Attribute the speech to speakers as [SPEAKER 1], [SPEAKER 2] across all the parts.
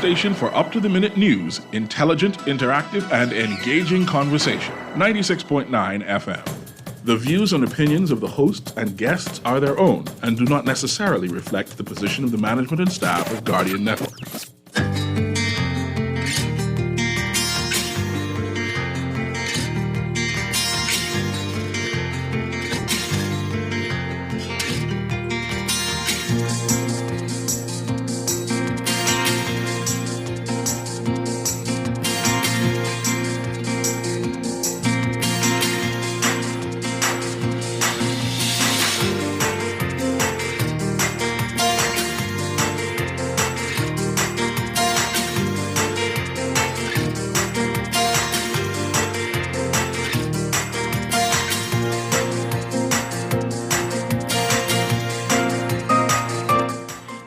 [SPEAKER 1] station for up-to-the-minute news, intelligent, interactive, and engaging conversation. 96.9 FM. The views and opinions of the hosts and guests are their own and do not necessarily reflect the position of the management and staff of Guardian Network.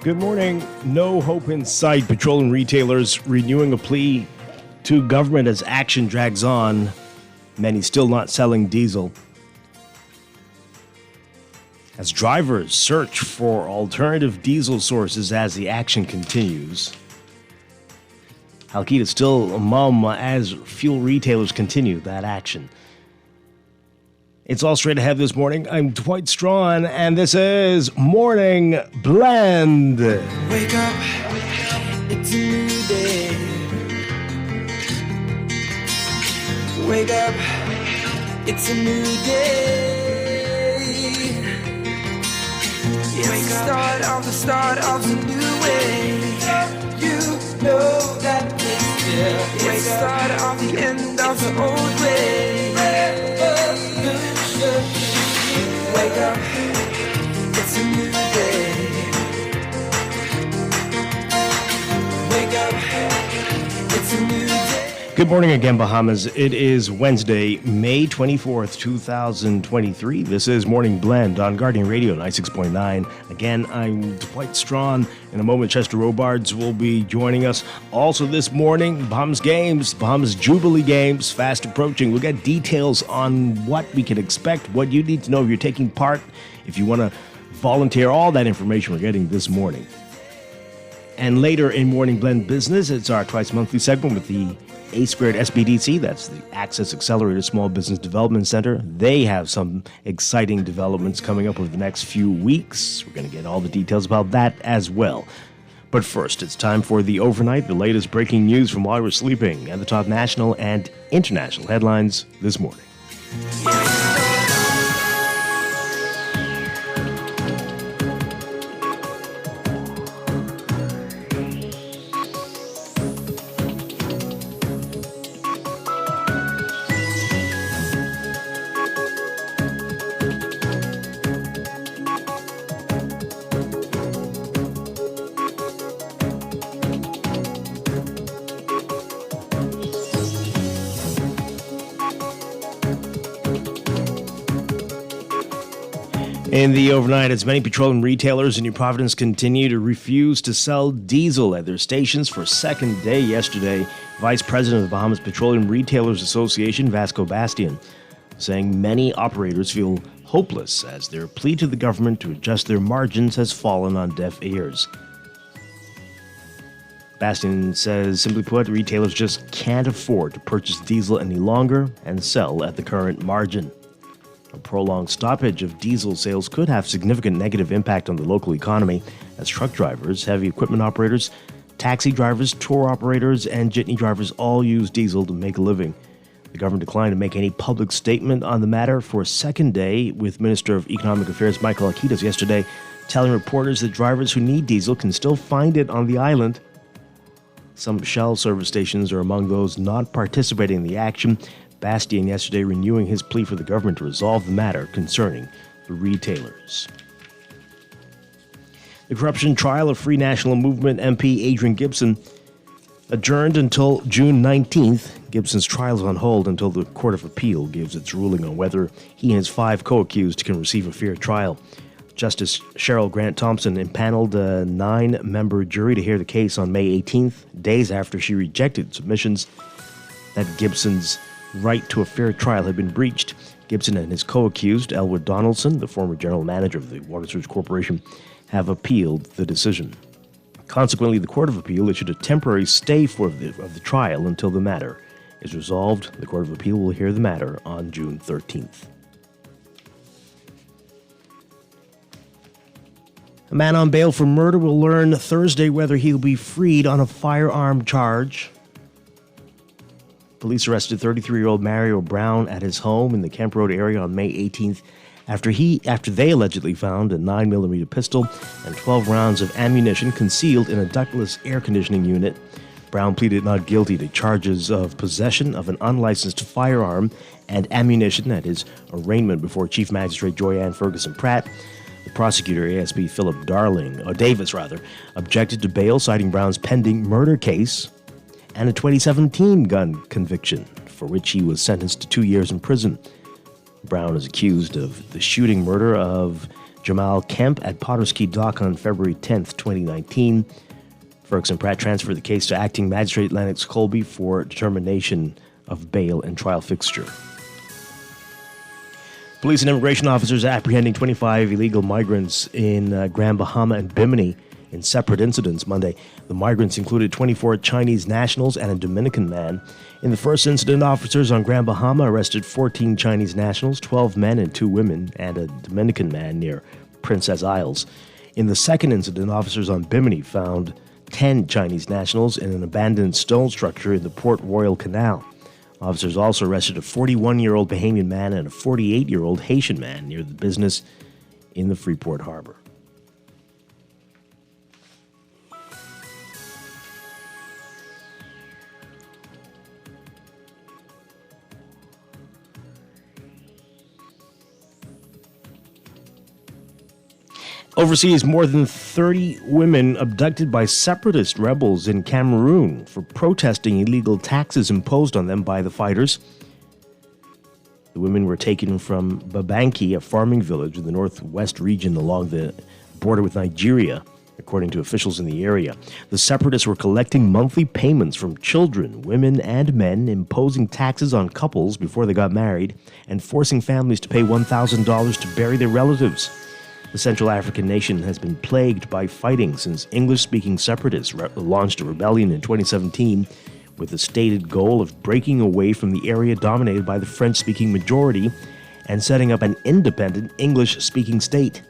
[SPEAKER 2] Good morning. No hope in sight. Petroleum retailers renewing a plea to government as action drags on. Many still not selling diesel. As drivers search for alternative diesel sources as the action continues. Halkita's still mum as fuel retailers continue that action. It's all straight ahead this morning. I'm Dwight Strachan, and this is Morning Blend.
[SPEAKER 3] Wake up, it's a new day. Wake up, it's a new day. It's the start of a new way. You know that it's here. It's the start of the end of the old way. Wake up, it's a new day. Wake up, it's a new day.
[SPEAKER 2] Good morning again, Bahamas. It is Wednesday, May 24th, 2023. This is Morning Blend on Guardian Radio 96.9. Again, I'm Dwight Strachan. In a moment, Chester Robards will be joining us. Also this morning, Bahamas Games, Bahamas Jubilee Games, fast approaching. We'll get details on what we can expect, what you need to know if you're taking part, if you want to volunteer, all that information we're getting this morning. And later in Morning Blend Business, it's our twice monthly segment with the A-Squared SBDC, that's the Access Accelerated Small Business Development Center. They have some exciting developments coming up over the next few weeks. We're going to get all the details about that as well. But first, it's time for the overnight, the latest breaking news from while we're sleeping, and the top national and international headlines this morning. In the overnight, as many petroleum retailers in New Providence continue to refuse to sell diesel at their stations for a second day yesterday, Vice President of the Bahamas Petroleum Retailers Association, Vasco Bastian, saying many operators feel hopeless as their plea to the government to adjust their margins has fallen on deaf ears. Bastian says, simply put, retailers just can't afford to purchase diesel any longer and sell at the current margin. A prolonged stoppage of diesel sales could have significant negative impact on the local economy as truck drivers, heavy equipment operators, taxi drivers, tour operators, and jitney drivers all use diesel to make a living. The government declined to make any public statement on the matter for a second day, with Minister of Economic Affairs Michael Akitas yesterday telling reporters that drivers who need diesel can still find it on the island. Some Shell service stations are among those not participating in the action. Bastian yesterday renewing his plea for the government to resolve the matter concerning the retailers. The corruption trial of Free National Movement MP Adrian Gibson adjourned until June 19th. Gibson's trial is on hold until the Court of Appeal gives its ruling on whether he and his 5 co-accused can receive a fair trial. Justice Cheryl Grant Thompson impaneled a 9-member jury to hear the case on May 18th, days after she rejected submissions that Gibson's right to a fair trial had been breached. Gibson and his co-accused, Elwood Donaldson, the former general manager of the Water Research Corporation, have appealed the decision. Consequently, the Court of Appeal issued a temporary stay of the trial until the matter is resolved. The Court of Appeal will hear the matter on June 13th. A man on bail for murder will learn Thursday whether he'll be freed on a firearm charge. Police arrested 33-year-old Mario Brown at his home in the Kemp Road area on May 18th after they allegedly found a 9mm pistol and 12 rounds of ammunition concealed in a ductless air conditioning unit. Brown pleaded not guilty to charges of possession of an unlicensed firearm and ammunition at his arraignment before Chief Magistrate Joyanne Ferguson Pratt. The prosecutor, ASP Philip Davis, objected to bail, citing Brown's pending murder case and a 2017 gun conviction, for which he was sentenced to 2 years in prison. Brown is accused of the shooting murder of Jamal Kemp at Potter's Key Dock on February 10, 2019. Ferguson Pratt transferred the case to acting magistrate Lennox Colby for determination of bail and trial fixture. Police and immigration officers apprehending 25 illegal migrants in Grand Bahama and Bimini in separate incidents Monday. The migrants included 24 Chinese nationals and a Dominican man. In the first incident, officers on Grand Bahama arrested 14 Chinese nationals, 12 men and 2 women, and a Dominican man near Princess Isles. In the second incident, officers on Bimini found 10 Chinese nationals in an abandoned stone structure in the Port Royal Canal. Officers also arrested a 41-year-old Bahamian man and a 48-year-old Haitian man near the business in the Freeport Harbor. Overseas, more than 30 women abducted by separatist rebels in Cameroon for protesting illegal taxes imposed on them by the fighters. The women were taken from Babanki, a farming village in the northwest region along the border with Nigeria, according to officials in the area. The separatists were collecting monthly payments from children, women, and men, imposing taxes on couples before they got married, and forcing families to pay $1,000 to bury their relatives. The Central African nation has been plagued by fighting since English-speaking separatists launched a rebellion in 2017 with the stated goal of breaking away from the area dominated by the French-speaking majority and setting up an independent English-speaking state.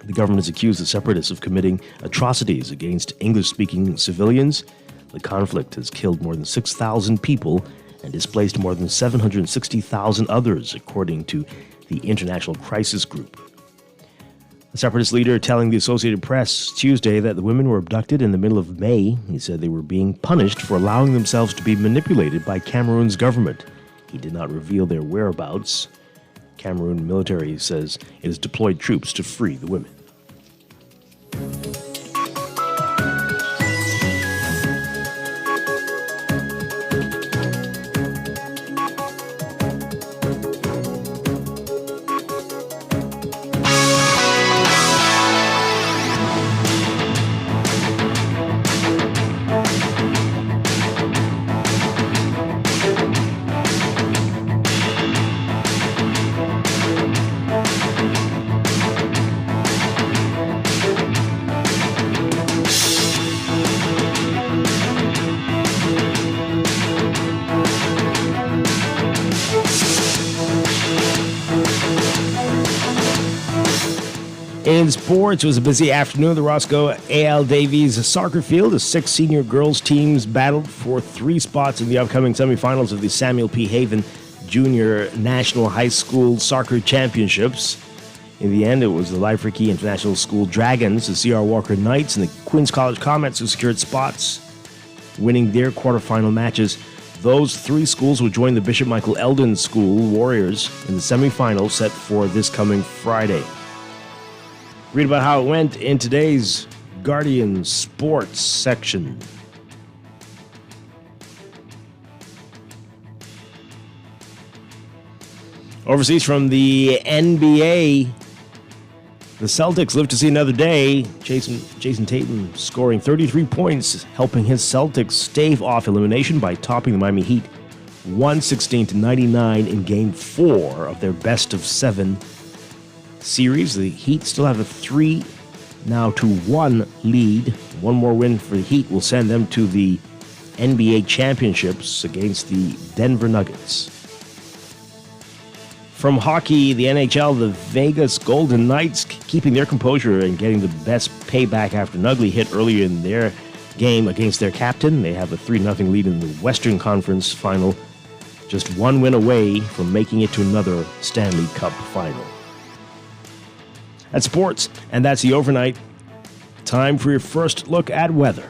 [SPEAKER 2] The government has accused the separatists of committing atrocities against English-speaking civilians. The conflict has killed more than 6,000 people and displaced more than 760,000 others, according to the International Crisis Group. A separatist leader telling the Associated Press Tuesday that the women were abducted in the middle of May. He said they were being punished for allowing themselves to be manipulated by Cameroon's government. He did not reveal their whereabouts. Cameroon military says it has deployed troops to free the women. In sports, it was a busy afternoon at the Roscoe A.L. Davies soccer field as 6 senior girls teams battled for 3 spots in the upcoming semifinals of the Samuel P. Haven Junior National High School Soccer Championships. In the end, it was the Liferikey International School Dragons, the C.R. Walker Knights, and the Queens College Comets who secured spots, winning their quarterfinal matches. Those 3 schools will join the Bishop Michael Eldon School Warriors in the semifinals set for this coming Friday. Read about how it went in today's Guardian Sports section. Overseas from the NBA, the Celtics live to see another day. Jason Tatum scoring 33 points, helping his Celtics stave off elimination by topping the Miami Heat 116-99 in Game 4 of their best-of-7 series. The Heat still have a 3 now to 1 lead. One more win for the Heat will send them to the NBA championships against the Denver Nuggets. From hockey, the NHL, the Vegas Golden Knights keeping their composure and getting the best payback after an ugly hit earlier in their game against their captain. They have a 3-0 lead in the Western Conference final, just one win away from making it to another Stanley Cup final. That's sports, and that's the overnight. Time for your first look at weather.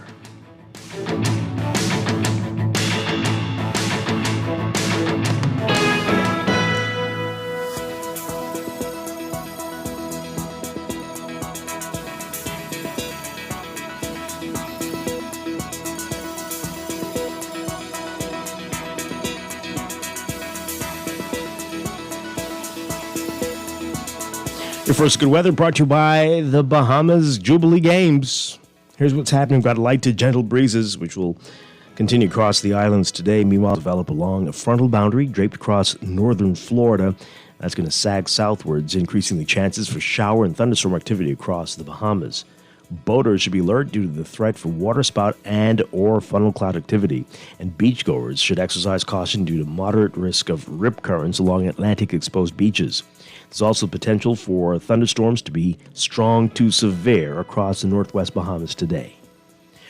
[SPEAKER 2] Your first good weather brought to you by the Bahamas Jubilee Games. Here's what's happening. We've got light to gentle breezes, which will continue across the islands today. Meanwhile, develop along a frontal boundary draped across northern Florida. That's going to sag southwards, increasing the chances for shower and thunderstorm activity across the Bahamas. Boaters should be alert due to the threat for waterspout and or funnel cloud activity. And beachgoers should exercise caution due to moderate risk of rip currents along Atlantic-exposed beaches. There's also potential for thunderstorms to be strong to severe across the northwest Bahamas today.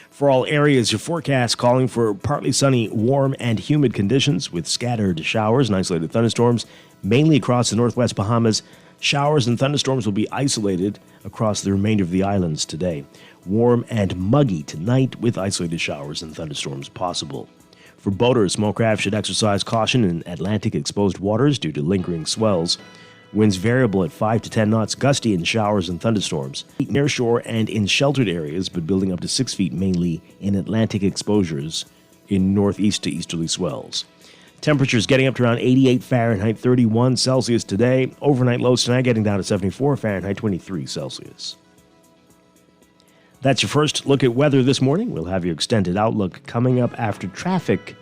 [SPEAKER 2] For all areas, your forecast calling for partly sunny, warm, and humid conditions with scattered showers and isolated thunderstorms, mainly across the northwest Bahamas. Showers and thunderstorms will be isolated across the remainder of the islands today. Warm and muggy tonight with isolated showers and thunderstorms possible. For boaters, smoke-craft should exercise caution in Atlantic-exposed waters due to lingering swells. Winds variable at 5 to 10 knots, gusty in showers and thunderstorms. Near shore and in sheltered areas, but building up to 6 feet mainly in Atlantic exposures in northeast to easterly swells. Temperatures getting up to around 88 Fahrenheit, 31 Celsius today. Overnight lows tonight getting down to 74 Fahrenheit, 23 Celsius. That's your first look at weather this morning. We'll have your extended outlook coming up after traffic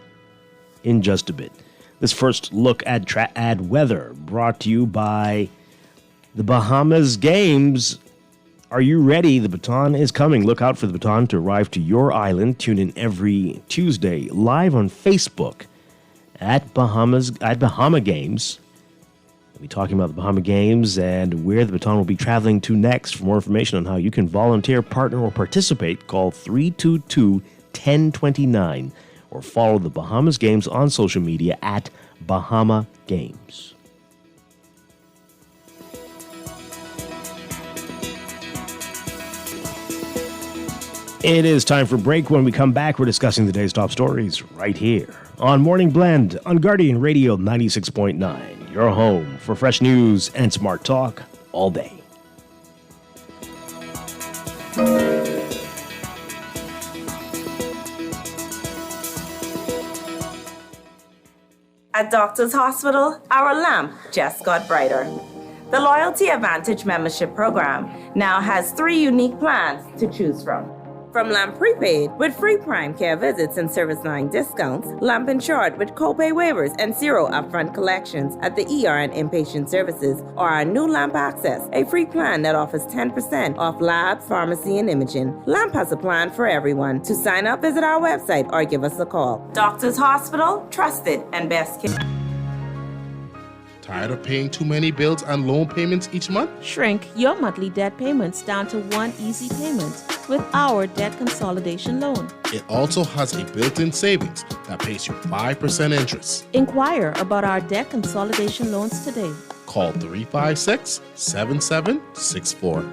[SPEAKER 2] in just a bit. This first look at weather brought to you by the Bahamas Games. Are you ready? The baton is coming. Look out for the baton to arrive to your island. Tune in every Tuesday live on Facebook at Bahama Games. We'll be talking about the Bahama Games and where the baton will be traveling to next. For more information on how you can volunteer, partner, or participate, call 322-1029. Or follow the Bahamas Games on social media at Bahama Games. It is time for break. When we come back, we're discussing the day's top stories right here on Morning Blend on Guardian Radio 96.9, your home for fresh news and smart talk all day.
[SPEAKER 4] At Doctor's Hospital, our lamp just got brighter. The Loyalty Advantage membership program now has 3 unique plans to choose from. From Lamp Prepaid with free prime care visits and service line discounts, Lamp Insured with copay waivers and 0 upfront collections at the ER and inpatient services, or our new Lamp Access, a free plan that offers 10% off labs, pharmacy, and imaging. Lamp has a plan for everyone. To sign up, visit our website or give us a call. Doctor's Hospital, trusted and best care.
[SPEAKER 5] Tired of paying too many bills and loan payments each month?
[SPEAKER 6] Shrink your monthly debt payments down to one easy payment with our debt consolidation loan.
[SPEAKER 5] It also has a built-in savings that pays you 5% interest.
[SPEAKER 6] Inquire about our debt consolidation loans today.
[SPEAKER 5] Call 356-7764.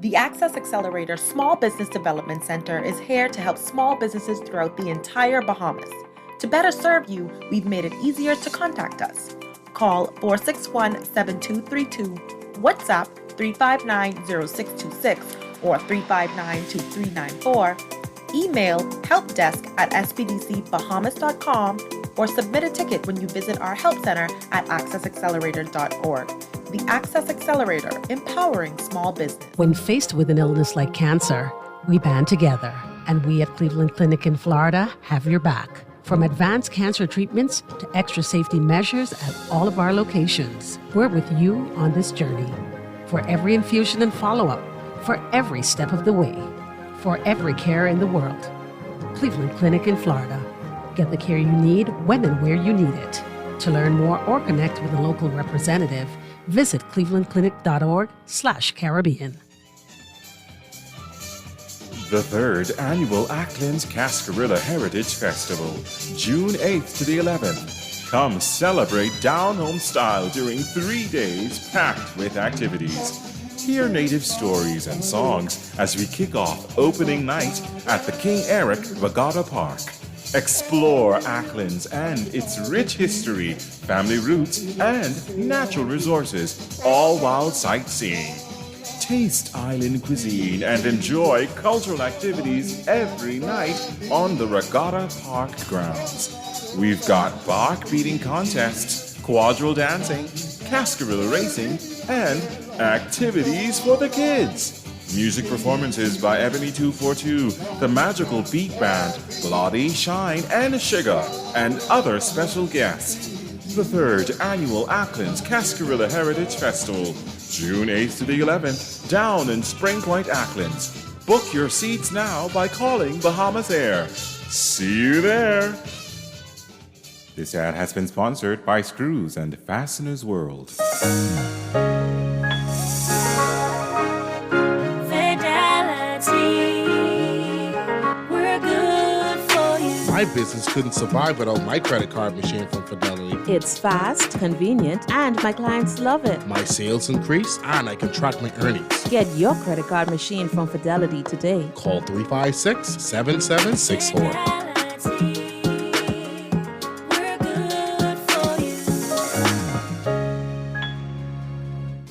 [SPEAKER 7] The Access Accelerator Small Business Development Center is here to help small businesses throughout the entire Bahamas. To better serve you, we've made it easier to contact us. Call 461-7232, WhatsApp 359-0626 or 359-2394, email helpdesk@spdcbahamas.com, or submit a ticket when you visit our help center at accessaccelerator.org. The Access Accelerator, empowering small business.
[SPEAKER 8] When faced with an illness like cancer, we band together, and we at Cleveland Clinic in Florida have your back. From advanced cancer treatments to extra safety measures at all of our locations, we're with you on this journey. For every infusion and follow-up, for every step of the way, for every care in the world. Cleveland Clinic in Florida. Get the care you need when and where you need it. To learn more or connect with a local representative, visit clevelandclinic.org/Caribbean.
[SPEAKER 9] The third annual Ackland's Cascarilla Heritage Festival, June 8th to the 11th. Come celebrate down-home style during 3 days packed with activities. Hear native stories and songs as we kick off opening night at the King Eric Regatta Park. Explore Ackland's and its rich history, family roots, and natural resources, all while sightseeing. Taste island cuisine and enjoy cultural activities every night on the Regatta Park grounds. We've got bark beating contests, quadrille dancing, cascarilla racing, and activities for the kids. Music performances by Ebony 242, the Magical Beat Band, Bloody Shine, and Sugar, and other special guests. The third annual Ackland's Cascarilla Heritage Festival, June 8th to the 11th, down in Spring Point, Ackland's. Book your seats now by calling Bahamas Air. See you there. This ad has been sponsored by Screws and Fasteners World.
[SPEAKER 5] My business couldn't survive without my credit card machine from Fidelity.
[SPEAKER 6] It's fast, convenient, and my clients love it.
[SPEAKER 5] My sales increase and I can track my earnings.
[SPEAKER 6] Get your credit card machine from Fidelity today.
[SPEAKER 5] Call 356-7764.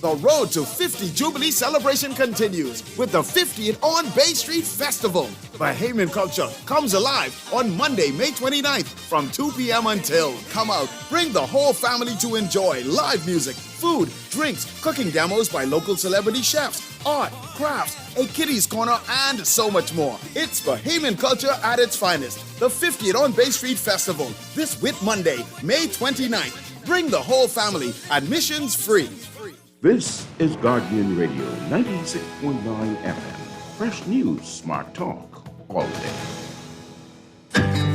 [SPEAKER 10] The road to 50 Jubilee celebration continues with the 50th on Bay Street Festival. Bahamian culture comes alive on Monday, May 29th from 2 p.m. until. Come out, bring the whole family to enjoy live music, food, drinks, cooking demos by local celebrity chefs, art, crafts, a kiddies corner, and so much more. It's Bahamian culture at its finest. The 50th on Bay Street Festival, this Whit Monday, May 29th. Bring the whole family. Admissions free.
[SPEAKER 11] This is Guardian Radio 96.9 FM. Fresh news, smart talk, all day.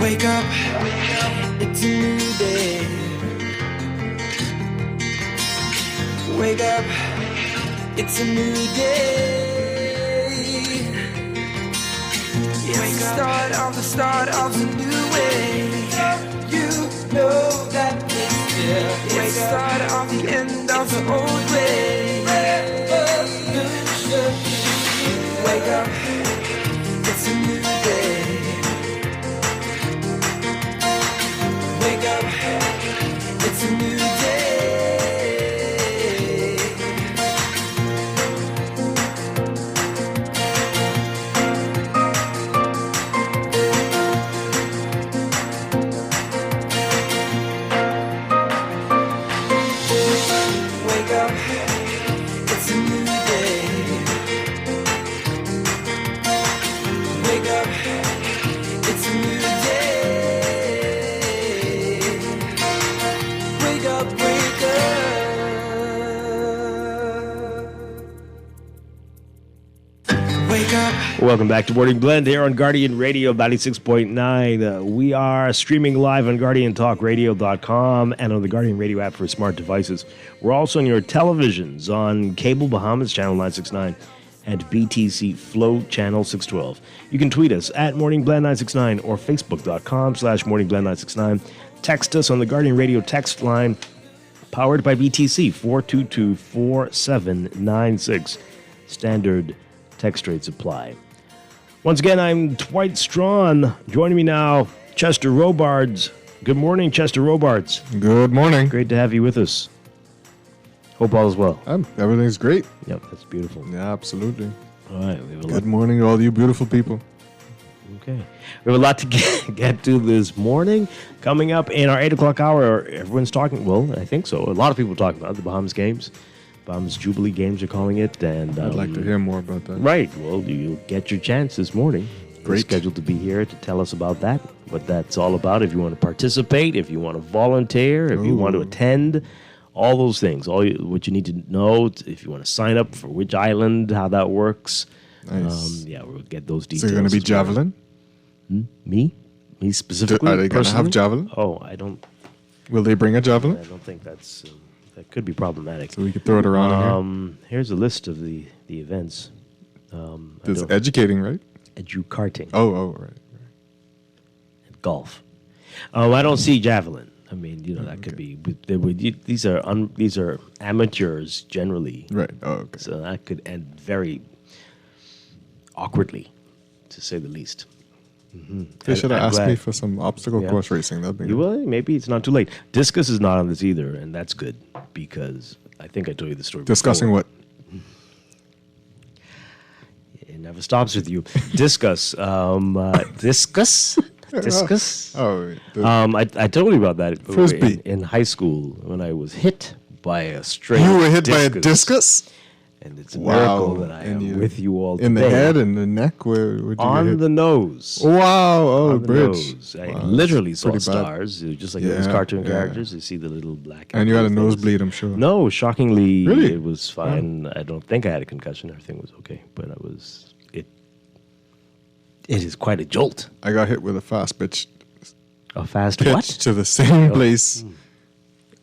[SPEAKER 3] Wake up, it's a new day. Wake up, it's a new day. It's the start of a new way. You know that it's it's the start of the end of the old way. Wake up, it's a new day. Wake up, it's a new day.
[SPEAKER 2] Welcome back to Morning Blend here on Guardian Radio 96.9. We are streaming live on GuardianTalkRadio.com and on the Guardian Radio app for smart devices. We're also on your televisions on Cable Bahamas Channel 969 and BTC Flow Channel 612. You can tweet us at MorningBlend969 or Facebook.com/MorningBlend969. Text us on the Guardian Radio text line powered by BTC 422-4796. Standard text rates apply. Once again, I'm Dwight Strachan. Joining me now, Chester Robards. Good morning, Chester Robards.
[SPEAKER 12] Good morning.
[SPEAKER 2] Great to have you with us. Hope all is well.
[SPEAKER 12] Everything's great.
[SPEAKER 2] Yep, that's beautiful.
[SPEAKER 12] Yeah, absolutely.
[SPEAKER 2] All right.
[SPEAKER 12] Good morning, all you beautiful people.
[SPEAKER 2] Okay. We have a lot to get to this morning. Coming up in our 8 o'clock hour, everyone's talking, well, I think so. A lot of people are talking about the Bahamas Games. Bahamas Jubilee Games, are calling it. And
[SPEAKER 12] I'd like to hear more about that.
[SPEAKER 2] Right. Well, you'll get your chance this morning. is scheduled to be here to tell us about that, what that's all about, if you want to participate, if you want to volunteer, if you want to attend, all those things, what you need to know, if you want to sign up for which island, how that works.
[SPEAKER 12] Nice.
[SPEAKER 2] We'll get those details.
[SPEAKER 12] So you're going to be javelin?
[SPEAKER 2] Me? Me specifically?
[SPEAKER 12] Are they going to have javelin?
[SPEAKER 2] Oh, I don't.
[SPEAKER 12] Will they bring a javelin?
[SPEAKER 2] I don't think that could be problematic.
[SPEAKER 12] So we could throw it around in here.
[SPEAKER 2] Here's a list of the events.
[SPEAKER 12] There's educating, right?
[SPEAKER 2] Edu-karting.
[SPEAKER 12] Oh, right.
[SPEAKER 2] And golf. I don't see javelin. I mean, that could be. These are amateurs generally.
[SPEAKER 12] Right. Oh, okay.
[SPEAKER 2] So that could end very awkwardly, to say the least. Mm-hmm.
[SPEAKER 12] They should have asked me for some obstacle course racing. That'd be good.
[SPEAKER 2] Well, maybe it's not too late. Discus is not on this either, and that's good because I think I told you the story.
[SPEAKER 12] Discussing
[SPEAKER 2] before.
[SPEAKER 12] what?
[SPEAKER 2] It never stops with you. Discus. Discus. Discus. I told you about that.
[SPEAKER 12] Frisbee.
[SPEAKER 2] In high school when I was hit by a stray.
[SPEAKER 12] You were hit by a discus?
[SPEAKER 2] And it's a miracle that I am with you all today.
[SPEAKER 12] In the head and the neck? Where did you get
[SPEAKER 2] on
[SPEAKER 12] hit?
[SPEAKER 2] the nose.
[SPEAKER 12] Wow. Oh,
[SPEAKER 2] on the
[SPEAKER 12] bridge.
[SPEAKER 2] Nose. I literally saw
[SPEAKER 12] pretty bad.
[SPEAKER 2] stars. It was just like those cartoon characters. You see the little black.
[SPEAKER 12] And you had a
[SPEAKER 2] things.
[SPEAKER 12] nosebleed, I'm sure.
[SPEAKER 2] No, shockingly,
[SPEAKER 12] Really?
[SPEAKER 2] it was fine. I don't think I had a concussion. Everything was okay. But it is quite a jolt.
[SPEAKER 12] I got hit with a fast pitch.
[SPEAKER 2] A fast
[SPEAKER 12] pitch
[SPEAKER 2] what?
[SPEAKER 12] to the same place.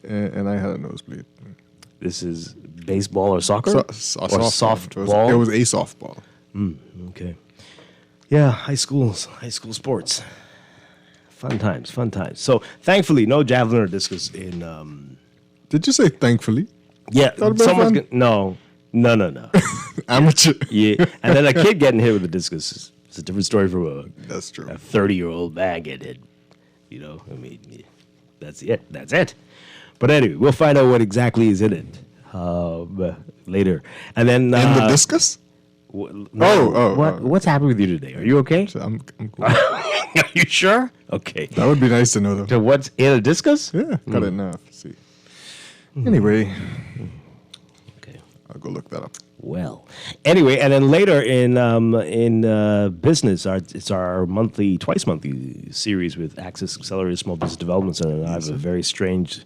[SPEAKER 12] And I had a nosebleed.
[SPEAKER 2] This is baseball or soccer?
[SPEAKER 12] Or
[SPEAKER 2] softball?
[SPEAKER 12] It was a softball.
[SPEAKER 2] Okay. Yeah, high school sports. Fun times. So, thankfully, no javelin or discus in...
[SPEAKER 12] Did you say thankfully?
[SPEAKER 2] Yeah. No.
[SPEAKER 12] Amateur.
[SPEAKER 2] Yeah. And then a kid getting hit with a discus is a different story from
[SPEAKER 12] That's true.
[SPEAKER 2] a 30-year-old man getting hit. That's it. But anyway, we'll find out what exactly is in it later. And then
[SPEAKER 12] in the discus?
[SPEAKER 2] What's happening with you today? Are you okay?
[SPEAKER 12] I'm cool.
[SPEAKER 2] Are you sure? Okay.
[SPEAKER 12] That would be nice to know, though.
[SPEAKER 2] So what's in a discus?
[SPEAKER 12] Yeah, cut it in half. See. Anyway.
[SPEAKER 2] Okay.
[SPEAKER 12] I'll go look that up.
[SPEAKER 2] Well, anyway, and then later in business, it's our twice monthly series with Access Accelerated Small Business Development Center. And I have a very strange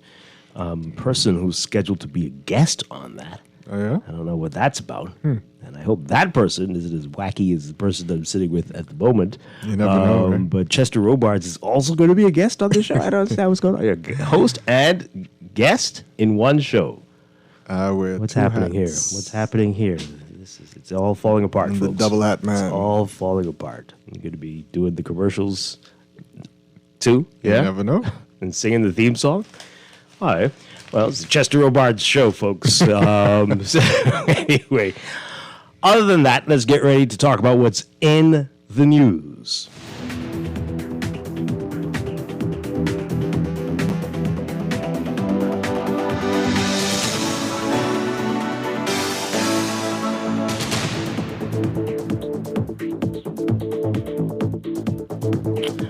[SPEAKER 2] person who's scheduled to be a guest on that.
[SPEAKER 12] Oh, yeah?
[SPEAKER 2] I don't know what that's about. And I hope that person isn't as wacky as the person that I'm sitting with at the moment.
[SPEAKER 12] You never know, right?
[SPEAKER 2] But Chester Robards is also going to be a guest on the show. I don't understand what's going on. Yeah, host and guest in one show. What's happening here? What's happening here? It's all falling apart,
[SPEAKER 12] I'm
[SPEAKER 2] folks.
[SPEAKER 12] the double hat man.
[SPEAKER 2] It's all falling apart. You're going to be doing the commercials too? Yeah?
[SPEAKER 12] You never know.
[SPEAKER 2] And singing the theme song? All right. Well, it's the Chester Robards show, folks. So anyway, other than that, let's get ready to talk about what's in the news.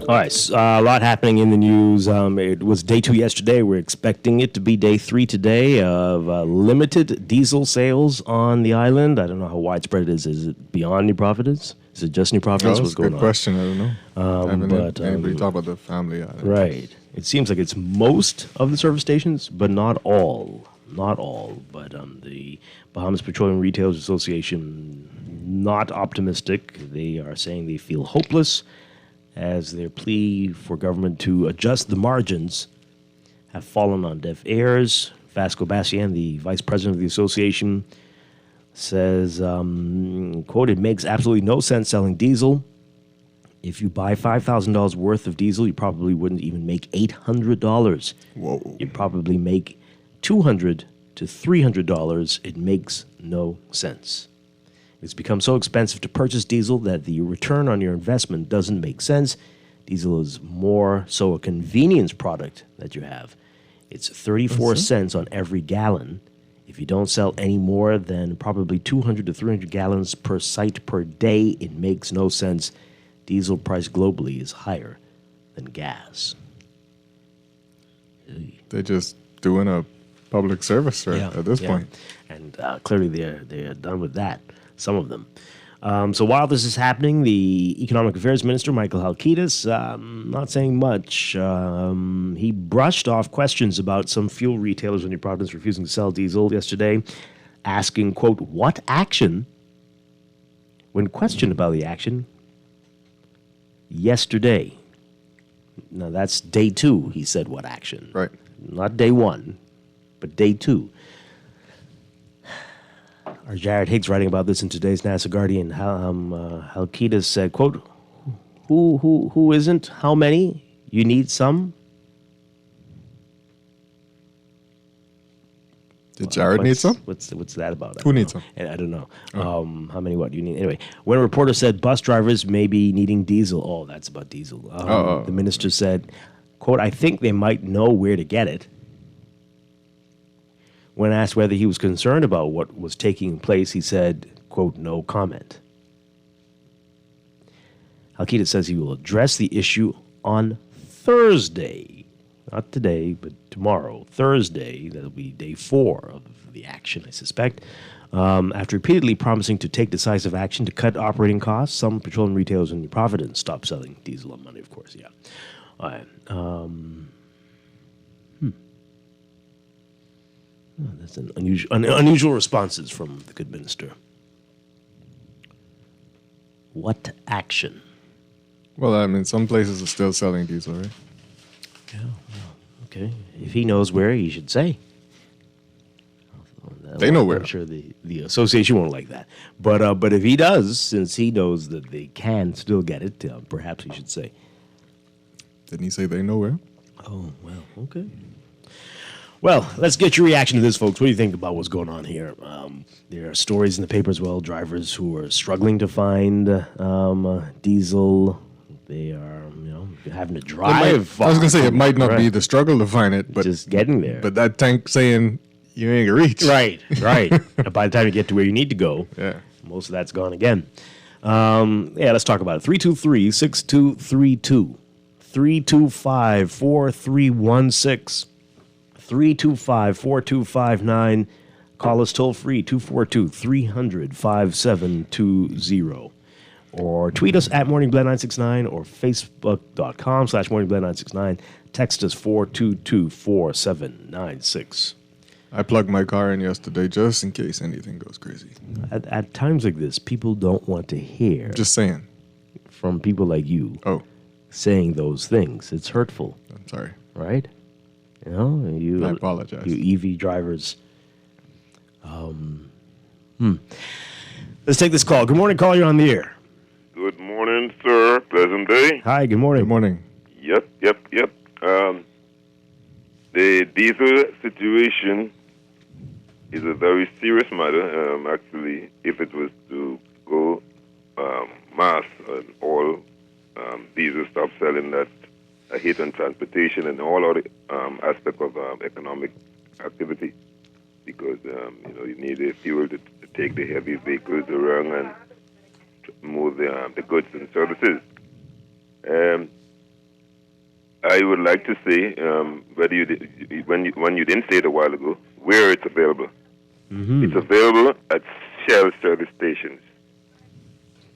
[SPEAKER 2] All right, a lot happening in the news. It was day 2 yesterday. We're expecting it to be day 3 today of limited diesel sales on the island. I don't know how widespread it is. Is it beyond New Providence? Is it just New Providence?
[SPEAKER 12] That's a good question. I don't know. I haven't
[SPEAKER 2] but,
[SPEAKER 12] heard anybody talk about the family island.
[SPEAKER 2] Right. It seems like it's most of the service stations, but not all. Not all. But the Bahamas Petroleum Retailers Association, not optimistic. They are saying they feel hopeless as their plea for government to adjust the margins have fallen on deaf ears. Vasco Bastian, the vice president of the association, says, quote, "It makes absolutely no sense selling diesel. If you buy $5,000 worth of diesel, you probably wouldn't even make $800.
[SPEAKER 12] Whoa.
[SPEAKER 2] You'd probably make $200 to $300. It makes no sense. It's become so expensive to purchase diesel that the return on your investment doesn't make sense. Diesel is more so a convenience product that you have. It's 34 cents on every gallon. If you don't sell any more than probably 200 to 300 gallons per site per day, it makes no sense. Diesel price globally is higher than gas."
[SPEAKER 12] They're just doing a public service at this point.
[SPEAKER 2] And clearly they're done with that, some of them. So while this is happening, the Economic Affairs Minister, Michael Halkitis, not saying much. He brushed off questions about some fuel retailers in New Providence refusing to sell diesel yesterday, asking, quote, what action? When questioned about the action yesterday. Now, that's day 2, he said, what action?
[SPEAKER 12] Right.
[SPEAKER 2] Not day 1, but day 2. Our Jared Higgs writing about this in today's NASA Guardian. Halkitis said, quote, who isn't? How many? You need some?
[SPEAKER 12] Did Jared need some?
[SPEAKER 2] What's that about?
[SPEAKER 12] Who needs some?
[SPEAKER 2] I don't know. How many, what do you need? Anyway, when a reporter said bus drivers may be needing diesel, that's about diesel. The minister said, quote, I think they might know where to get it. When asked whether he was concerned about what was taking place, he said, quote, no comment. Halkitis says he will address the issue on Thursday. Not today, but tomorrow, Thursday. That'll be day 4 of the action, I suspect. After repeatedly promising to take decisive action to cut operating costs, some petroleum retailers in New Providence stopped selling diesel on Monday, of course, yeah. All right. That's an unusual responses from the good minister. What action?
[SPEAKER 12] Well, I mean, some places are still selling diesel, right?
[SPEAKER 2] Yeah, okay. If he knows where, he should say.
[SPEAKER 12] They know where.
[SPEAKER 2] I'm sure the association won't like that. But if he does, since he knows that they can still get it, perhaps he should say.
[SPEAKER 12] Didn't he say they know where?
[SPEAKER 2] Oh, well, okay. Well, let's get your reaction to this, folks. What do you think about what's going on here? There are stories in the paper as well, drivers who are struggling to find diesel. They are, having to drive far.
[SPEAKER 12] I was going to say, it might not be the struggle to find it, but
[SPEAKER 2] just getting there.
[SPEAKER 12] But that tank saying you ain't going to reach.
[SPEAKER 2] Right. By the time you get to where you need to go, most of that's gone again. Let's talk about it. 323-6232. 325-4316. 325-4259. Call us toll free, 242-300-5720. Or tweet us at MorningBlend969 or Facebook.com/MorningBlend969. Text us 422-4796.
[SPEAKER 12] I plugged my car in yesterday just in case anything goes crazy.
[SPEAKER 2] At times like this, people don't want to hear.
[SPEAKER 12] Just saying.
[SPEAKER 2] From people like you. Saying those things. It's hurtful.
[SPEAKER 12] I'm sorry.
[SPEAKER 2] Right? I
[SPEAKER 12] apologize.
[SPEAKER 2] You EV drivers. Let's take this call. Good morning, caller. You're on the air.
[SPEAKER 13] Good morning, sir. Pleasant day.
[SPEAKER 2] Hi, good morning.
[SPEAKER 12] Good morning.
[SPEAKER 13] Yep. The diesel situation is a very serious matter. Actually, if it was to go mass and all diesel stop selling, that a hit on transportation and all other aspects of economic activity, because you need the fuel to take the heavy vehicles around and move the goods and services. I would like to say, whether when you didn't say it a while ago, where it's available. Mm-hmm. It's available at Shell service stations.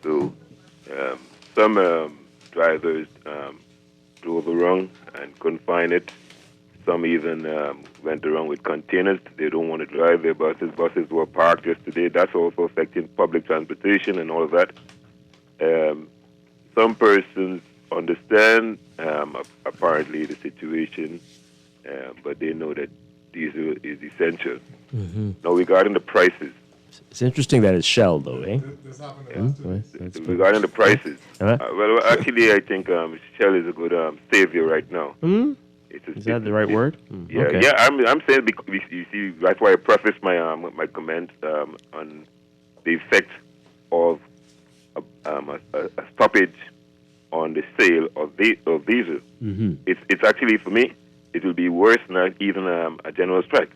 [SPEAKER 13] So some drivers drove around and couldn't find it. Some even went around with containers. They don't want to drive their buses. Buses were parked yesterday. That's also affecting public transportation and all of that. Some persons understand apparently the situation, but they know that diesel is essential. Mm-hmm. Now, regarding the prices.
[SPEAKER 2] It's interesting that it's Shell, though, eh?
[SPEAKER 13] Regarding the prices. Well, actually, I think Shell is a good savior right now.
[SPEAKER 2] Mm-hmm. Is that the right word?
[SPEAKER 13] Yeah,
[SPEAKER 2] okay.
[SPEAKER 13] Yeah. I'm saying because you see, that's why I prefaced my my comment on the effect of a stoppage on the sale of diesel. Mm-hmm. It's actually, for me, it will be worse than even a general strike,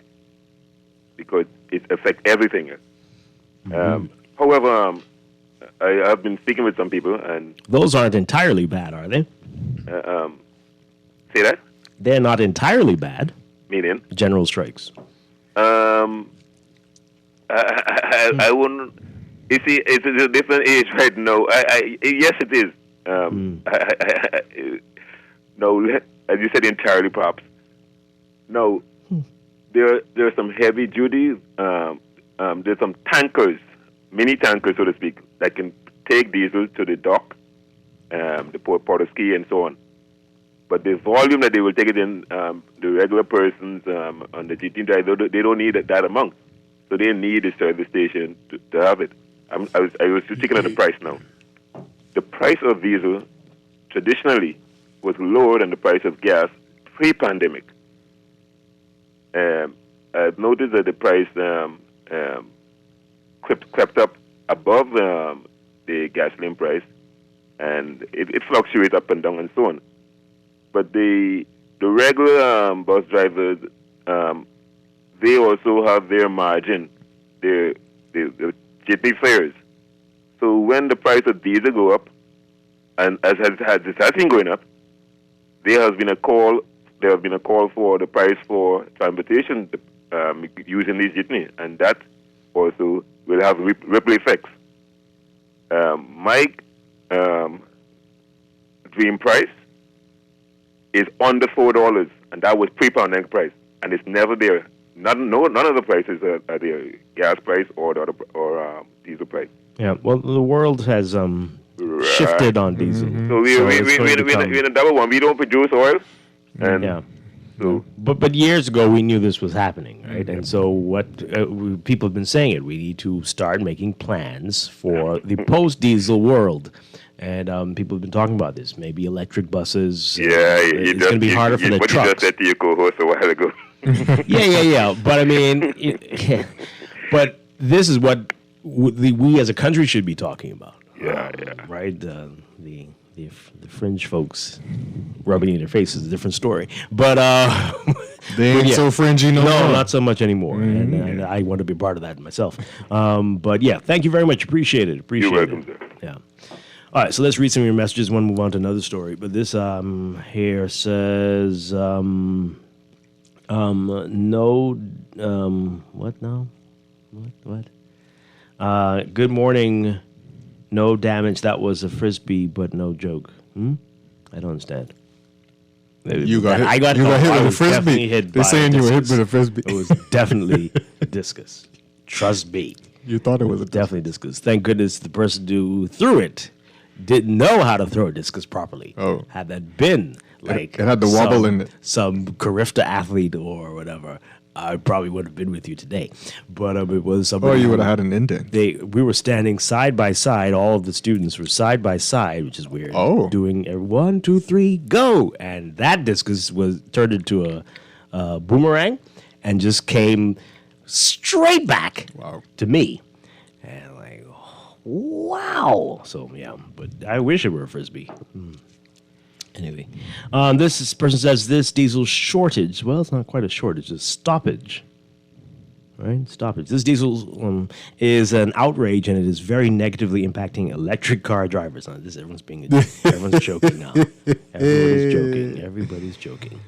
[SPEAKER 13] because it affects everything. Mm-hmm. However, I have been speaking with some people, and
[SPEAKER 2] those aren't entirely bad, are they?
[SPEAKER 13] Say that?
[SPEAKER 2] They're not entirely bad.
[SPEAKER 13] Meaning?
[SPEAKER 2] General strikes.
[SPEAKER 13] I wouldn't You see, it's a different age right now. Yes, it is. No, as you said, entirely props. No, there are some heavy duty. There's some tankers, mini tankers, so to speak, that can take diesel to the dock, the port of ski, and so on. But the volume that they will take it in, the regular persons on the GT drive, they don't need that amount. So they need a service station to have it. I was just thinking of the price now. The price of diesel traditionally was lower than the price of gas pre-pandemic. I've noticed that the price crept up above the gasoline price, and it fluctuates up and down and so on. But the regular bus drivers, they also have their margin, the jitney fares. So when the price of diesel go up, and as it has been going up, there has been a call for the price for transportation using these jitney, and that also will have ripple effects. My dream price is under $4, and that was pre-pandemic price, and it's never there. None of the prices are there, gas price or diesel price.
[SPEAKER 2] Yeah, well, the world has shifted on diesel.
[SPEAKER 13] So we're in a double one. We don't produce oil, and
[SPEAKER 2] yeah. So, but years ago we knew this was happening, right? And so what people have been saying it. We need to start making plans for the post-diesel world. And people have been talking about this. Maybe electric buses.
[SPEAKER 13] Yeah,
[SPEAKER 2] it's going to be harder for the trucks.
[SPEAKER 13] What you just said to your co-host a while ago.
[SPEAKER 2] Yeah. But I mean, but this is what we as a country should be talking about.
[SPEAKER 13] Yeah.
[SPEAKER 2] Right? The fringe folks rubbing in their faces is a different story. But
[SPEAKER 12] they ain't so fringy no more.
[SPEAKER 2] No, not so much anymore. And I want to be part of that myself. But yeah, thank you very much. Appreciate it.
[SPEAKER 13] You're welcome, sir.
[SPEAKER 2] Yeah. All right, so let's read some of your messages. Want to move on to another story, but this here says no. What now? What? Good morning. No damage. That was a frisbee, but no joke. I don't understand.
[SPEAKER 12] You got hit. I got hit with a frisbee. They're saying you were hit with a frisbee.
[SPEAKER 2] It was definitely a discus. Trust me.
[SPEAKER 12] You thought it was a
[SPEAKER 2] definitely discus. Thank goodness the person who threw it didn't know how to throw a discus properly.
[SPEAKER 12] Oh.
[SPEAKER 2] Had that been like
[SPEAKER 12] it had the wobble in it.
[SPEAKER 2] Some Carifta athlete or whatever, I probably would have been with you today. But it was somebody.
[SPEAKER 12] Oh, you would have had an indent.
[SPEAKER 2] We were standing side by side. All of the students were side by side, which is weird.
[SPEAKER 12] Oh.
[SPEAKER 2] Doing a 1, 2, 3, go, and that discus was turned into a boomerang, and just came straight back to me. And like, wow. So yeah, but I wish it were a frisbee. Anyway, this person says this diesel shortage. Well, it's not quite a shortage; it's a stoppage. Right, stoppage. This diesel is an outrage, and it is very negatively impacting electric car drivers. This everyone's joking now. Everybody's joking.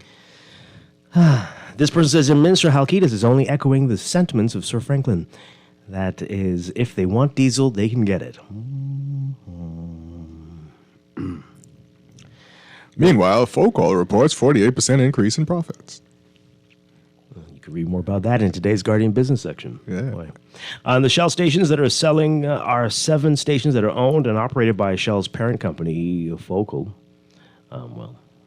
[SPEAKER 2] This person says Minister Halkitis is only echoing the sentiments of Sir Franklin. That is, if they want diesel, they can get it.
[SPEAKER 12] Meanwhile, Focall reports 48% increase in profits.
[SPEAKER 2] You can read more about that in today's Guardian Business section.
[SPEAKER 12] Yeah.
[SPEAKER 2] The Shell stations that are selling are 7 stations that are owned and operated by Shell's parent company, Focall.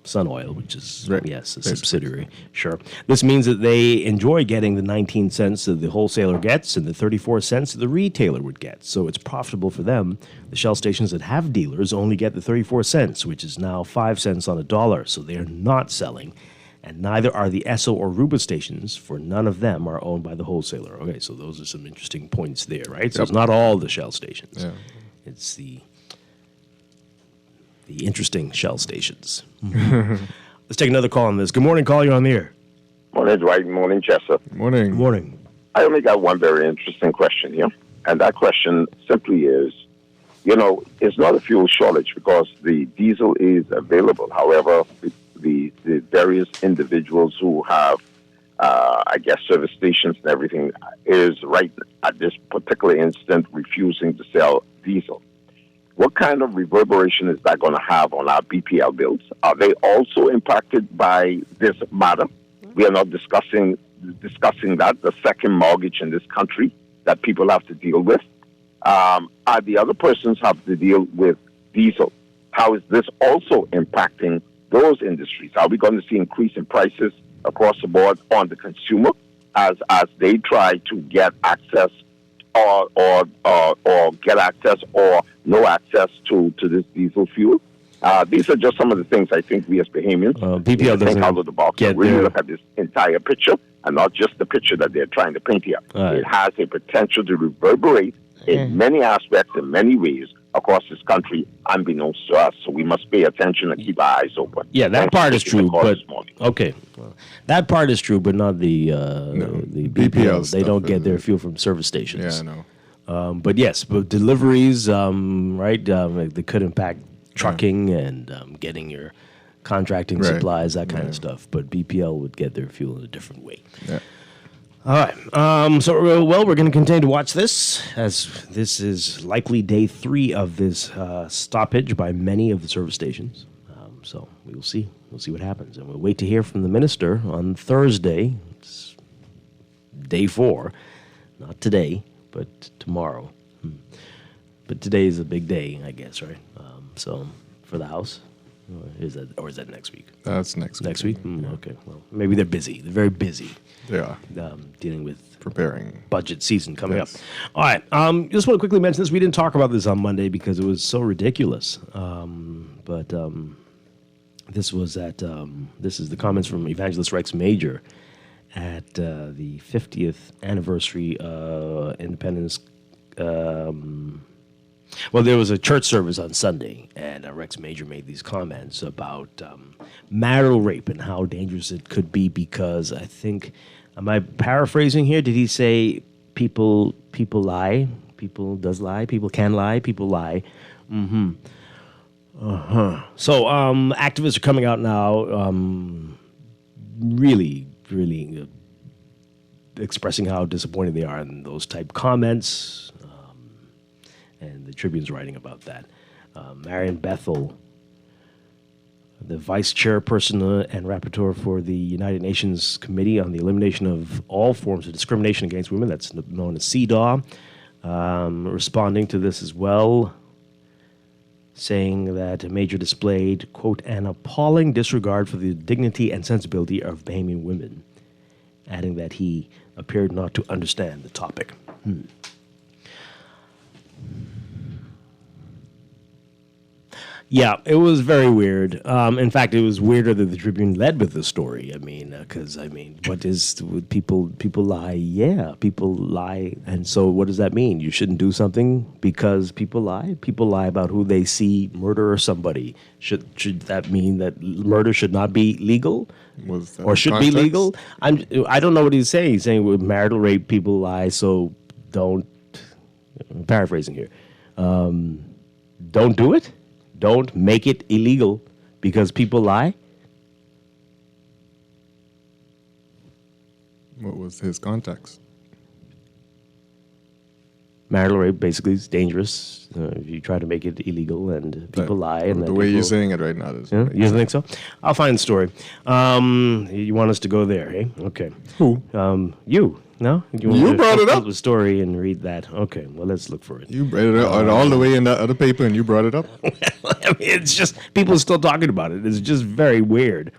[SPEAKER 2] Sun Oil, which is, yes, a subsidiary. Sure. This means that they enjoy getting the 19 cents that the wholesaler gets and the 34 cents that the retailer would get. So it's profitable for them. The Shell stations that have dealers only get the 34 cents, which is now 5 cents on a dollar. So they are not selling. And neither are the Esso or Ruba stations, for none of them are owned by the wholesaler. Okay, so those are some interesting points there, right? So it's not all the Shell stations.
[SPEAKER 12] Yeah.
[SPEAKER 2] It's the interesting Shell stations. Let's take another call on this. Good morning, call. You're on the air.
[SPEAKER 14] Morning, Dwight. Morning, Chester.
[SPEAKER 12] Morning.
[SPEAKER 2] Morning.
[SPEAKER 14] I only got one very interesting question here. And that question simply is, it's not a fuel shortage because the diesel is available. However, the various individuals who have I guess, service stations and everything, is right at this particular instant refusing to sell diesel. What kind of reverberation is that going to have on our BPL bills? Are they also impacted by this matter? We are not discussing that, the second mortgage in this country that people have to deal with. Are the other persons have to deal with diesel? How is this also impacting those industries? Are we going to see increase in prices across the board on the consumer as they try to get access or get access or no access to this diesel fuel? These are just some of the things I think we as Bahamians
[SPEAKER 2] BPL
[SPEAKER 14] think out of the box and really look at this entire picture and not just the picture that they're trying to paint here.
[SPEAKER 2] Right.
[SPEAKER 14] It has a potential to reverberate in many aspects, in many ways, across this country, unbeknownst to us. So we must pay attention and keep our eyes open.
[SPEAKER 2] Yeah, that part is true. But okay, well, that part is true, but not the BPL. They don't get their fuel from service stations.
[SPEAKER 12] Yeah, I know.
[SPEAKER 2] But yes, but deliveries, right? They could impact trucking and getting your contracting supplies, that kind of stuff. But BPL would get their fuel in a different way.
[SPEAKER 12] Yeah.
[SPEAKER 2] All right. We're going to continue to watch this, as this is likely day 3 of this stoppage by many of the service stations. So we will see. We'll see what happens. And we'll wait to hear from the minister on Thursday. It's day 4. Not today, but tomorrow. But today is a big day, I guess, right? So for the House. Or is that next week?
[SPEAKER 12] That's next week.
[SPEAKER 2] Next week? Okay. Well, maybe they're busy. They're very busy.
[SPEAKER 12] They are.
[SPEAKER 2] Dealing with
[SPEAKER 12] preparing
[SPEAKER 2] budget season coming up. All right. Just want to quickly mention this. We didn't talk about this on Monday because it was so ridiculous. But this was this is the comments from Evangelist Rex Major at the 50th anniversary Independence. Well, there was a church service on Sunday, and Rex Major made these comments about marital rape and how dangerous it could be because I think, am I paraphrasing here? Did he say people lie? People does lie? People can lie? People lie? Mm-hmm. Uh-huh. So activists are coming out now really expressing how disappointed they are in those type comments. And the Tribune's writing about that. Marion Bethel, the vice chairperson and rapporteur for the United Nations Committee on the Elimination of All Forms of Discrimination Against Women, that's known as CEDAW, responding to this as well, saying that Major displayed, quote, an appalling disregard for the dignity and sensibility of Bahamian women, adding that he appeared not to understand the topic. Yeah, it was very weird. In fact, it was weirder that the Tribune led with the story. Because what is people lie? Yeah, people lie, and so what does that mean? You shouldn't do something because people lie. People lie about who they see murder somebody. Should that mean that murder should not be legal, or should be legal? I don't know what he's saying. He's saying with marital rape, people lie. So don't. I'm paraphrasing here. Don't do it. Don't make it illegal because people lie.
[SPEAKER 12] What was his context?
[SPEAKER 2] Marital rape basically is dangerous if you try to make it illegal and people lie. And
[SPEAKER 12] the way you're saying it right now is.
[SPEAKER 2] Yeah? You think so? I'll find the story. You want us to go there, eh? Okay.
[SPEAKER 12] Who?
[SPEAKER 2] You. No?
[SPEAKER 12] You brought it up.
[SPEAKER 2] The story and read that. Okay, well, let's look for it.
[SPEAKER 12] You brought it up all the way in that other paper and you brought it up?
[SPEAKER 2] It's just, people are still talking about it. It's just very weird.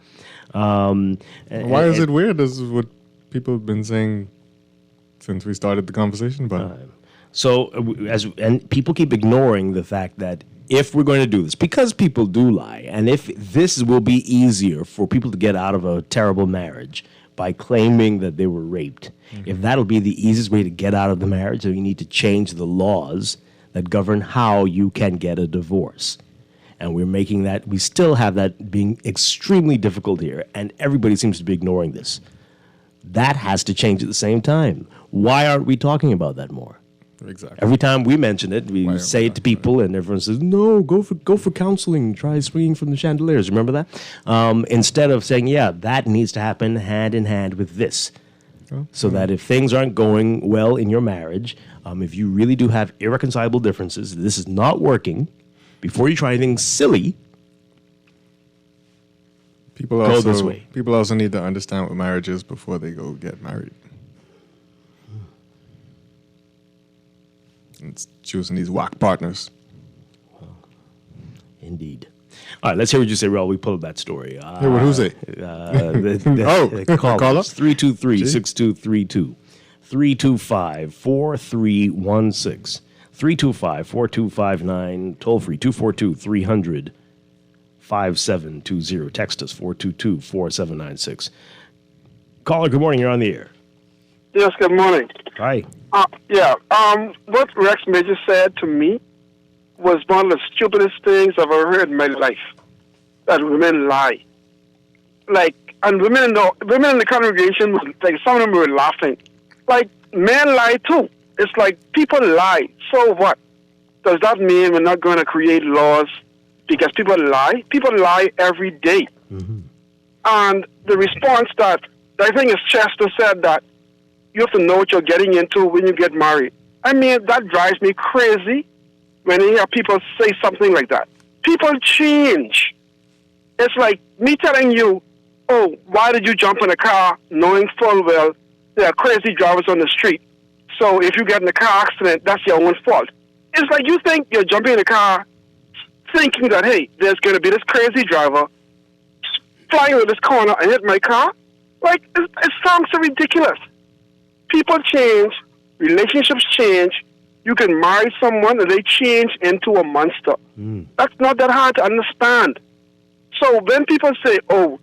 [SPEAKER 12] Why is it weird? This is what people have been saying since we started the conversation about it.
[SPEAKER 2] And people keep ignoring the fact that if we're going to do this, because people do lie, and if this will be easier for people to get out of a terrible marriage by claiming that they were raped, if that'll be the easiest way to get out of the marriage, then we need to change the laws that govern how you can get a divorce. And we're making that, we still have that being extremely difficult here, and everybody seems to be ignoring this. That has to change at the same time. Why aren't we talking about that more?
[SPEAKER 12] Exactly.
[SPEAKER 2] Every time we mention it, we say it to people, and everyone says, "No, go for counseling. Try swinging from the chandeliers." Remember that? Instead of saying, "Yeah, that needs to happen hand in hand with this," so that if things aren't going well in your marriage, if you really do have irreconcilable differences, this is not working. Before you try anything silly, go this way.
[SPEAKER 12] People also need to understand what marriage is before they go get married. It's choosing these whack partners.
[SPEAKER 2] Indeed. All right, let's hear what you say, Raul. We pulled that story.
[SPEAKER 12] Hey, what who's it?
[SPEAKER 2] Call us 323-6232, 325-4316, 325-4259, toll free 242-300-5720. Text us 422-4796. Caller, good morning. You're on the air.
[SPEAKER 15] Yes, good morning.
[SPEAKER 2] Hi.
[SPEAKER 15] What Rex Major said to me was one of the stupidest things I've ever heard in my life. That women lie. And women in the congregation, some of them were laughing. Men lie too. It's like people lie. So what? Does that mean we're not going to create laws because people lie? People lie every day. Mm-hmm. And the response that, I think it's Chester said that, you have to know what you're getting into when you get married. I mean, that drives me crazy when I hear people say something like that. People change. It's like me telling you, oh, why did you jump in a car knowing full well there are crazy drivers on the street? So if you get in a car accident, that's your own fault. It's like you think you're jumping in a car thinking that, hey, there's going to be this crazy driver flying around this corner and hit my car. It sounds so ridiculous. People change, relationships change. You can marry someone and they change into a monster. That's not that hard to understand. So when people say, oh,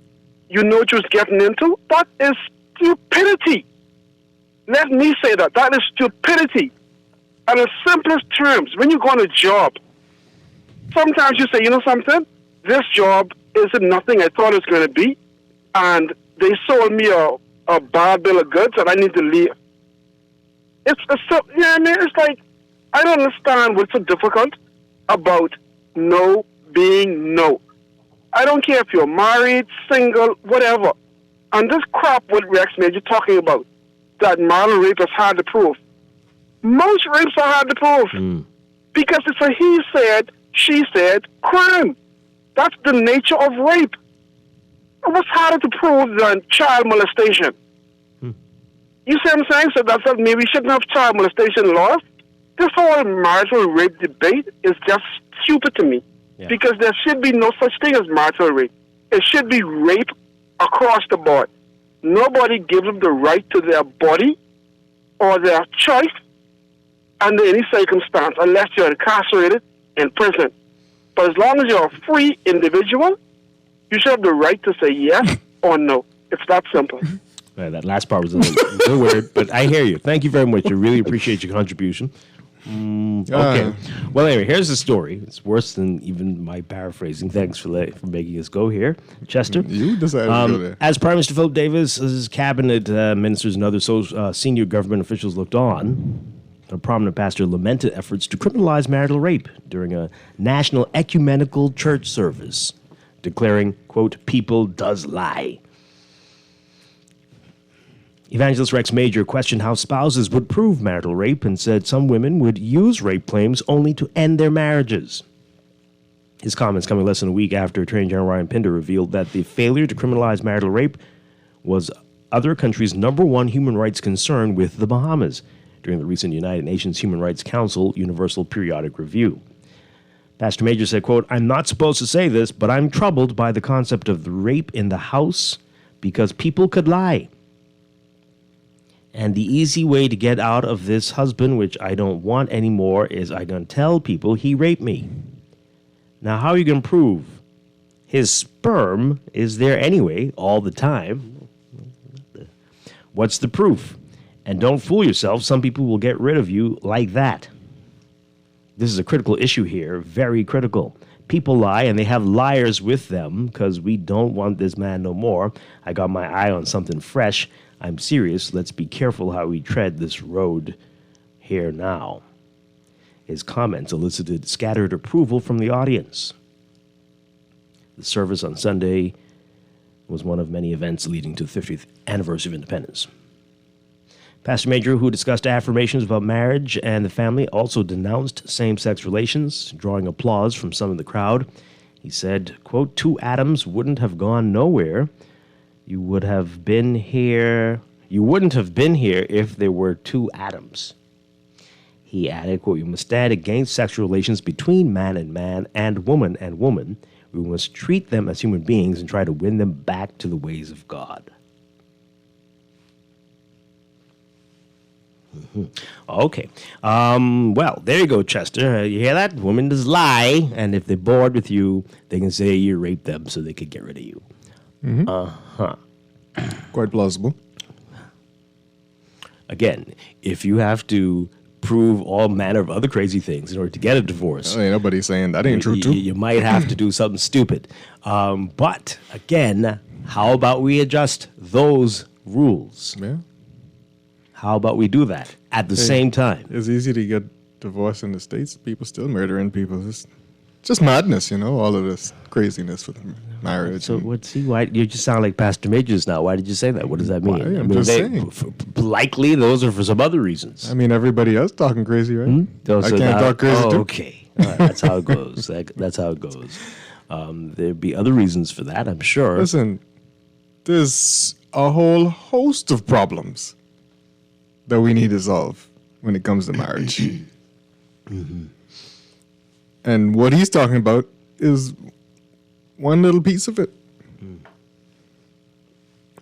[SPEAKER 15] you know what you're getting into, that is stupidity. Let me say that. That is stupidity. And in simplest terms, when you go on a job, sometimes you say, you know something? This job isn't nothing I thought it was going to be. And they sold me a bad bill of goods and I need to leave. It's like, I don't understand what's so difficult about no being no. I don't care if you're married, single, whatever. And this crap what Rex Major talking about, that marital rape is hard to prove. Most rapes are hard to prove because it's a he said, she said crime. That's the nature of rape. What's harder to prove than child molestation? You see what I'm saying? So that's what maybe we shouldn't have child molestation laws. This whole marital rape debate is just stupid to me because there should be no such thing as marital rape. It should be rape across the board. Nobody gives them the right to their body or their choice under any circumstance unless you're incarcerated in prison. But as long as you're a free individual, you should have the right to say yes or no. It's that simple.
[SPEAKER 2] That last part was a little weird, but I hear you. Thank you very much. I really appreciate your contribution. Okay. Well, anyway, here's the story. It's worse than even my paraphrasing. Thanks for making us go here, Chester.
[SPEAKER 12] You decided to go there.
[SPEAKER 2] As Prime Minister Philip Davis's cabinet ministers and other senior government officials looked on, a prominent pastor lamented efforts to criminalize marital rape during a national ecumenical church service, declaring, quote, people does lie. Evangelist Rex Major questioned how spouses would prove marital rape and said some women would use rape claims only to end their marriages. His comments coming less than a week after Attorney General Ryan Pinder revealed that the failure to criminalize marital rape was other countries' #1 human rights concern with the Bahamas during the recent United Nations Human Rights Council Universal Periodic Review. Pastor Major said, quote, I'm not supposed to say this, but I'm troubled by the concept of the rape in the house because people could lie. And the easy way to get out of this husband, which I don't want anymore, is I'm going to tell people he raped me. Now, how are you going to prove his sperm is there anyway all the time? What's the proof? And don't fool yourself. Some people will get rid of you like that. This is a critical issue here, very critical. People lie, and they have liars with them because we don't want this man no more. I got my eye on something fresh. I'm serious. Let's be careful how we tread this road here now. His comments elicited scattered approval from the audience. The service on Sunday was one of many events leading to the 50th anniversary of independence. Pastor Major, who discussed affirmations about marriage and the family, also denounced same-sex relations, drawing applause from some in the crowd. He said, quote, 2 Adams wouldn't have gone nowhere. You wouldn't have been here if there were 2 Adams. He added, quote, we must stand against sexual relations between man and woman. We must treat them as human beings and try to win them back to the ways of God. Mm-hmm. Okay. Well, there you go, Chester. You hear that? Women just lie, and if they're bored with you, they can say you raped them so they could get rid of you.
[SPEAKER 12] Mm-hmm.
[SPEAKER 2] Uh-huh.
[SPEAKER 12] Quite plausible.
[SPEAKER 2] Again, if you have to prove all manner of other crazy things in order to get a divorce.
[SPEAKER 12] Ain't nobody saying that ain't true, too.
[SPEAKER 2] You might have to do something stupid. But, again, how about we adjust those rules?
[SPEAKER 12] Yeah.
[SPEAKER 2] How about we do that at the same time?
[SPEAKER 12] It's easy to get divorced in the States. People still murdering people. It's just madness, all of this craziness with marriage.
[SPEAKER 2] So, why you just sound like Pastor Majors now? Why did you say that? What does that mean?
[SPEAKER 12] I'm just saying.
[SPEAKER 2] Likely, those are for some other reasons.
[SPEAKER 12] I mean, everybody else talking crazy, right? I can't talk crazy, too.
[SPEAKER 2] Okay. All right, that's how it goes. That's how it goes. There'd be other reasons for that, I'm sure.
[SPEAKER 12] Listen, there's a whole host of problems that we need to solve when it comes to marriage.
[SPEAKER 2] Mm-hmm.
[SPEAKER 12] And what he's talking about is one little piece of it.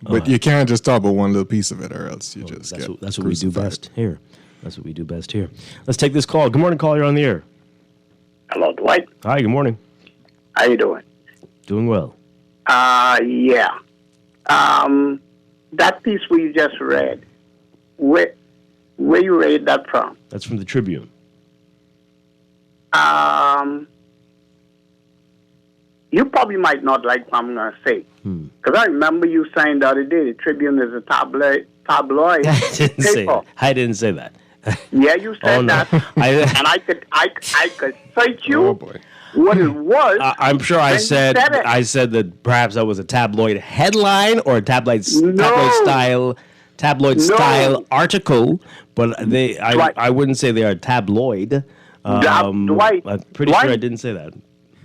[SPEAKER 12] But you can't just talk about one little piece of it, or else you just
[SPEAKER 2] that's what we do best here. That's what we do best here. Let's take this call. Good morning, caller. You're on the air.
[SPEAKER 16] Hello, Dwight.
[SPEAKER 2] Hi, good morning.
[SPEAKER 16] How you doing?
[SPEAKER 2] Doing well.
[SPEAKER 16] Yeah. That piece we just read, where you read that from?
[SPEAKER 2] That's from the Tribune.
[SPEAKER 16] You probably might not like what I'm going to say. Because I remember you saying the other day the Tribune is a tabloid
[SPEAKER 2] I didn't say that.
[SPEAKER 16] Yeah, you said that. And I could cite you what it was.
[SPEAKER 2] I'm sure I said that perhaps that was a tabloid headline or a tabloid style article, but I wouldn't say they are tabloid.
[SPEAKER 16] Dwight,
[SPEAKER 2] I'm pretty sure I didn't say that.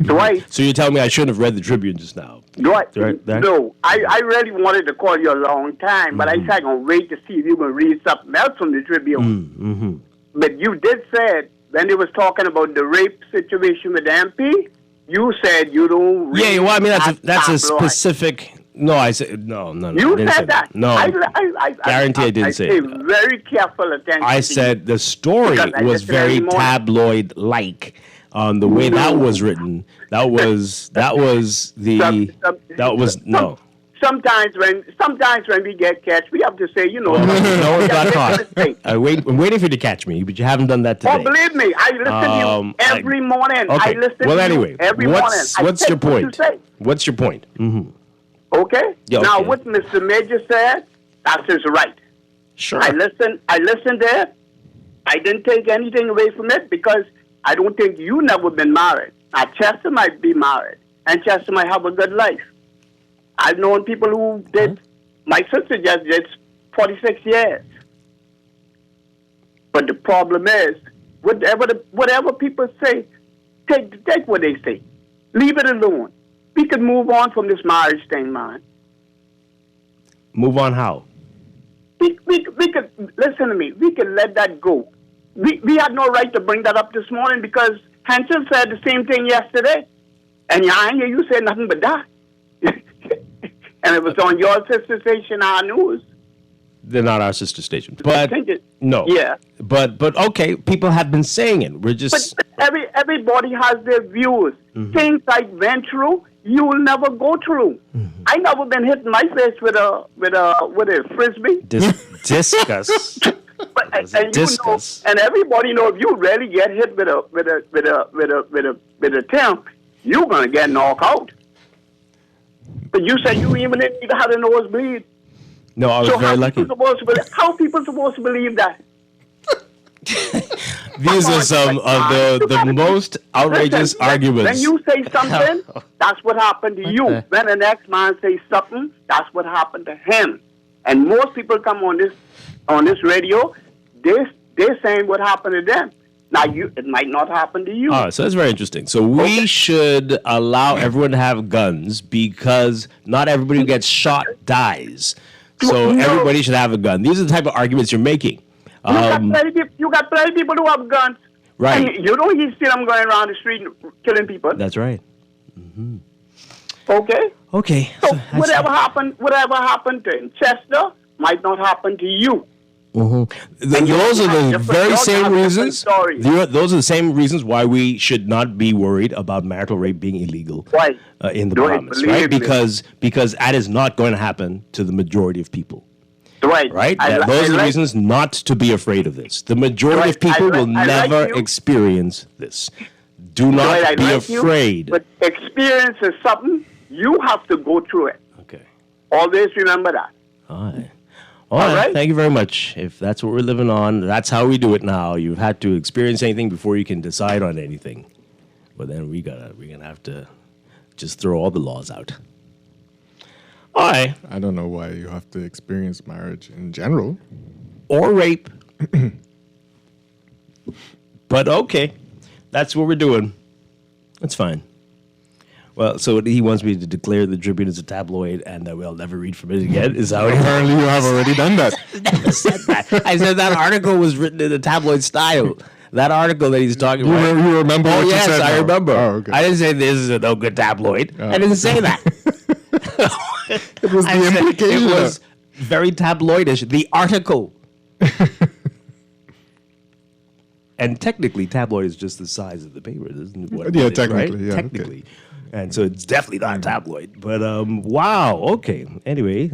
[SPEAKER 16] Dwight.
[SPEAKER 2] So you're telling me I shouldn't have read the Tribune just now?
[SPEAKER 16] Dwight, no. I really wanted to call you a long time, but I said I'm going to wait to see if you going to read something else from the Tribune. But you did say, when they was talking about the rape situation with the MP, you said you don't read.
[SPEAKER 2] Yeah, well, I mean, that's a specific... No, I said no.
[SPEAKER 16] You
[SPEAKER 2] I
[SPEAKER 16] said that.
[SPEAKER 2] No, I guarantee I didn't say that.
[SPEAKER 16] I pay very careful attention.
[SPEAKER 2] I said the story was very tabloid-like. The way that was written,
[SPEAKER 16] Sometimes when we get catch, we have to say,
[SPEAKER 2] no one got caught. I'm waiting for you to catch me, but you haven't done that today.
[SPEAKER 16] Oh, believe me, I listen to you every morning.
[SPEAKER 2] Okay.
[SPEAKER 16] I listen to you every morning.
[SPEAKER 2] What's your point? What's your point?
[SPEAKER 16] Okay.
[SPEAKER 2] Yeah,
[SPEAKER 16] now,
[SPEAKER 2] okay.
[SPEAKER 16] what Mr. Major said, that's his right.
[SPEAKER 2] Sure.
[SPEAKER 16] I listened there. I didn't take anything away from it because I don't think you never been married. Now, Chester might be married, and Chester might have a good life. I've known people who did. My sister just did 46 years. But the problem is, whatever people say, take what they say. Leave it alone. We could move on from this marriage thing, man.
[SPEAKER 2] Move on how?
[SPEAKER 16] We could, listen to me, we could let that go. We had no right to bring that up this morning because Hanson said the same thing yesterday. And I hear you say nothing but that. And it was on your sister station, our news.
[SPEAKER 2] They're not our sister station. But no.
[SPEAKER 16] Yeah.
[SPEAKER 2] But okay, people have been saying it. We're just
[SPEAKER 16] but everybody has their views. Things I went through, you will never go through. I never been hit in my face with a frisbee.
[SPEAKER 2] Discuss.
[SPEAKER 16] And everybody know if you really get hit with a temp, you're gonna get knocked out. But you said you even didn't have a nosebleed.
[SPEAKER 2] No, I was very lucky.
[SPEAKER 16] How are people supposed to believe that?
[SPEAKER 2] These are some of the most outrageous arguments.
[SPEAKER 16] When you say something, that's what happened to you. When the next man says something, that's what happened to him. And most people come on this radio, they're saying what happened to them. Now, it might not happen to you.
[SPEAKER 2] Oh, so that's very interesting. So we should allow everyone to have guns because not everybody who gets shot dies. So everybody should have a gun. These are the type of arguments you're making.
[SPEAKER 16] You got plenty of people who have guns.
[SPEAKER 2] Right.
[SPEAKER 16] And you don't see them going around the street killing people.
[SPEAKER 2] That's right. Mm-hmm.
[SPEAKER 16] Okay?
[SPEAKER 2] Okay.
[SPEAKER 16] So whatever happened to Chester might not happen to you.
[SPEAKER 2] Mm-hmm. Those are the very same reasons. Those are the same reasons why we should not be worried about marital rape being illegal in the Bahamas, right? Because that is not going to happen to the majority of people. Right? Those are the reasons not to be afraid of this. The majority of people will never experience this. Do not be afraid.
[SPEAKER 16] But experience is something you have to go through it.
[SPEAKER 2] Okay.
[SPEAKER 16] Always remember that.
[SPEAKER 2] All right. Thank you very much. If that's what we're living on, that's how we do it now. You've had to experience anything before you can decide on anything. But then we're gonna have to just throw all the laws out. All right.
[SPEAKER 12] I don't know why you have to experience marriage in general.
[SPEAKER 2] Or rape. But okay. That's what we're doing. That's fine. Well, so he wants me to declare the Tribune as a tabloid and that we'll never read from it again. Is that what
[SPEAKER 12] apparently you have already done that?
[SPEAKER 2] I never said that. I said that article was written in a tabloid style. That article that he's talking about.
[SPEAKER 12] You remember what you said?
[SPEAKER 2] Yes, I remember.
[SPEAKER 12] Oh, okay.
[SPEAKER 2] I didn't say this is a no good tabloid. I didn't say that.
[SPEAKER 12] It was the implication.
[SPEAKER 2] It was very tabloidish. The article. And technically, tabloid is just the size of the paper, isn't it?
[SPEAKER 12] Yeah, technically.
[SPEAKER 2] Right?
[SPEAKER 12] Yeah,
[SPEAKER 2] technically.
[SPEAKER 12] Okay.
[SPEAKER 2] And so it's definitely not a tabloid. But, wow, okay. Anyway,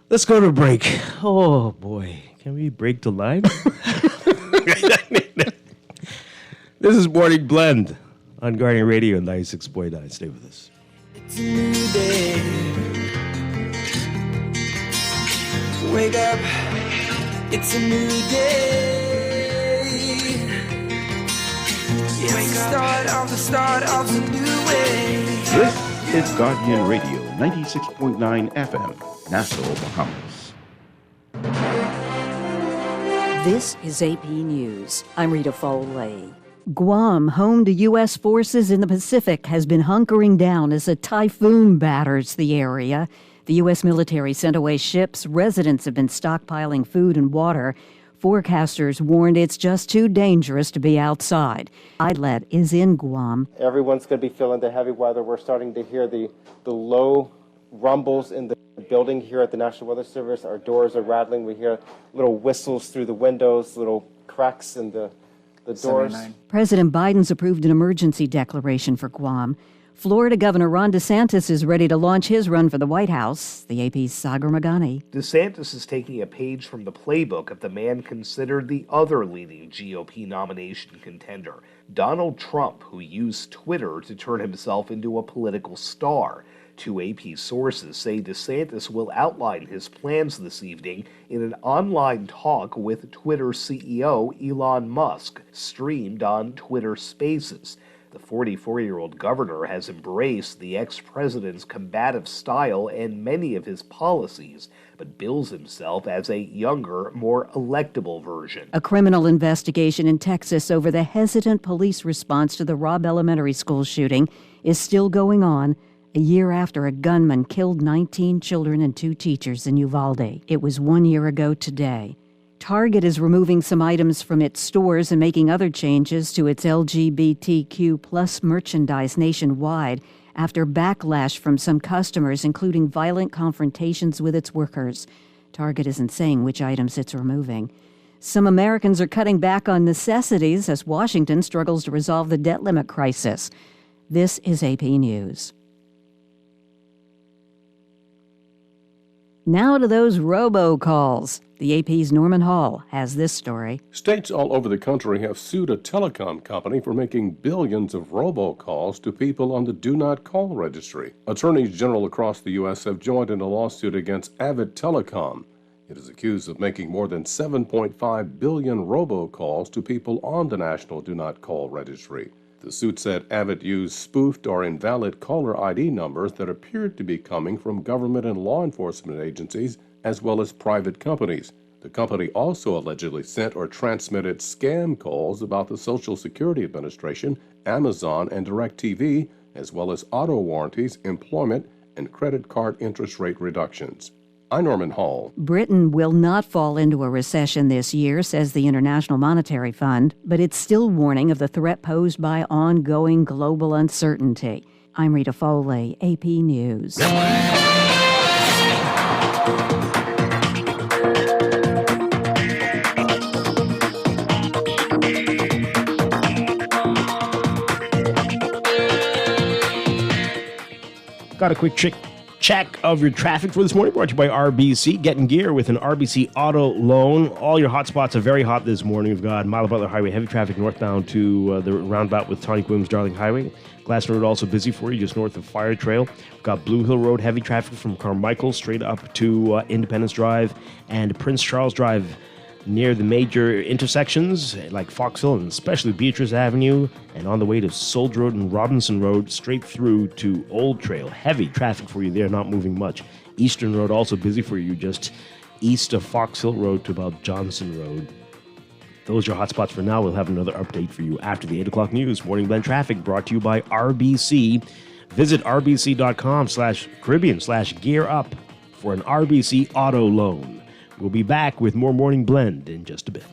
[SPEAKER 2] let's go to a break. Oh, boy. Can we break to line? This is Morning Blend on Guardian Radio 96.9. Stay with us.
[SPEAKER 3] It's a new day. Wake up. It's a new day. It's the start of the new way.
[SPEAKER 11] This is Guardian Radio 96.9 FM, Nassau, Bahamas.
[SPEAKER 17] This is AP News. I'm Rita Foley. Guam, home to U.S. forces in the Pacific, has been hunkering down as a typhoon batters the area. The U.S. military sent away ships. Residents have been stockpiling food and water. Forecasters warned it's just too dangerous to be outside. Idlet is in Guam.
[SPEAKER 18] Everyone's going to be feeling the heavy weather. We're starting to hear the low rumbles in the building here at the National Weather Service. Our doors are rattling. We hear little whistles through the windows, little cracks in the doors.
[SPEAKER 17] 79. President Biden's approved an emergency declaration for Guam. Florida Governor Ron DeSantis is ready to launch his run for the White House. The AP's Sagar Magani.
[SPEAKER 19] DeSantis is taking a page from the playbook of the man considered the other leading GOP nomination contender, Donald Trump, who used Twitter to turn himself into a political star. Two AP sources say DeSantis will outline his plans this evening in an online talk with Twitter CEO Elon Musk, streamed on Twitter Spaces. The 44-year-old governor has embraced the ex-president's combative style and many of his policies, but bills himself as a younger, more electable version.
[SPEAKER 17] A criminal investigation in Texas over the hesitant police response to the Robb Elementary School shooting is still going on, a year after a gunman killed 19 children and 2 teachers in Uvalde. It was 1 year ago today. Target is removing some items from its stores and making other changes to its LGBTQ plus merchandise nationwide after backlash from some customers, including violent confrontations with its workers. Target isn't saying which items it's removing. Some Americans are cutting back on necessities as Washington struggles to resolve the debt limit crisis. This is AP News. Now to those robocalls. The AP's Norman Hall has this story.
[SPEAKER 20] States all over the country have sued a telecom company for making billions of robocalls to people on the Do Not Call registry. Attorneys general across the U.S. have joined in a lawsuit against Avid Telecom. It is accused of making more than 7.5 billion robocalls to people on the National Do Not Call registry. The suit said Abbott used spoofed or invalid caller ID numbers that appeared to be coming from government and law enforcement agencies as well as private companies. The company also allegedly sent or transmitted scam calls about the Social Security Administration, Amazon, and DirecTV, as well as auto warranties, employment, and credit card interest rate reductions. I'm Norman Hall.
[SPEAKER 17] Britain will not fall into a recession this year, says the International Monetary Fund, but it's still warning of the threat posed by ongoing global uncertainty. I'm Rita Foley, AP News.
[SPEAKER 2] Got a quick check of your traffic for this morning, brought to you by RBC. Get in gear with an RBC auto loan. All your hot spots are very hot this morning. We've got Mile Butler Highway, heavy traffic northbound to the roundabout with Tony Williams Darling Highway. Glass Road also busy for you, just north of Fire Trail. We've got Blue Hill Road, heavy traffic from Carmichael straight up to Independence Drive and Prince Charles Drive near the major intersections like Fox Hill and especially Beatrice Avenue, and on the way to Soldier Road and Robinson Road straight through to Old Trail. Heavy traffic for you there, not moving much. Eastern Road also busy for you, just east of Fox Hill Road to about Johnson Road. Those are your hotspots for now. We'll have another update for you after the 8 o'clock news. Morning Blend Traffic brought to you by RBC. Visit rbc.com/Caribbean/gear up for an RBC auto loan. We'll be back with more Morning Blend in just a bit.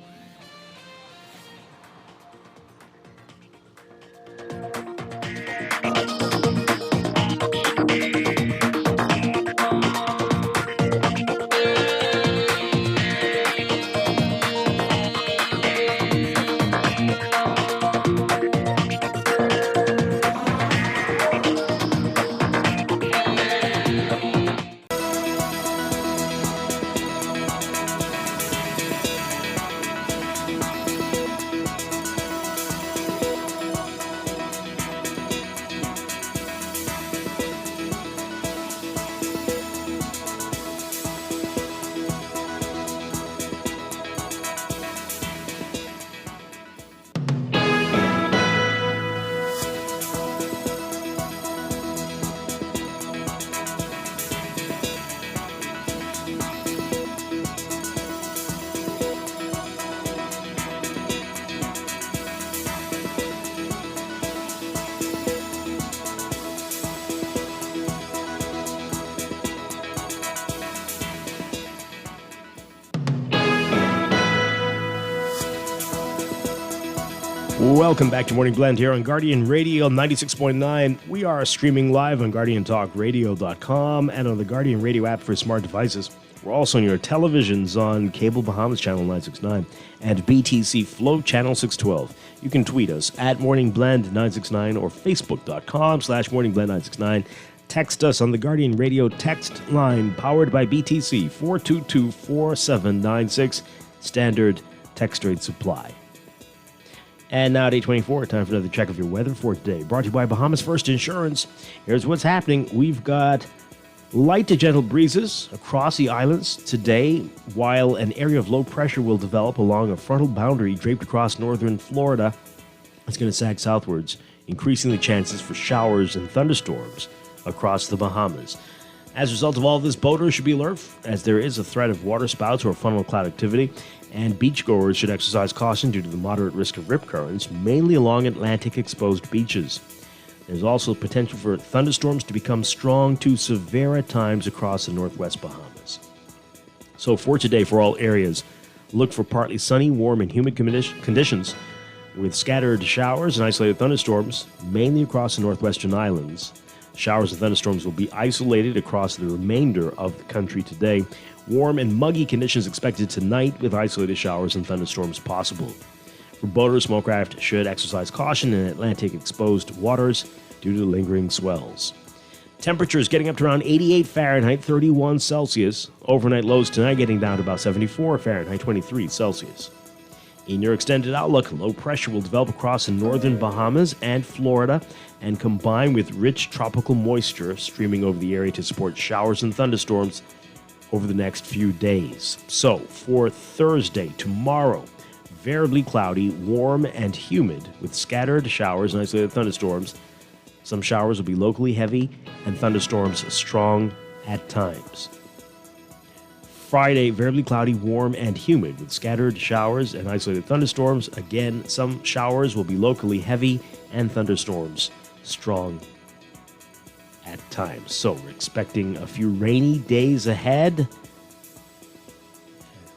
[SPEAKER 2] Welcome back to Morning Blend here on Guardian Radio 96.9. We are streaming live on GuardianTalkRadio.com and on the Guardian Radio app for smart devices. We're also on your televisions on Cable Bahamas Channel 969 and BTC Flow Channel 612. You can tweet us at Morning Blend 969 or Facebook.com/Morning Blend 969. Text us on the Guardian Radio text line powered by BTC 422-4796. Standard text rate supply. And now at 8:24, time for another check of your weather for today. Brought to you by Bahamas First Insurance. Here's what's happening. We've got light to gentle breezes across the islands today, while an area of low pressure will develop along a frontal boundary draped across northern Florida. It's going to sag southwards, increasing the chances for showers and thunderstorms across the Bahamas. As a result of all of this, boaters should be alert as there is a threat of water spouts or funnel cloud activity, and beachgoers should exercise caution due to the moderate risk of rip currents, mainly along Atlantic-exposed beaches. There's also potential for thunderstorms to become strong to severe at times across the northwest Bahamas. So for today, for all areas, look for partly sunny, warm, and humid conditions with scattered showers and isolated thunderstorms, mainly across the northwestern islands. Showers and thunderstorms will be isolated across the remainder of the country today. Warm and muggy conditions expected tonight with isolated showers and thunderstorms possible. For boaters, small craft should exercise caution in Atlantic-exposed waters due to lingering swells. Temperatures getting up to around 88 Fahrenheit, 31 Celsius. Overnight lows tonight getting down to about 74 Fahrenheit, 23 Celsius. In your extended outlook, low pressure will develop across the northern Bahamas and Florida and combine with rich tropical moisture streaming over the area to support showers and thunderstorms over the next few days. So for Thursday, tomorrow, variably cloudy, warm and humid with scattered showers and isolated thunderstorms. Some showers will be locally heavy and thunderstorms strong at times. Friday, variably cloudy, warm and humid with scattered showers and isolated thunderstorms. Again, some showers will be locally heavy and thunderstorms strong at times. So we're expecting a few rainy days ahead.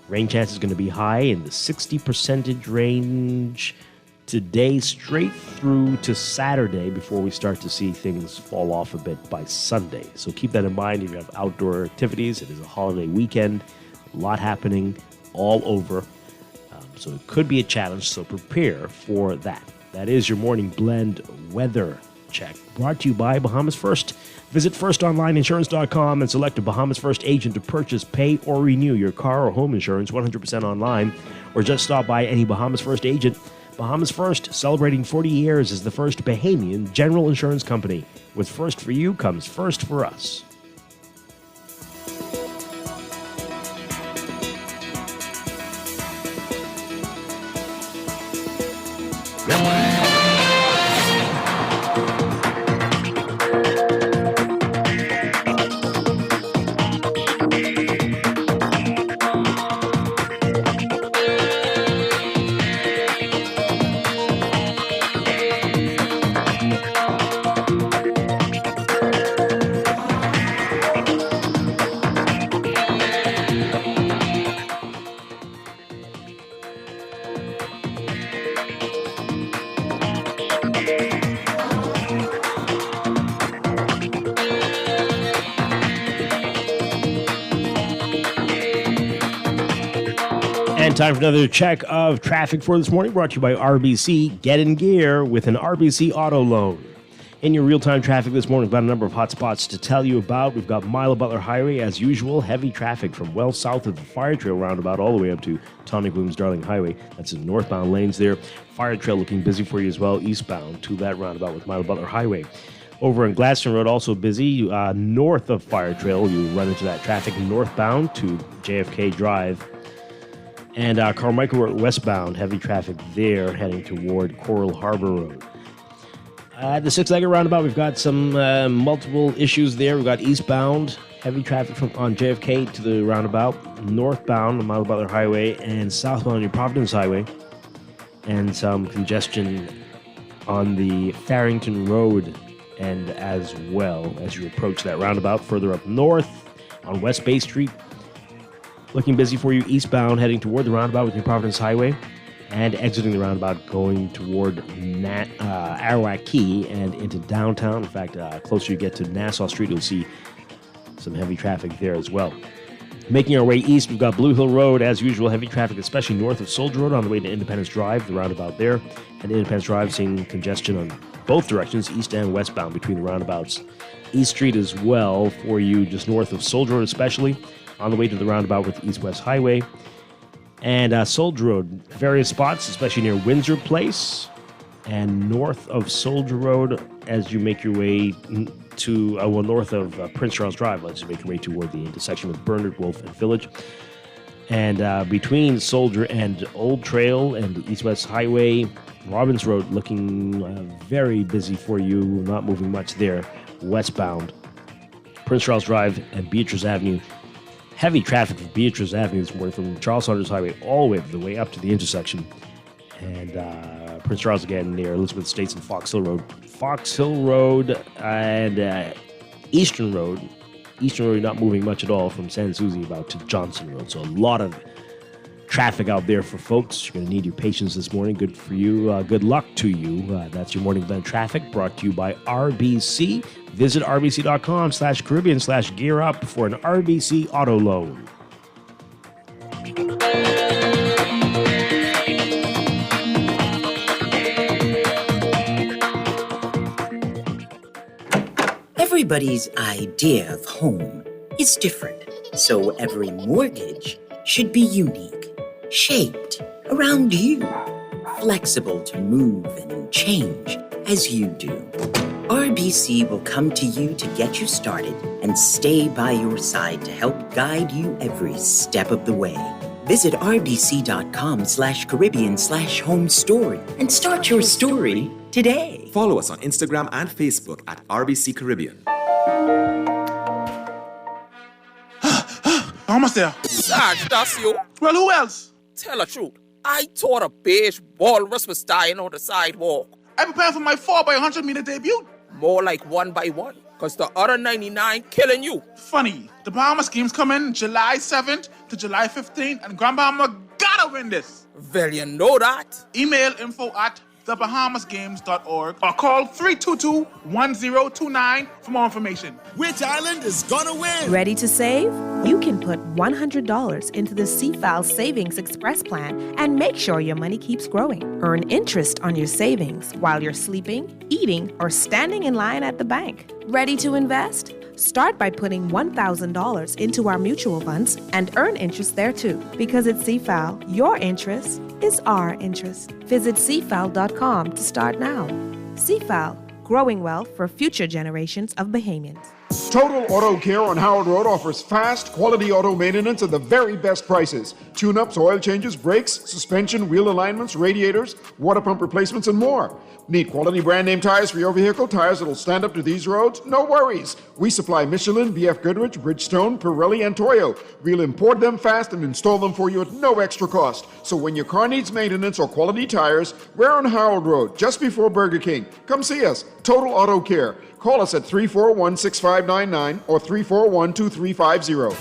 [SPEAKER 2] Rain chance is going to be high in the 60% range today straight through to Saturday before we start to see things fall off a bit by Sunday. So keep that in mind if you have outdoor activities. It is a holiday weekend, a lot happening all over. So it could be a challenge, so prepare for that. That is your Morning Blend weather check, brought to you by Bahamas First. Visit firstonlineinsurance.com and select a Bahamas First agent to purchase, pay, or renew your car or home insurance 100% online, or just stop by any Bahamas First agent. Bahamas First, celebrating 40 years as the first Bahamian general insurance company. With first for you comes first for us. And time for another check of traffic for this morning, brought to you by RBC. Get in gear with an RBC auto loan. In your real-time traffic this morning, we've got a number of hot spots to tell you about. We've got Milo Butler Highway, as usual, heavy traffic from well south of the Fire Trail roundabout all the way up to Tonic Bloom's Darling Highway. That's in northbound lanes there. Fire Trail looking busy for you as well, eastbound to that roundabout with Milo Butler Highway. Over on Gladstone Road, also busy. North of Fire Trail, you run into that traffic northbound to JFK Drive. And Carmichael Road westbound, heavy traffic there heading toward Coral Harbor Road. At the six-legged roundabout, we've got some multiple issues there. We've got eastbound, heavy traffic on JFK to the roundabout, northbound on Milo Butler Highway, and southbound on New Providence Highway, and some congestion on the Farrington Road end as well as you approach that roundabout. Further up north on West Bay Street, looking busy for you eastbound, heading toward the roundabout with New Providence Highway, and exiting the roundabout going toward Arawak Key and into downtown. In fact, closer you get to Nassau Street, you'll see some heavy traffic there as well. Making our way east, we've got Blue Hill Road, as usual, heavy traffic, especially north of Soldier Road on the way to Independence Drive, the roundabout there. And Independence Drive seeing congestion on both directions, east and westbound between the roundabouts. East Street as well for you, just north of Soldier Road especially, on the way to the roundabout with East-West Highway. And Soldier Road, various spots, especially near Windsor Place and north of Soldier Road as you make your way to, north of Prince Charles Drive, as you make your way toward the intersection with Bernard, Wolf, and Village. And between Soldier and Old Trail and East-West Highway, Robbins Road looking very busy for you, not moving much there, westbound. Prince Charles Drive and Beatrice Avenue. Heavy traffic from Beatrice Avenue this morning from Charles Saunders Highway all the way up to the intersection. And Prince Charles again near Elizabeth Estates and Fox Hill Road. Fox Hill Road and Eastern Road. Eastern Road not moving much at all from San Souci about to Johnson Road. So a lot of traffic out there for folks. You're going to need your patience this morning. Good for you. Good luck to you. That's your Morning Blend traffic brought to you by RBC. Visit rbc.com/Caribbean/gear up for an RBC auto loan.
[SPEAKER 21] Everybody's idea of home is different, so every mortgage should be unique, shaped around you, flexible to move and change as you do. RBC will come to you to get you started and stay by your side to help guide you every step of the way. Visit rbc.com/Caribbean/home story and start your story today.
[SPEAKER 1] Follow us on Instagram and Facebook at RBC Caribbean.
[SPEAKER 22] Almost there.
[SPEAKER 23] Sarge, that's you.
[SPEAKER 22] Well, who else?
[SPEAKER 23] Tell the truth. I thought a beige walrus was dying on the sidewalk.
[SPEAKER 22] I'm preparing for my 4x100-meter debut.
[SPEAKER 23] More like 1 by 1, because the other 99 killing you.
[SPEAKER 22] Funny, the Bahamas games come in July 7th to July 15th, and Grand Bahama gotta win this.
[SPEAKER 23] Well, you know that.
[SPEAKER 22] Email info@thebahamasgames.org or call 322-1029 for more information.
[SPEAKER 10] Which island is gonna win?
[SPEAKER 7] Ready to save? You can put $100 into the CFAL Savings Express Plan and make sure your money keeps growing. Earn interest on your savings while you're sleeping, eating, or standing in line at the bank. Ready to invest? Start by putting $1,000 into our mutual funds and earn interest there too. Because at CFAL, your interest is our interest. Visit CFAL.com to start now. CFAL, growing wealth for future generations of Bahamians.
[SPEAKER 24] Total Auto Care on Howard Road offers fast, quality auto maintenance at the very best prices. Tune-ups, oil changes, brakes, suspension, wheel alignments, radiators, water pump replacements, and more. Need quality brand name tires for your vehicle? Tires that'll stand up to these roads? No worries. We supply Michelin, BF Goodrich, Bridgestone, Pirelli, and Toyo. We'll import them fast and install them for you at no extra cost. So when your car needs maintenance or quality tires, we're on Howard Road, just before Burger King. Come see us. Total Auto Care. Call us at 341-6599 or 341-2350.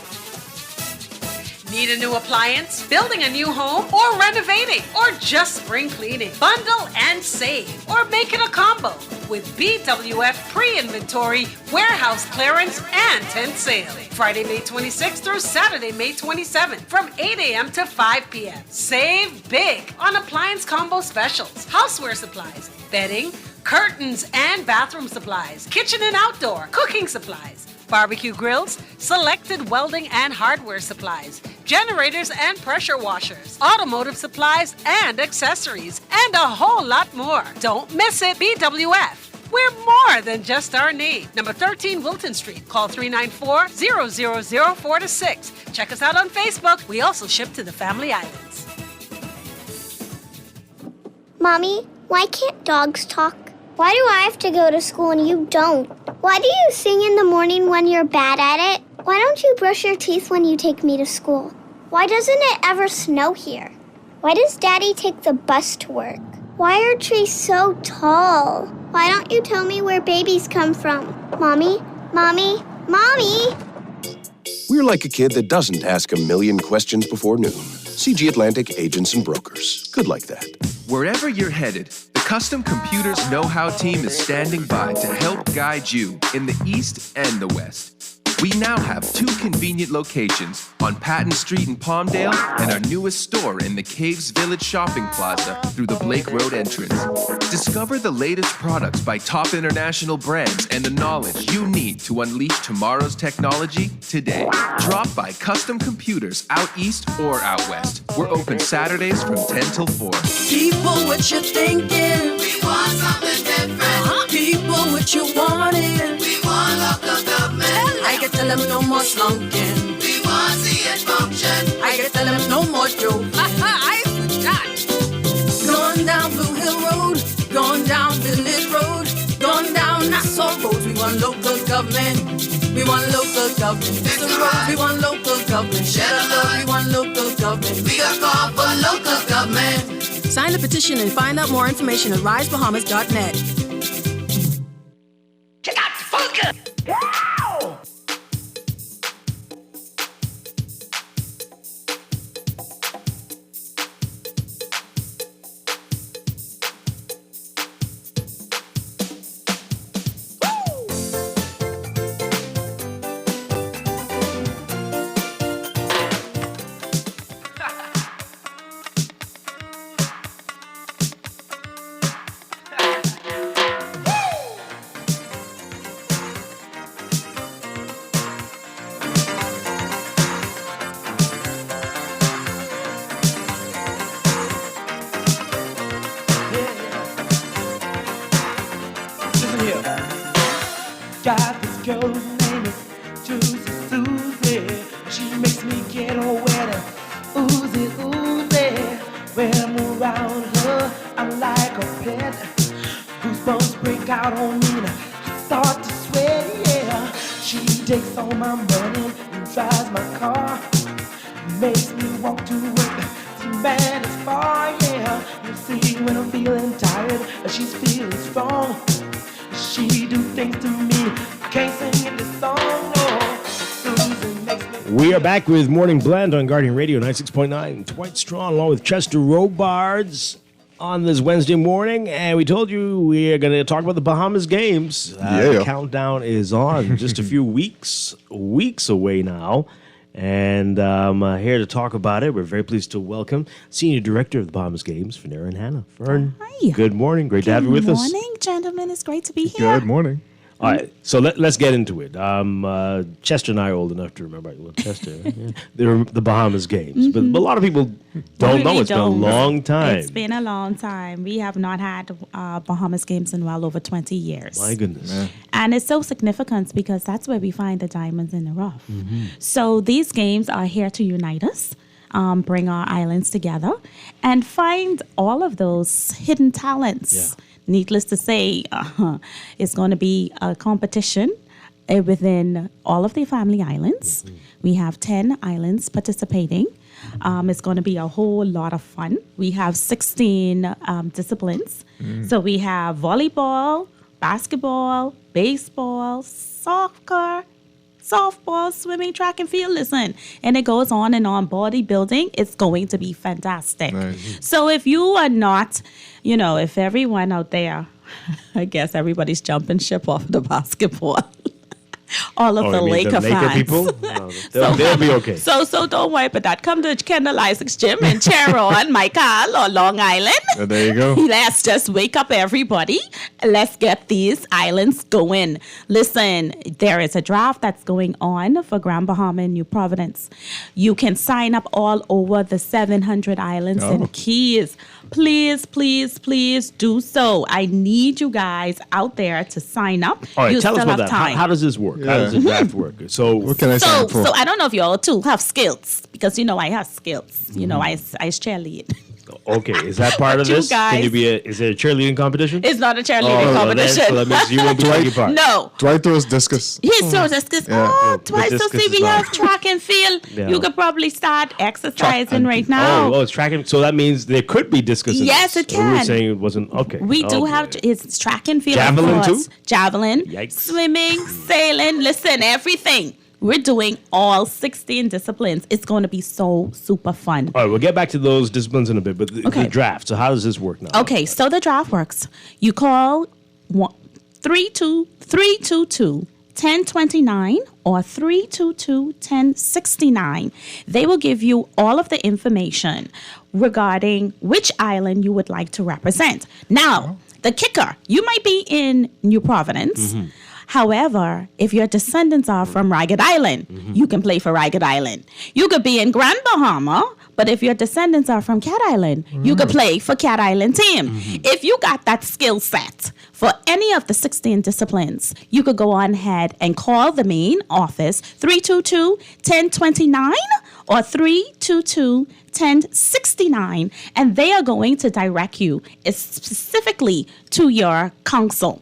[SPEAKER 8] Need a new appliance, building a new home, or renovating, or just spring cleaning? Bundle and save, or make it a combo with BWF pre-inventory, warehouse clearance, and tent sale. Friday, May 26th through Saturday, May 27th from 8 a.m. to 5 p.m. Save big on appliance combo specials, houseware supplies, bedding, curtains and bathroom supplies, kitchen and outdoor, cooking supplies, barbecue grills, selected welding and hardware supplies, generators and pressure washers, automotive supplies and accessories, and a whole lot more. Don't miss it. BWF. We're more than just our name. Number 13 Wilton Street. Call 394-000-4-6. Check us out on Facebook. We also ship to the Family Islands.
[SPEAKER 25] Mommy, why can't dogs talk? Why do I have to go to school and you don't? Why do you sing in the morning when you're bad at it? Why don't you brush your teeth when you take me to school? Why doesn't it ever snow here? Why does Daddy take the bus to work? Why are trees so tall? Why don't you tell me where babies come from? Mommy, Mommy, Mommy!
[SPEAKER 26] We're like a kid that doesn't ask a million questions before noon. CG Atlantic Agents and Brokers. Good like that.
[SPEAKER 27] Wherever you're headed, the Custom Computers Know-How team is standing by to help guide you in the East and the West. We now have 2 convenient locations on Patton Street in Palmdale and our newest store in the Caves Village Shopping Plaza through the Blake Road entrance. Discover the latest products by top international brands and the knowledge you need to unleash tomorrow's technology today. Drop by Custom Computers out east or out west. We're open Saturdays from 10 till 4.
[SPEAKER 3] People, what you thinking? We want something different. People, what you wanting? We want local government. I can tell them no more slunking. We want to see it function. I can tell them no more joking. I forgot. Going down Blue Hill Road, going down Village Road, going down Nassau Road. We want local government. We want local government. It's the road. We want local government. Share the love. We want local government. We got call for local government.
[SPEAKER 28] Sign the petition and find out more information at risebahamas.net.
[SPEAKER 3] Check out the funker.
[SPEAKER 4] got this girl whose name is Juicy Susie. She makes me get wet and oozy, oozy. When I'm around her, I'm like a pet. Goosebumps break out on me and I start to sweat, yeah. She takes all my money and drives my car. Makes me walk to work, some man is far, yeah. You see when I'm feeling tired, she's feeling strong. She do things to me, I can't sing in this song, no. Susan makes me...
[SPEAKER 2] We are back with Morning Blend on Guardian Radio 96.9. Dwight Strachan along with Chester Robards on this Wednesday morning, and we told you we are going to talk about the Bahamas games. The countdown is on. Just a few weeks away now. And here to talk about it, we're very pleased to welcome Senior Director of the Bahamas Games, Fernera and Hannah. Fern,
[SPEAKER 5] hi.
[SPEAKER 2] Good morning. Great to have you with us.
[SPEAKER 5] Good morning, gentlemen. It's great to be here.
[SPEAKER 12] Good morning.
[SPEAKER 2] All right, so let's get into it. Chester and I are old enough to remember. Well, Chester, the Bahamas Games, but a lot of people don't know. It's been a long time.
[SPEAKER 5] It's been a long time. We have not had Bahamas Games in well over 20 years.
[SPEAKER 2] My goodness. Yeah.
[SPEAKER 5] And it's so significant because that's where we find the diamonds in the rough. So these games are here to unite us, bring our islands together, and find all of those hidden talents. Yeah. Needless to say, it's going to be a competition within all of the family islands. We have 10 islands participating. It's going to be a whole lot of fun. We have 16 disciplines. So we have volleyball, basketball, baseball, soccer, softball, swimming, track and field. Listen, and it goes on and on. Bodybuilding, it's going to be fantastic. Nice. So if you are not, if everyone out there, I guess everybody's jumping ship off the basketball. All of the Laker fans.
[SPEAKER 2] People? No, they'll be okay.
[SPEAKER 5] So don't worry about that. Come to Kendall Isaacs Gym in Charon, Michael, or Long Island.
[SPEAKER 12] There you go.
[SPEAKER 5] Let's just wake up everybody. Let's get these islands going. Listen, there is a draft that's going on for Grand Bahama and New Providence. You can sign up all over the 700 islands and keys. Please, please, please do so. I need you guys out there to sign up.
[SPEAKER 2] All right,
[SPEAKER 5] you
[SPEAKER 2] tell us
[SPEAKER 5] still
[SPEAKER 2] about
[SPEAKER 5] have
[SPEAKER 2] that.
[SPEAKER 5] time.
[SPEAKER 2] How does this work? How does the draft work? So
[SPEAKER 12] what can I sign up for?
[SPEAKER 5] So I don't know if you all too have skills because I have skills. I cheerlead.
[SPEAKER 2] Okay, is that part of this? Can you is it a cheerleading competition?
[SPEAKER 5] It's not a cheerleading competition.
[SPEAKER 2] So that means you won't be taking part.
[SPEAKER 5] No.
[SPEAKER 12] Dwight throws discus.
[SPEAKER 5] He throws discus. Dwight, so see we have track and field. Yeah. You could probably start exercising right now.
[SPEAKER 2] Oh, it's track and so that means there could be discus in
[SPEAKER 5] Yes,
[SPEAKER 2] this.
[SPEAKER 5] it can.
[SPEAKER 2] We were saying it wasn't, okay.
[SPEAKER 5] We do have, it's track and field.
[SPEAKER 2] Javelin too?
[SPEAKER 5] Javelin.
[SPEAKER 2] Yikes.
[SPEAKER 5] Swimming, sailing, listen, everything. We're doing all 16 disciplines. It's going to be so super fun.
[SPEAKER 2] All right, we'll get back to those disciplines in a bit, but the draft. So how does this work now?
[SPEAKER 5] Okay, so the draft works. You call 322-1029 or 322-1069. They will give you all of the information regarding which island you would like to represent. Now, the kicker, you might be in New Providence. However, if your descendants are from Ragged Island, you can play for Ragged Island. You could be in Grand Bahama, but if your descendants are from Cat Island, you could play for Cat Island team. If you got that skill set for any of the 16 disciplines, you could go on ahead and call the main office 322-1029 or 322-1069, and they are going to direct you specifically to your council.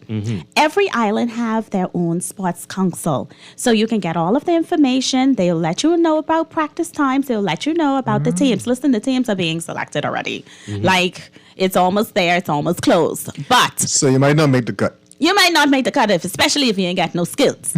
[SPEAKER 5] Every island have their own sports council, so you can get all of the information. They'll let you know about practice times. They'll let you know about the teams. Listen, the teams are being selected already. Like, it's almost there. It's almost closed. But
[SPEAKER 12] so you might not make the cut.
[SPEAKER 5] You might not make the cut, especially if you ain't got no skills.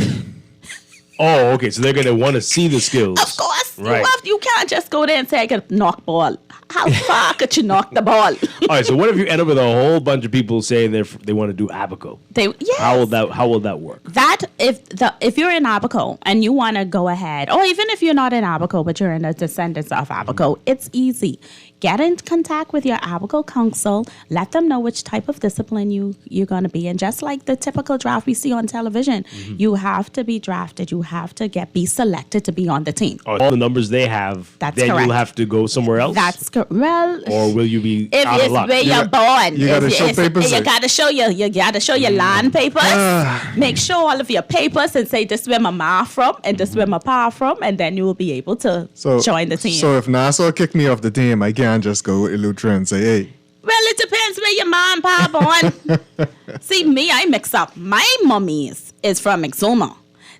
[SPEAKER 2] Oh, okay. So they're going to want to see the skills.
[SPEAKER 5] Of course.
[SPEAKER 2] Right.
[SPEAKER 5] You can't just go there and say, I can knock ball. How far could you knock the ball?
[SPEAKER 2] All right. So what if you end up with a whole bunch of people saying they want to do Abaco?
[SPEAKER 5] Yes.
[SPEAKER 2] How will that work?
[SPEAKER 5] That if you're in Abaco and you want to go ahead, or even if you're not in Abaco but you're in the descendants of Abaco, it's easy. get in contact with your Abaco council, let them know which type of discipline you're going to be. And just like the typical draft we see on television, you have to be drafted. You have to be selected to be on the team.
[SPEAKER 2] All the numbers they have,
[SPEAKER 5] That's
[SPEAKER 2] then
[SPEAKER 5] correct.
[SPEAKER 2] you'll have to go somewhere else?
[SPEAKER 5] That's correct. Well,
[SPEAKER 2] or will you be
[SPEAKER 5] if
[SPEAKER 2] out of
[SPEAKER 5] it's
[SPEAKER 2] luck?
[SPEAKER 5] where you're born,
[SPEAKER 12] You got to show papers.
[SPEAKER 5] you got to show your land papers. Make sure all of your papers and say this is where my ma from and this is where my pa from, and then you will be able to join the team.
[SPEAKER 12] So if Nassau kick me off the team, I can't just go with Eleuthera and say, hey.
[SPEAKER 5] Well, it depends where your ma and pa born. See, me, I mix up. My mummy is from Exuma.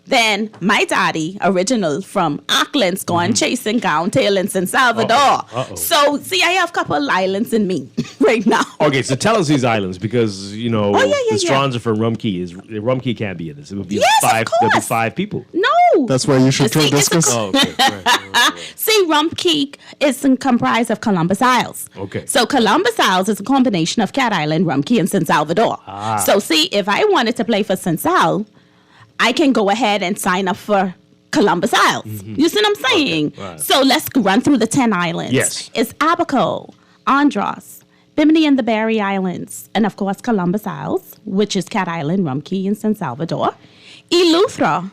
[SPEAKER 5] Then my daddy, original from Auckland's gone chasing gown tail in San Salvador. So, see, I have a couple islands in me right now.
[SPEAKER 2] Okay, so tell us these islands because, you know, the Strachan are from Rumkey. Rumkey can't be in this. It would be there'll be 5 people.
[SPEAKER 5] No.
[SPEAKER 12] That's why you should throw discus.
[SPEAKER 5] See, Rumkey is comprised of Columbus Isles.
[SPEAKER 2] Okay.
[SPEAKER 5] So Columbus Isles is a combination of Cat Island, Rumkey, and San Salvador. So, see, if I wanted to play for San Sal, I can go ahead and sign up for Columbus Isles. You see what I'm saying?
[SPEAKER 2] Okay. Right.
[SPEAKER 5] So let's run through the 10 islands.
[SPEAKER 2] Yes.
[SPEAKER 5] It's Abaco, Andros, Bimini and the Berry Islands, and of course Columbus Isles, which is Cat Island, Rumkey, and San Salvador. Eleuthera,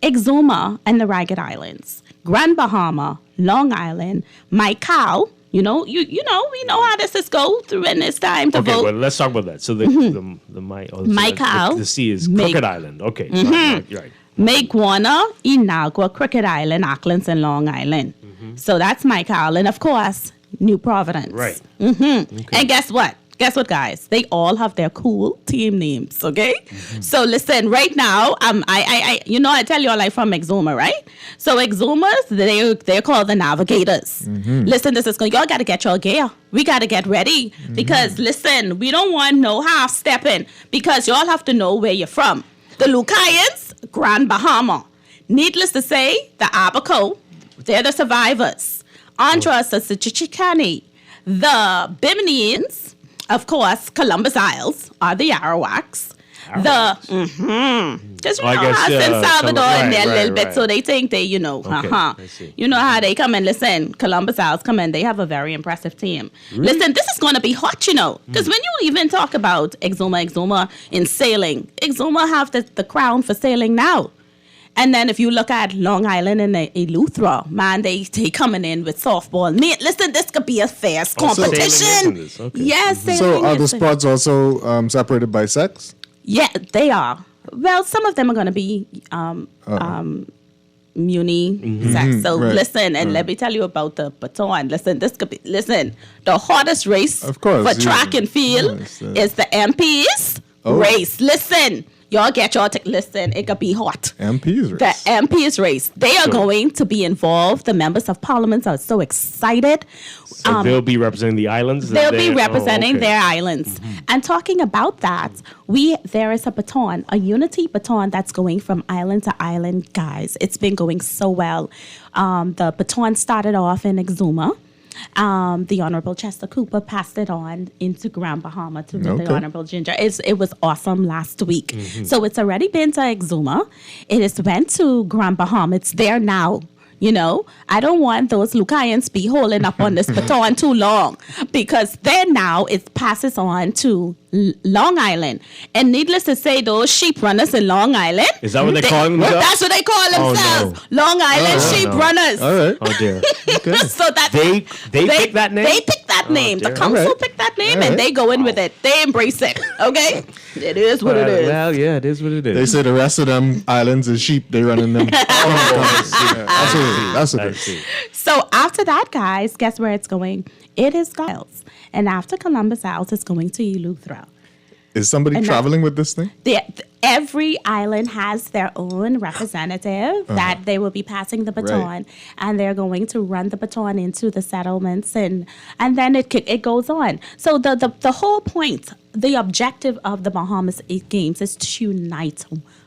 [SPEAKER 5] Exuma, and the Ragged Islands. Grand Bahama, Long Island, Maicao. You know, we know how this is go through when it's time to vote.
[SPEAKER 2] Okay, well, let's talk about that. So
[SPEAKER 5] Maicao.
[SPEAKER 2] The sea is Crooked Island. Okay, you're right.
[SPEAKER 5] Maiguana, Inagua, Crooked Island, Auckland, and Long Island. So that's Maicao. And of course, New Providence.
[SPEAKER 2] Right.
[SPEAKER 5] Okay. And guess what? Guess what, guys? They all have their cool team names, okay? So listen, right now, I tell you all I'm from Exuma, right? So Exumas, they're called the Navigators. Listen, y'all got to get your gear. We got to get ready because listen, we don't want no half stepping because y'all have to know where you're from. The Lucayans, Grand Bahama. Needless to say, the Abaco, they're the survivors. Andros is the Chichicani. The Biminians, of course, Columbus Isles are the Arawaks. Because you know how San Salvador in there a little bit, so they think they, you know, you know how they come and listen. Columbus Isles come in, they have a very impressive team. Really? Listen, this is going to be hot, you know, because when you even talk about Exuma in sailing, Exuma have the crown for sailing now. And then if you look at Long Island and Eleuthera, man, they coming in with softball. Listen, this could be a fierce competition. Yes, sailing.
[SPEAKER 12] So are the spots also separated by sex?
[SPEAKER 5] Yeah, they are. Well, some of them are going to be muni sex. So listen, and let me tell you about the baton. Listen, the hardest race for track and field is the MPs race. Listen. Y'all get y'all listen, it could be hot.
[SPEAKER 12] MP's race.
[SPEAKER 5] The MP's race. They are going to be involved. The members of parliament are so excited.
[SPEAKER 2] So they'll be representing the islands?
[SPEAKER 5] They'll be representing their islands. And talking about that, there is a baton, a unity baton that's going from island to island, guys. It's been going so well. The baton started off in Exuma. The Honorable Chester Cooper passed it on into Grand Bahama to the Honorable Ginger. It was awesome last week. So it's already been to Exuma. It has went to Grand Bahama. It's there now. You know, I don't want those Lucayans be holding up on this baton too long because then now it passes on to Long Island. And needless to say, those sheep runners in Long Island.
[SPEAKER 2] Is that what they call themselves?
[SPEAKER 5] That's what they call themselves. No. Long Island sheep runners.
[SPEAKER 12] All right.
[SPEAKER 2] Oh, dear. Okay.
[SPEAKER 5] So that
[SPEAKER 2] they pick that name?
[SPEAKER 5] They pick that name. The council picked that name and they go in with it. They embrace it. Okay? It is what it is.
[SPEAKER 2] Well, yeah, it is what it is.
[SPEAKER 12] They say the rest of them islands is sheep. They running them. That's what it is.
[SPEAKER 5] So after that, guys, guess where it's going? It is Isles. And after Columbus Isles, it's going to Eleuthera.
[SPEAKER 12] Is somebody traveling with this thing?
[SPEAKER 5] Every island has their own representative that they will be passing the baton, and they're going to run the baton into the settlements, and then it goes on. So the whole point, the objective of the Bahamas Games is to unite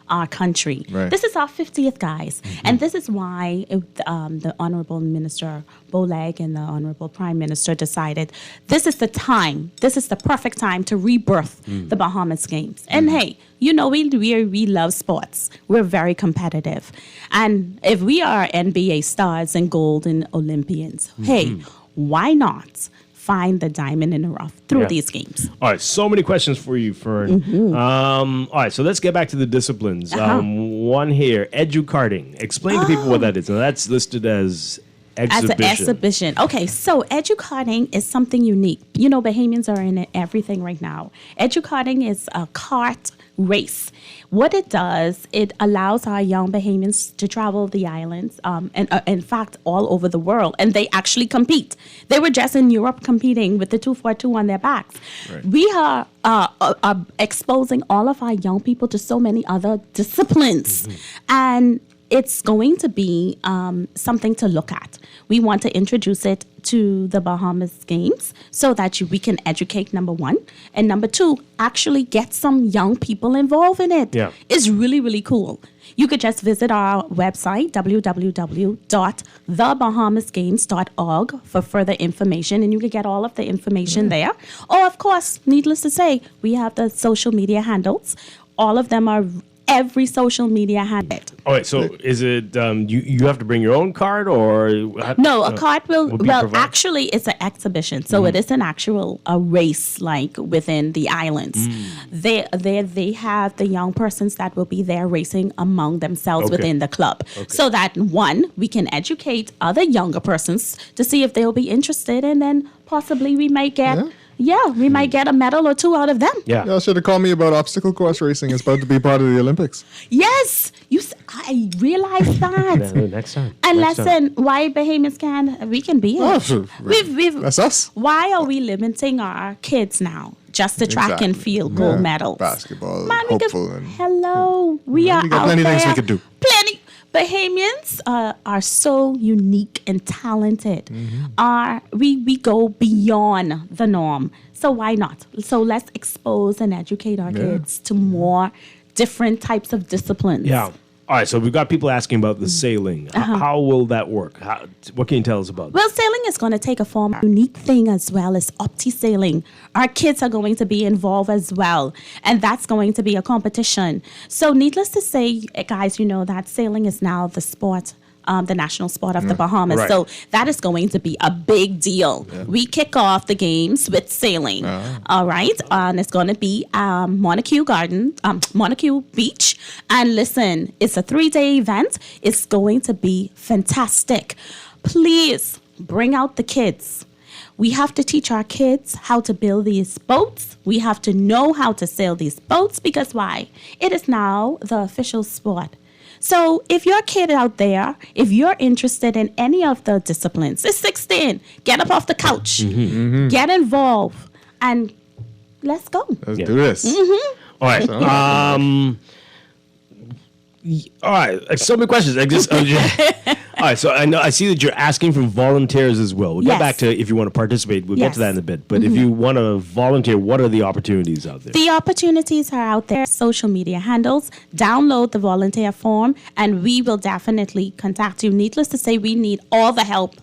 [SPEAKER 5] our country. Right. This is our 50th, guys. And this is why the Honorable Minister Boleg and the Honorable Prime Minister decided this is the time, this is the perfect time to rebirth the Bahamas Games. And hey, you know, we love sports. We're very competitive. And if we are NBA stars and golden Olympians, hey, why not find the diamond in the rough through
[SPEAKER 2] Yeah.
[SPEAKER 5] these games?
[SPEAKER 2] All right, so many questions for you, Fern. All right, so let's get back to the disciplines. One here, educarting. Explain to people what that is. Now, that's listed as exhibition.
[SPEAKER 5] As an exhibition. Okay, so educarting is something unique. You know, Bahamians are in everything right now. Educarting is a cart race. What it does, it allows our young Bahamians to travel the islands, and in fact, all over the world, and they actually compete. They were just in Europe competing with the 242 on their backs.
[SPEAKER 12] Right.
[SPEAKER 5] We are exposing all of our young people to so many other disciplines, and it's going to be something to look at. We want to introduce it to the Bahamas Games so that we can educate, number one. And number two, actually get some young people involved in it.
[SPEAKER 2] Yeah.
[SPEAKER 5] It's really, really cool. You could just visit our website, www.thebahamasgames.org, for further information, and you can get all of the information there. Or, of course, needless to say, we have the social media handles. All of them are every social media handle.
[SPEAKER 2] All right, so is it you have to bring your own card, or
[SPEAKER 5] No, a card will
[SPEAKER 2] be provided?
[SPEAKER 5] actually it's an exhibition, so it is an actual race like within the islands. They have the young persons that will be there racing among themselves
[SPEAKER 2] Okay.
[SPEAKER 5] within the club, so that one, we can educate other younger persons to see if they'll be interested, and then possibly we might get we might get a medal or two out of them.
[SPEAKER 12] Y'all should have called me about obstacle course racing. It's about to be part of the Olympics.
[SPEAKER 5] Yes, I realize that.
[SPEAKER 2] Next time.
[SPEAKER 5] And
[SPEAKER 2] Next time.
[SPEAKER 5] listen, why Bahamians we can be
[SPEAKER 12] Oh,
[SPEAKER 5] it.
[SPEAKER 12] sure.
[SPEAKER 5] We've
[SPEAKER 12] That's us.
[SPEAKER 5] Why are we limiting our kids now just to track and field gold medals?
[SPEAKER 12] Basketball,
[SPEAKER 5] Man, we could-
[SPEAKER 12] hopeful. And
[SPEAKER 5] Hello, we are
[SPEAKER 12] we got
[SPEAKER 5] out
[SPEAKER 12] plenty of
[SPEAKER 5] there.
[SPEAKER 12] things we could do.
[SPEAKER 5] Plenty. Bahamians are so unique and talented. We go beyond the norm. So why not? So let's expose and educate our kids to more different types of disciplines.
[SPEAKER 2] Yeah. All right, so we've got people asking about the sailing. How will that work? What can you tell us about that?
[SPEAKER 5] Well, sailing is going to take a form unique thing as well as opti-sailing. Our kids are going to be involved as well, and that's going to be a competition. So needless to say, guys, you know that sailing is now the sport, the national sport of the Bahamas.
[SPEAKER 6] Right.
[SPEAKER 5] So that is going to be a big deal. We kick off the games with sailing. All right. And it's going to be Montague Beach. And listen, it's a 3-day event. It's going to be fantastic. Please bring out the kids. We have to teach our kids how to build these boats. We have to know how to sail these boats, because why? It is now the official sport. So if you're a kid out there, if you're interested in any of the disciplines, it's 16. Get up off the couch, get involved, and let's go.
[SPEAKER 12] Let's do this.
[SPEAKER 2] All right. All right. Like, so many questions. All right. So I see that you're asking from volunteers as well. We'll get
[SPEAKER 5] Yes.
[SPEAKER 2] back to if you want to participate. We'll get to
[SPEAKER 5] Yes.
[SPEAKER 2] that in a bit. But if you want to volunteer, what are the opportunities out there?
[SPEAKER 5] The opportunities are out there. Social media handles. Download the volunteer form, and we will definitely contact you. Needless to say, we need all the help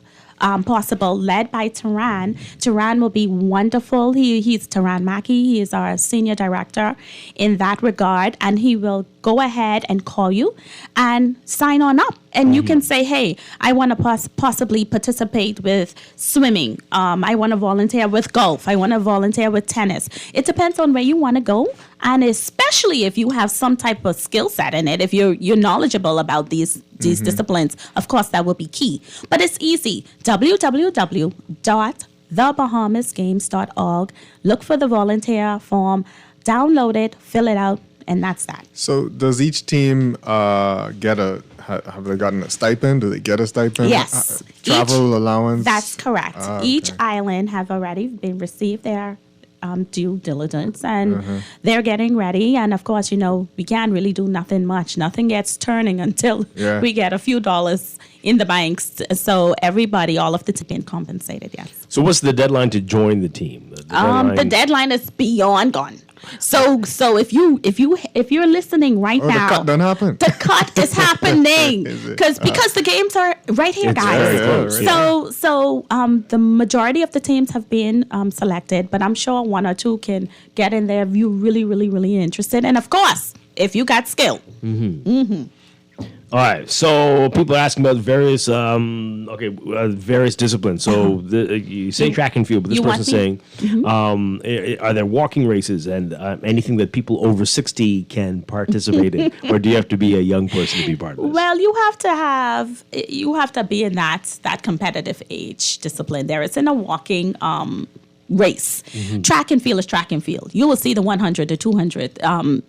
[SPEAKER 5] possible, led by Taran. Taran will be wonderful. He's Taran Mackey. He is our senior director in that regard, and he will go ahead and call you and sign on up. And you can say, hey, I want to possibly participate with swimming. I want to volunteer with golf. I want to volunteer with tennis. It depends on where you want to go. And especially if you have some type of skill set in it, if you're knowledgeable about these disciplines, of course, that will be key. But it's easy. www.thebahamasgames.org. Look for the volunteer form, download it, fill it out, and that's that.
[SPEAKER 12] So does each team get have they gotten a stipend? Do they get a stipend?
[SPEAKER 5] Yes.
[SPEAKER 12] Travel allowance?
[SPEAKER 5] That's correct.
[SPEAKER 12] Okay.
[SPEAKER 5] Each island have already been received their due diligence, and they're getting ready. And of course, you know, we can't really do nothing much. Nothing gets turning until we get a few dollars in the banks. So everybody, all of the team get compensated, yes.
[SPEAKER 2] So what's the deadline to join the team?
[SPEAKER 5] The deadline is beyond gone. So if you're listening right now,
[SPEAKER 12] the cut done happened.
[SPEAKER 5] The cut is happening because the games are right here,
[SPEAKER 12] It's
[SPEAKER 5] guys.
[SPEAKER 12] very close,
[SPEAKER 5] So the majority of the teams have been selected, but I'm sure one or two can get in there if you're really, really, really interested. And of course, if you got skill.
[SPEAKER 2] All right. So people are asking about various various disciplines. So you say track and field, but this person's saying, are there walking races and anything that people over 60 can participate in, or do you have to be a young person to be part of this?
[SPEAKER 5] Well, you have to be in that competitive age discipline. There isn't a walking race. Track and field is track and field. You will see the 100, the 200,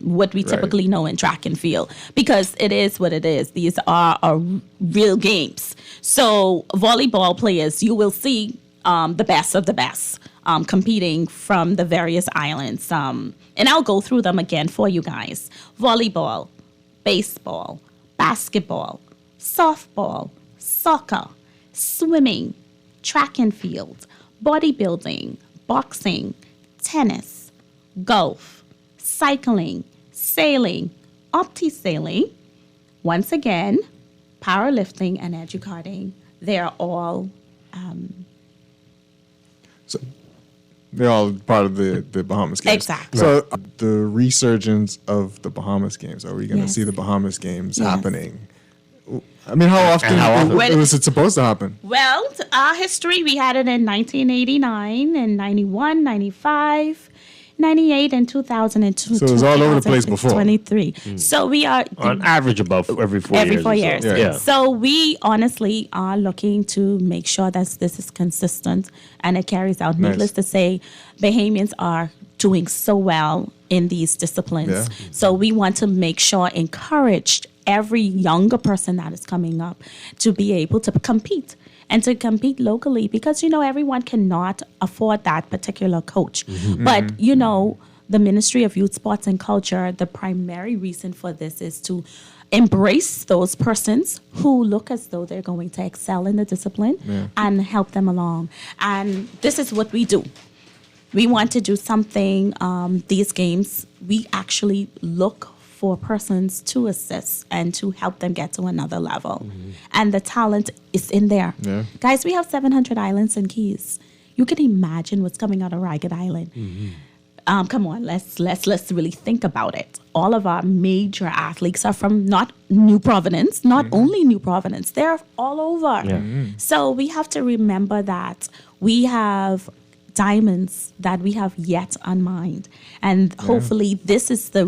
[SPEAKER 5] what we typically know in track and field, because it is what it is. These are real games. So volleyball players, you will see the best of the best competing from the various islands. And I'll go through them again for you guys. Volleyball, baseball, basketball, softball, soccer, swimming, track and field, bodybuilding, boxing, tennis, golf, cycling, sailing, opti-sailing, once again, powerlifting and educarting. They're all
[SPEAKER 12] they're all part of the Bahamas Games.
[SPEAKER 5] Exactly.
[SPEAKER 12] So the resurgence of the Bahamas Games, are we going to see the Bahamas Games happening? I mean, how often was it supposed to happen?
[SPEAKER 5] Well, our history, we had it in 1989 and 91, 95, 98, and 2002.
[SPEAKER 12] So it was all over the place before.
[SPEAKER 5] 23. So we are...
[SPEAKER 2] On average, about every 4 years.
[SPEAKER 5] Every 4 years.
[SPEAKER 2] So. Yeah.
[SPEAKER 5] So we honestly are looking to make sure that this is consistent and it carries out.
[SPEAKER 12] Nice.
[SPEAKER 5] Needless to say, Bahamians are doing so well in these disciplines.
[SPEAKER 12] Yeah.
[SPEAKER 5] So we want to make sure, encourage every younger person that is coming up to be able to compete and to compete locally, because, everyone cannot afford that particular coach. But, the Ministry of Youth, Sports and Culture, the primary reason for this is to embrace those persons who look as though they're going to excel in the discipline and help them along. And this is what we do. We want to do something, these games, we actually look for persons to assist and to help them get to another level. And the talent is in there.
[SPEAKER 12] Yeah.
[SPEAKER 5] Guys, we have 700 islands and keys. You can imagine what's coming out of Ragged Island. Come on, let's really think about it. All of our major athletes are from not New Providence, not only New Providence, they're all over. So we have to remember that we have diamonds that we have yet unmined. And hopefully this is the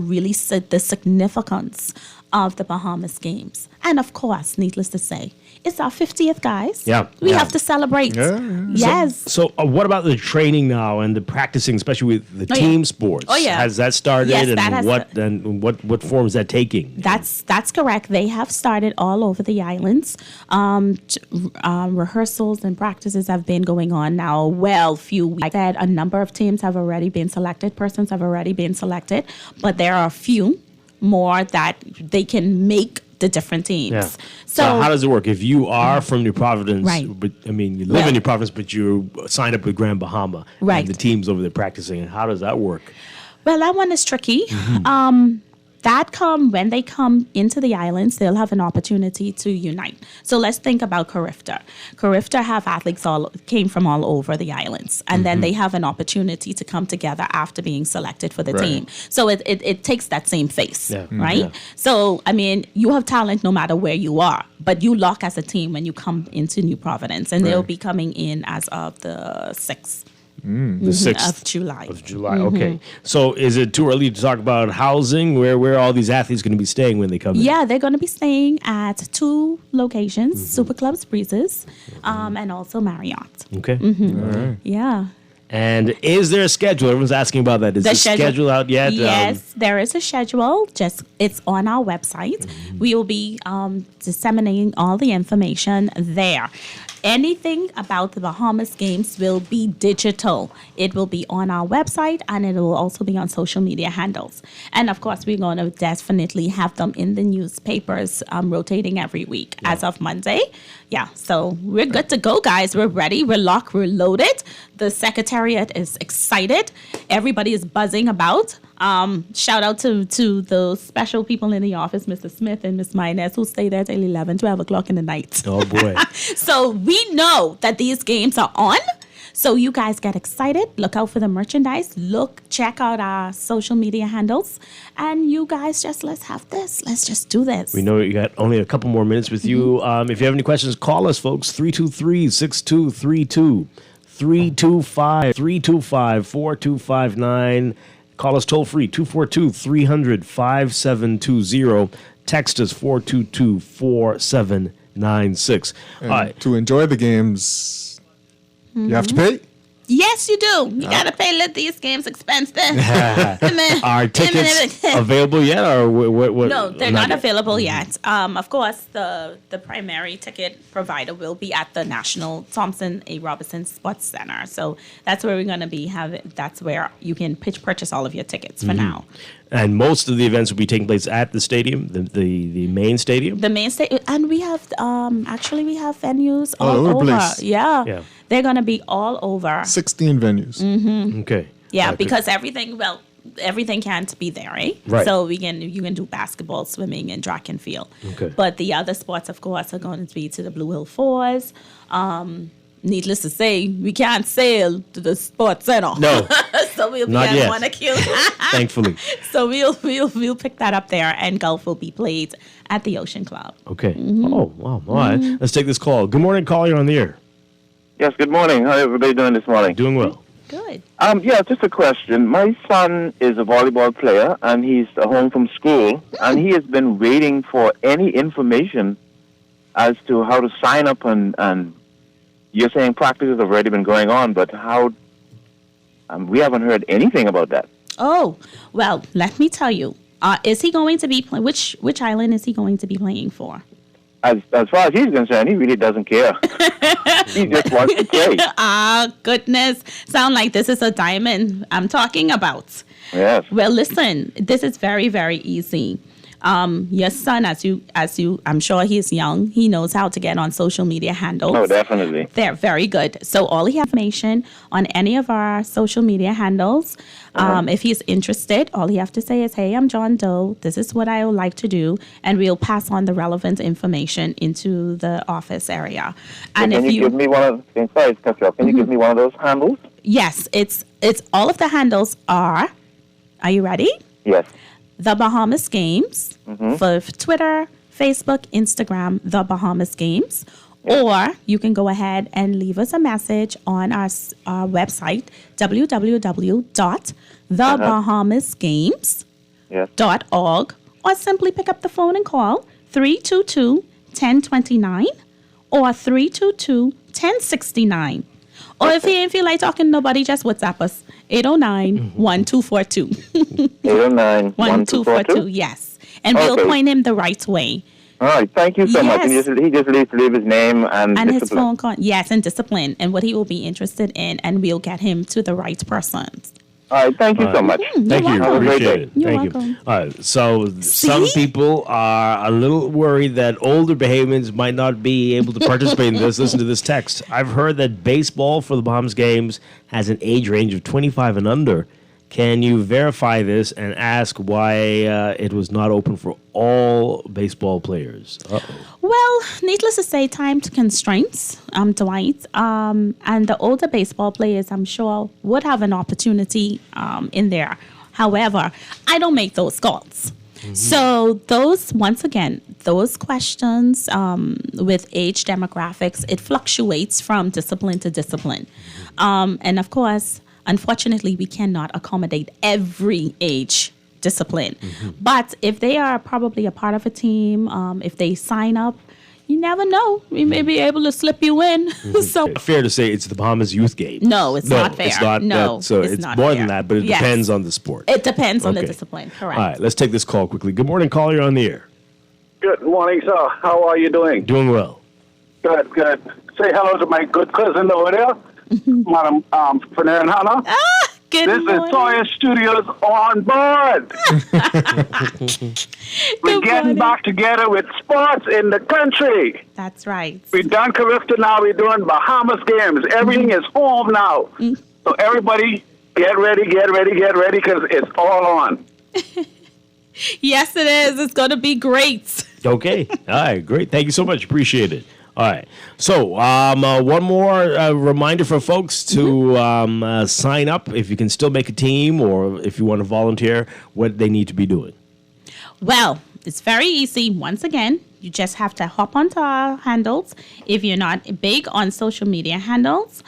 [SPEAKER 5] significance of the Bahamas Games. And of course, needless to say, it's our 50th, guys.
[SPEAKER 2] Yeah.
[SPEAKER 5] We have to celebrate. Yes.
[SPEAKER 2] So what about the training now and the practicing, especially with the team sports?
[SPEAKER 5] Oh, yeah.
[SPEAKER 2] Has that started?
[SPEAKER 5] Yes,
[SPEAKER 2] and
[SPEAKER 5] that has
[SPEAKER 2] what form is that taking?
[SPEAKER 5] That's correct. They have started all over the islands. Rehearsals and practices have been going on now. Few weeks. I said a number of teams have already been selected. Persons have already been selected, but there are a few more that they can make the different teams.
[SPEAKER 2] Yeah. So how does it work? If you are from New Providence,
[SPEAKER 5] Right.
[SPEAKER 2] but you live in New Providence, but you signed up with Grand Bahama,
[SPEAKER 5] Right.
[SPEAKER 2] and the team's over there practicing, how does that work?
[SPEAKER 5] Well, that one is tricky. When they come into the islands, they'll have an opportunity to unite. So let's think about Carifta. Carifta have athletes came from all over the islands, and then they have an opportunity to come together after being selected for the team. So it takes that same face, right?
[SPEAKER 2] Yeah.
[SPEAKER 5] So, you have talent no matter where you are, but you lock as a team when you come into New Providence, and they'll be coming in as of the 6th.
[SPEAKER 2] The 6th
[SPEAKER 5] of July.
[SPEAKER 2] Okay. So is it too early to talk about housing? Where are all these athletes going to be staying when they come in?
[SPEAKER 5] Yeah, they're going to be staying at 2 locations, Super Clubs Breezes, and also Marriott.
[SPEAKER 2] Okay.
[SPEAKER 12] All right.
[SPEAKER 5] Yeah.
[SPEAKER 2] And is there a schedule? Everyone's asking about that. Is the schedule out yet?
[SPEAKER 5] Yes, there is a schedule. It's on our website. We will be disseminating all the information there. Anything about the Bahamas Games will be digital. It will be on our website, and it will also be on social media handles. And of course, we're going to definitely have them in the newspapers, rotating every week as of Monday. Yeah, so we're good to go, guys. We're ready. We're locked. We're loaded. The Secretariat is excited. Everybody is buzzing about. Shout out to those special people in the office, Mr. Smith and Miss Maynes, who stay there till 11, 12 o'clock in the night.
[SPEAKER 2] Oh, boy.
[SPEAKER 5] So we know that these games are on. So you guys get excited. Look out for the merchandise. Check out our social media handles. And you guys let's have this. Let's just do this.
[SPEAKER 2] We know you got only a couple more minutes with you. If you have any questions, call us, folks. 323-6232. 325-4259. Call us toll free, 242-300-5720. Text us 422-4796. All right.
[SPEAKER 12] To enjoy the games, you have to pay?
[SPEAKER 5] Yes, you do. You got to pay. Let these games expensive.
[SPEAKER 2] Are tickets available yet? Or what?
[SPEAKER 5] No, they're not available yet. Of course, the primary ticket provider will be at the National Thompson A. Robinson Sports Center. So that's where we're going to be that's where you can purchase all of your tickets for now.
[SPEAKER 2] And most of the events will be taking place at the stadium, the main stadium.
[SPEAKER 5] The main stadium, and we have we have venues all
[SPEAKER 12] over
[SPEAKER 5] over.
[SPEAKER 12] the place.
[SPEAKER 5] Yeah, they're gonna be all over.
[SPEAKER 12] 16 venues.
[SPEAKER 5] Mm-hmm.
[SPEAKER 2] Okay.
[SPEAKER 5] Yeah, because everything can't be there, right?
[SPEAKER 2] Right.
[SPEAKER 5] So you can do basketball, swimming, and track and field.
[SPEAKER 2] Okay.
[SPEAKER 5] But the other sports, of course, are going to be to the Blue Hill Fours. Needless to say, we can't sail to the sports center.
[SPEAKER 2] No.
[SPEAKER 5] So we'll be
[SPEAKER 2] Not
[SPEAKER 5] at
[SPEAKER 2] yet.
[SPEAKER 5] Wanacue.
[SPEAKER 2] Thankfully.
[SPEAKER 5] So we'll pick that up there, and golf will be played at the Ocean Club.
[SPEAKER 2] Okay. Oh, wow. All right. Let's take this call. Good morning, caller. You're on the air.
[SPEAKER 6] Yes, good morning. How everybody doing this morning?
[SPEAKER 2] Doing well.
[SPEAKER 5] Good.
[SPEAKER 6] Yeah, just a question. My son is a volleyball player, and he's home from school, and he has been waiting for any information as to how to sign up, and you're saying practices have already been going on, but how? We haven't heard anything about that.
[SPEAKER 5] Oh, well, let me tell you. Is he going to be playing? Which island is he going to be playing for?
[SPEAKER 6] As far as he's concerned, he really doesn't care. He just wants to play.
[SPEAKER 5] Goodness. Sound like this is a diamond I'm talking about.
[SPEAKER 6] Yes.
[SPEAKER 5] Well, listen, this is very, very easy. Your son, I'm sure he's young. He knows how to get on social media handles.
[SPEAKER 6] Oh, definitely.
[SPEAKER 5] They're very good. So all he has information on any of our social media handles. If he's interested, all he have to say is, "Hey, I'm John Doe. This is what I would like to do," and we'll pass on the relevant information into the office area. And
[SPEAKER 6] Can you give me one of? Sorry to cut you off. Can you give me one of those handles?
[SPEAKER 5] Yes, it's all of the handles are. Are you ready?
[SPEAKER 6] Yes.
[SPEAKER 5] The Bahamas Games for Twitter, Facebook, Instagram, The Bahamas Games. Or you can go ahead and leave us a message on our website, www.thebahamasgames.org, or simply pick up the phone and call 322-1029 or 322-1069. Or if you ain't feel like talking to nobody, just WhatsApp us, 809-1242.
[SPEAKER 6] 809-1242?
[SPEAKER 5] Yes. And we'll point him the right way.
[SPEAKER 6] All right, thank you so much. And he just needs to leave his name and
[SPEAKER 5] his
[SPEAKER 6] discipline.
[SPEAKER 5] phone call. Yes, and discipline, and what he will be interested in, and we'll get him to the right person.
[SPEAKER 6] All right, thank you so much.
[SPEAKER 2] Thank you.
[SPEAKER 6] Have a great
[SPEAKER 2] Appreciate
[SPEAKER 6] day.
[SPEAKER 2] it. Thank you. All right, so some people are a little worried that older Bahamians might not be able to participate in this. Listen to this text. I've heard that baseball for the Bahamas Games has an age range of 25 and under. Can you verify this and ask why it was not open for all baseball players?
[SPEAKER 5] Well, needless to say, time constraints, Dwight, and the older baseball players, I'm sure, would have an opportunity in there. However, I don't make those calls. So those questions with age demographics, it fluctuates from discipline to discipline. And of course, unfortunately, we cannot accommodate every age discipline. But if they are probably a part of a team, if they sign up, you never know. We may be able to slip you in. So
[SPEAKER 2] fair to say it's the Bahamas Youth Game.
[SPEAKER 5] No, it's not fair.
[SPEAKER 2] It's not
[SPEAKER 5] No,
[SPEAKER 2] that, so
[SPEAKER 5] it's
[SPEAKER 2] it's
[SPEAKER 5] not
[SPEAKER 2] more
[SPEAKER 5] fair.
[SPEAKER 2] than that, but it
[SPEAKER 5] Yes.
[SPEAKER 2] depends on the sport.
[SPEAKER 5] It depends on the discipline, correct.
[SPEAKER 2] All right, let's take this call quickly. Good morning, caller. You're on the air.
[SPEAKER 9] Good morning, sir. How are you doing?
[SPEAKER 2] Doing well.
[SPEAKER 9] Good, good. Say hello to my good cousin over there, Madam Fernand Hannah.
[SPEAKER 5] Good
[SPEAKER 9] This
[SPEAKER 5] morning.
[SPEAKER 9] is Toya Studios on board. We're getting back together with sports in the country.
[SPEAKER 5] That's right.
[SPEAKER 9] We're done Carifta now. We're doing Bahamas Games. Everything is home now. So everybody get ready, because it's all on.
[SPEAKER 5] Yes, it is. It's going to be great.
[SPEAKER 2] Okay. All right, great. Thank you so much. Appreciate it. All right. So one more reminder for folks to sign up if you can still make a team or if you want to volunteer, what they need to be doing.
[SPEAKER 5] Well, it's very easy. Once again, you just have to hop onto our handles. If you're not big on social media handles,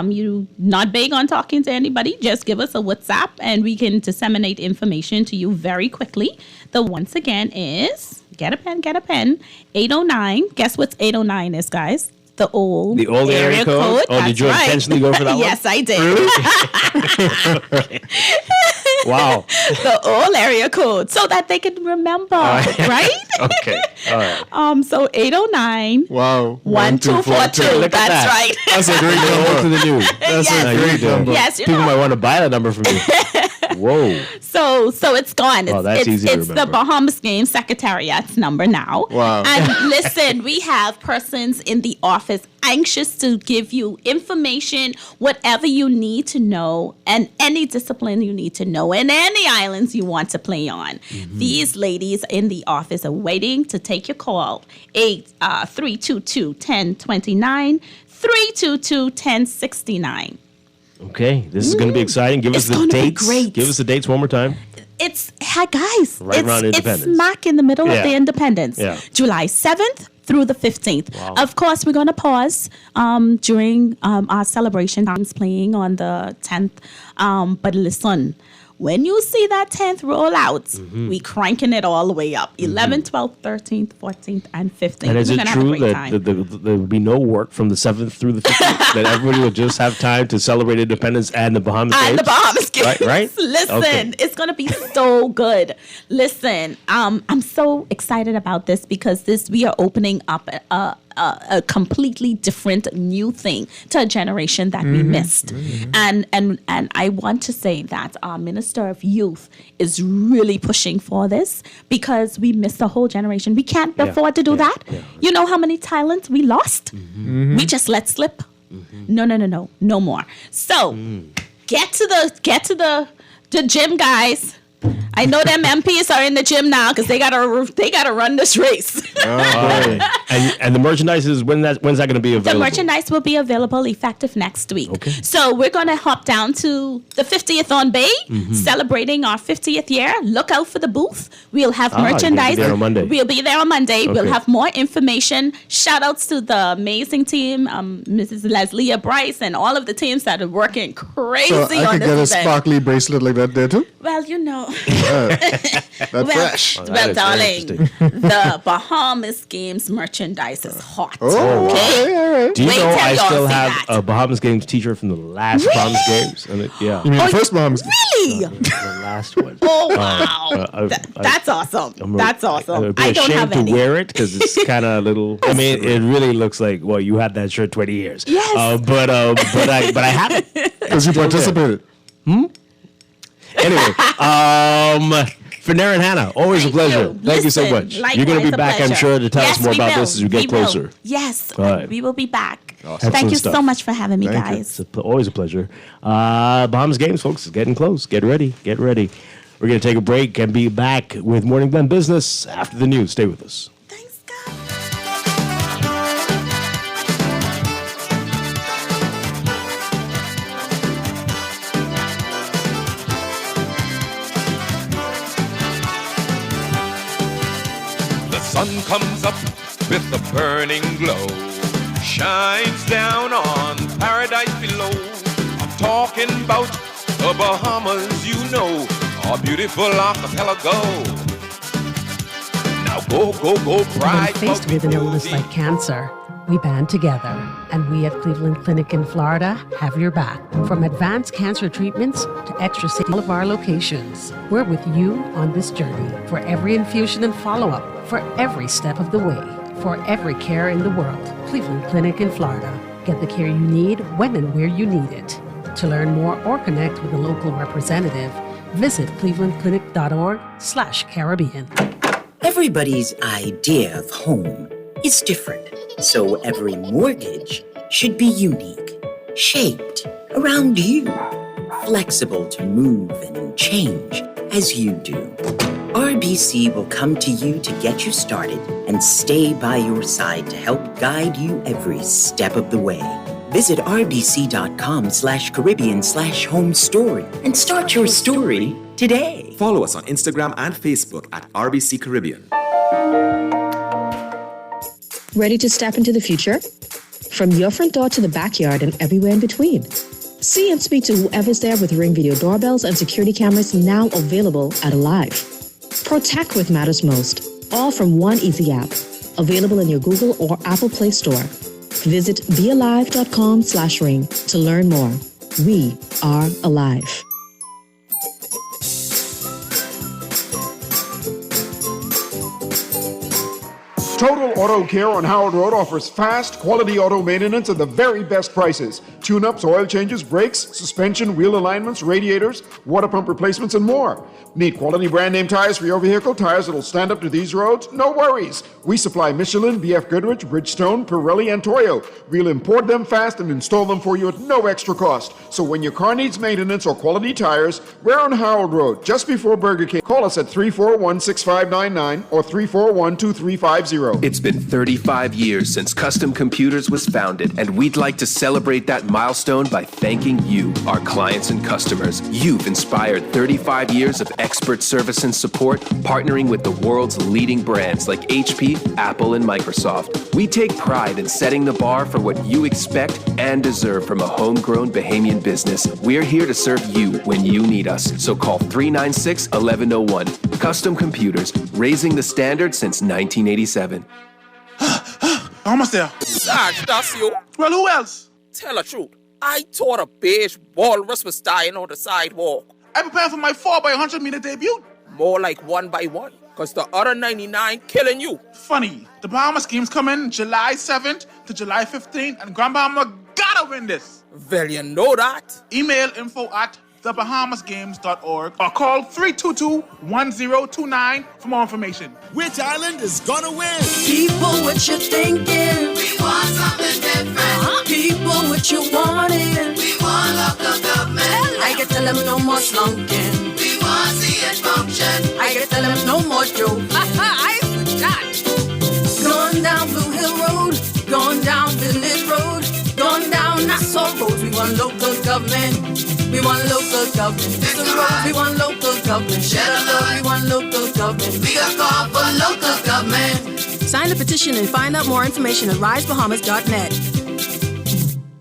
[SPEAKER 5] you're not big on talking to anybody, just give us a WhatsApp and we can disseminate information to you very quickly. The once again is, get a pen, 809. Guess what 809 is, guys? The old
[SPEAKER 2] area code? Oh, did you intentionally go for that one?
[SPEAKER 5] Yes, I did.
[SPEAKER 2] Wow.
[SPEAKER 5] The old area code so that they can remember, right?
[SPEAKER 2] Okay. All right.
[SPEAKER 5] So 809.
[SPEAKER 12] Wow.
[SPEAKER 5] 1242.
[SPEAKER 2] Look at
[SPEAKER 5] That's
[SPEAKER 2] that.
[SPEAKER 5] right.
[SPEAKER 12] That's a great number.
[SPEAKER 2] To the new.
[SPEAKER 12] That's a great number.
[SPEAKER 5] Yes,
[SPEAKER 2] People might want to buy that number from you. Whoa.
[SPEAKER 5] So it's gone.
[SPEAKER 2] Oh, that's easy to
[SPEAKER 5] It's the
[SPEAKER 2] remember.
[SPEAKER 5] Bahamas Game Secretariat's number now.
[SPEAKER 12] Wow.
[SPEAKER 5] And listen, we have persons in the office anxious to give you information, whatever you need to know, and any discipline you need to know, and any islands you want to play on.
[SPEAKER 2] Mm-hmm.
[SPEAKER 5] These ladies in the office are waiting to take your call. 322-1029, 322-1069.
[SPEAKER 2] Okay. This is going to be exciting. Give us
[SPEAKER 5] It's
[SPEAKER 2] the
[SPEAKER 5] gonna be
[SPEAKER 2] dates.
[SPEAKER 5] great.
[SPEAKER 2] Give us the dates one more time.
[SPEAKER 5] Hi guys,
[SPEAKER 2] Right around
[SPEAKER 5] it's
[SPEAKER 2] Independence.
[SPEAKER 5] smack in the middle
[SPEAKER 2] Yeah.
[SPEAKER 5] of the Independence.
[SPEAKER 2] Yeah.
[SPEAKER 5] July 7th through the 15th.
[SPEAKER 2] Wow.
[SPEAKER 5] Of course, we're going to pause during our celebration times playing on the 10th. But listen, when you see that 10th roll out, we cranking it all the way up. 11th, 12th, 13th, 14th, and 15th.
[SPEAKER 2] And is
[SPEAKER 5] we're
[SPEAKER 2] it
[SPEAKER 5] gonna have a
[SPEAKER 2] true
[SPEAKER 5] great
[SPEAKER 2] that
[SPEAKER 5] time.
[SPEAKER 2] there will be no work from the 7th through the 15th? That everybody will just have time to celebrate independence and the Bahamas
[SPEAKER 5] And
[SPEAKER 2] Games?
[SPEAKER 5] the Bahamas Games.
[SPEAKER 2] Right?
[SPEAKER 5] Listen,
[SPEAKER 2] Okay.
[SPEAKER 5] it's going to be so good. Listen, I'm so excited about this because we are opening up a completely different new thing to a generation that we missed. And I want to say that our Minister of Youth is really pushing for this because we missed a whole generation. We can't afford to do that.
[SPEAKER 2] Yeah.
[SPEAKER 5] You know how many talents we lost? We just let slip. No more. So get to the gym, guys. I know them MPs are in the gym now because they gotta run this race.
[SPEAKER 2] And the merchandise is when's that going to be
[SPEAKER 5] The
[SPEAKER 2] available?
[SPEAKER 5] merchandise will be available effective next week.
[SPEAKER 2] Okay.
[SPEAKER 5] So we're going to hop down to the 50th on Bay, celebrating our 50th year. Look out for the booth. We'll have merchandise.
[SPEAKER 2] You'll be there on Monday.
[SPEAKER 5] We'll be there on Monday.
[SPEAKER 2] Okay.
[SPEAKER 5] We'll have more information. Shout outs to the amazing team, Mrs. Leslie Bryce, and all of the teams that are working crazy
[SPEAKER 12] So I
[SPEAKER 5] on
[SPEAKER 12] could
[SPEAKER 5] this
[SPEAKER 12] get a
[SPEAKER 5] event.
[SPEAKER 12] sparkly bracelet like that there too?
[SPEAKER 5] Well, you know.
[SPEAKER 12] That's fresh.
[SPEAKER 5] Well, darling, the Bahamas Games merchandise is hot.
[SPEAKER 12] Oh, okay, all right.
[SPEAKER 2] Do you
[SPEAKER 5] Wait
[SPEAKER 2] know
[SPEAKER 5] till
[SPEAKER 2] I
[SPEAKER 5] y'all
[SPEAKER 2] still
[SPEAKER 5] see
[SPEAKER 2] have
[SPEAKER 5] that.
[SPEAKER 2] a Bahamas Games t-shirt from the last Bahamas Games? And yeah.
[SPEAKER 12] You mean the first Bahamas?
[SPEAKER 5] Really?
[SPEAKER 2] The last one.
[SPEAKER 5] Oh, wow. That's awesome. That's awesome.
[SPEAKER 2] I'd be
[SPEAKER 5] I don't have
[SPEAKER 2] ashamed
[SPEAKER 5] any.
[SPEAKER 2] to wear it because it's kind of a little. I mean, it really looks like you had that shirt 20 years.
[SPEAKER 5] Yes.
[SPEAKER 2] But I have it
[SPEAKER 12] Because you participated.
[SPEAKER 2] anyway. For Nara and Hannah, always a pleasure. Thank you so
[SPEAKER 5] Listen,
[SPEAKER 2] much.
[SPEAKER 5] likewise
[SPEAKER 2] You're going to be
[SPEAKER 5] a
[SPEAKER 2] back, I'm
[SPEAKER 5] pleasure.
[SPEAKER 2] sure, to tell
[SPEAKER 5] Yes,
[SPEAKER 2] us more
[SPEAKER 5] we
[SPEAKER 2] about
[SPEAKER 5] will.
[SPEAKER 2] this as we get
[SPEAKER 5] We will.
[SPEAKER 2] closer.
[SPEAKER 5] Yes,
[SPEAKER 2] All right.
[SPEAKER 5] we will be back.
[SPEAKER 2] Excellent
[SPEAKER 5] Thank you
[SPEAKER 2] stuff.
[SPEAKER 5] so much for having me,
[SPEAKER 12] Thank you.
[SPEAKER 5] guys.
[SPEAKER 2] It's always a pleasure. Bahamas Games, folks, is getting close. Get ready. Get ready. We're going to take a break and be back with Morning Blend Business after the news. Stay with us.
[SPEAKER 5] Thanks, guys.
[SPEAKER 11] The sun comes up with a burning glow, shines down on paradise below. I'm talking about the Bahamas, you know, our beautiful archipelago. Now go,
[SPEAKER 8] When
[SPEAKER 11] pride.
[SPEAKER 8] faced with an illness like cancer, we band together, and we at Cleveland Clinic in Florida have your back. From advanced cancer treatments to extra safety, all of our locations. We're with you on this journey for every infusion and follow-up, for every step of the way, for every care in the world. Cleveland Clinic in Florida. Get the care you need when and where you need it. To learn more or connect with a local representative, visit clevelandclinic.org/Caribbean.
[SPEAKER 21] Everybody's idea of home is different, so every mortgage should be unique, shaped around you, flexible to move and change as you do. Our RBC will come to you to get you started and stay by your side to help guide you every step of the way. Visit rbc.com/Caribbean/home story and start your story today.
[SPEAKER 1] Follow us on Instagram and Facebook at RBC Caribbean.
[SPEAKER 13] Ready to step into the future? From your front door to the backyard and everywhere in between. See and speak to whoever's there with Ring Video doorbells and security cameras now available at Alive. Protect what matters most, all from one easy app, available in your Google or Apple Play Store. Visit bealive.com/ring to learn more. We are alive.
[SPEAKER 24] Total Auto Care on Howard Road offers fast, quality auto maintenance at the very best prices. Tune-ups, oil changes, brakes, suspension, wheel alignments, radiators, water pump replacements, and more. Need quality brand name tires for your vehicle? Tires that'll stand up to these roads? No worries. We supply Michelin, BF Goodrich, Bridgestone, Pirelli, and Toyo. We'll import them fast and install them for you at no extra cost. So when your car needs maintenance or quality tires, we're on Howard Road, just before Burger King. Call us at 341-6599 or 341-2350.
[SPEAKER 27] It's been 35 years since Custom Computers was founded, and we'd like to celebrate that milestone by thanking you, our clients and customers. You've inspired 35 years of expert service and support, partnering with the world's leading brands like HP, Apple, and Microsoft. We take pride in setting the bar for what you expect and deserve from a homegrown Bahamian business. We're here to serve you when you need us, so call 396-1101. Custom Computers, raising the standard since 1987.
[SPEAKER 22] Almost there.
[SPEAKER 23] Sarge, that's you.
[SPEAKER 22] Well, who else?
[SPEAKER 23] Tell the truth. I thought a beige walrus was dying on the sidewalk.
[SPEAKER 22] I'm preparing for my 4x100 meter debut.
[SPEAKER 23] More like 1 by 1, because the other 99 killing you.
[SPEAKER 22] Funny, the Bahamas games come in July 7th to July 15th, and Grand Bahama gotta win this.
[SPEAKER 23] Well, you know that.
[SPEAKER 22] Email info@thebahamasgames.org or call 322-1029 for more information.
[SPEAKER 10] Which island is gonna win?
[SPEAKER 3] People, what you thinking? We want something different. People, what you wanting? We want local government. I can tell them no more slunking. We want to see it function. I can tell them no more joking. I forgot. Going down Blue Hill Road, going down Village Road, going down Nassau Road. We want local government. We want local government. It's the road. We want local government. Share the love. We want local government. We got call for local government.
[SPEAKER 28] Sign the petition and find out more information at risebahamas.net.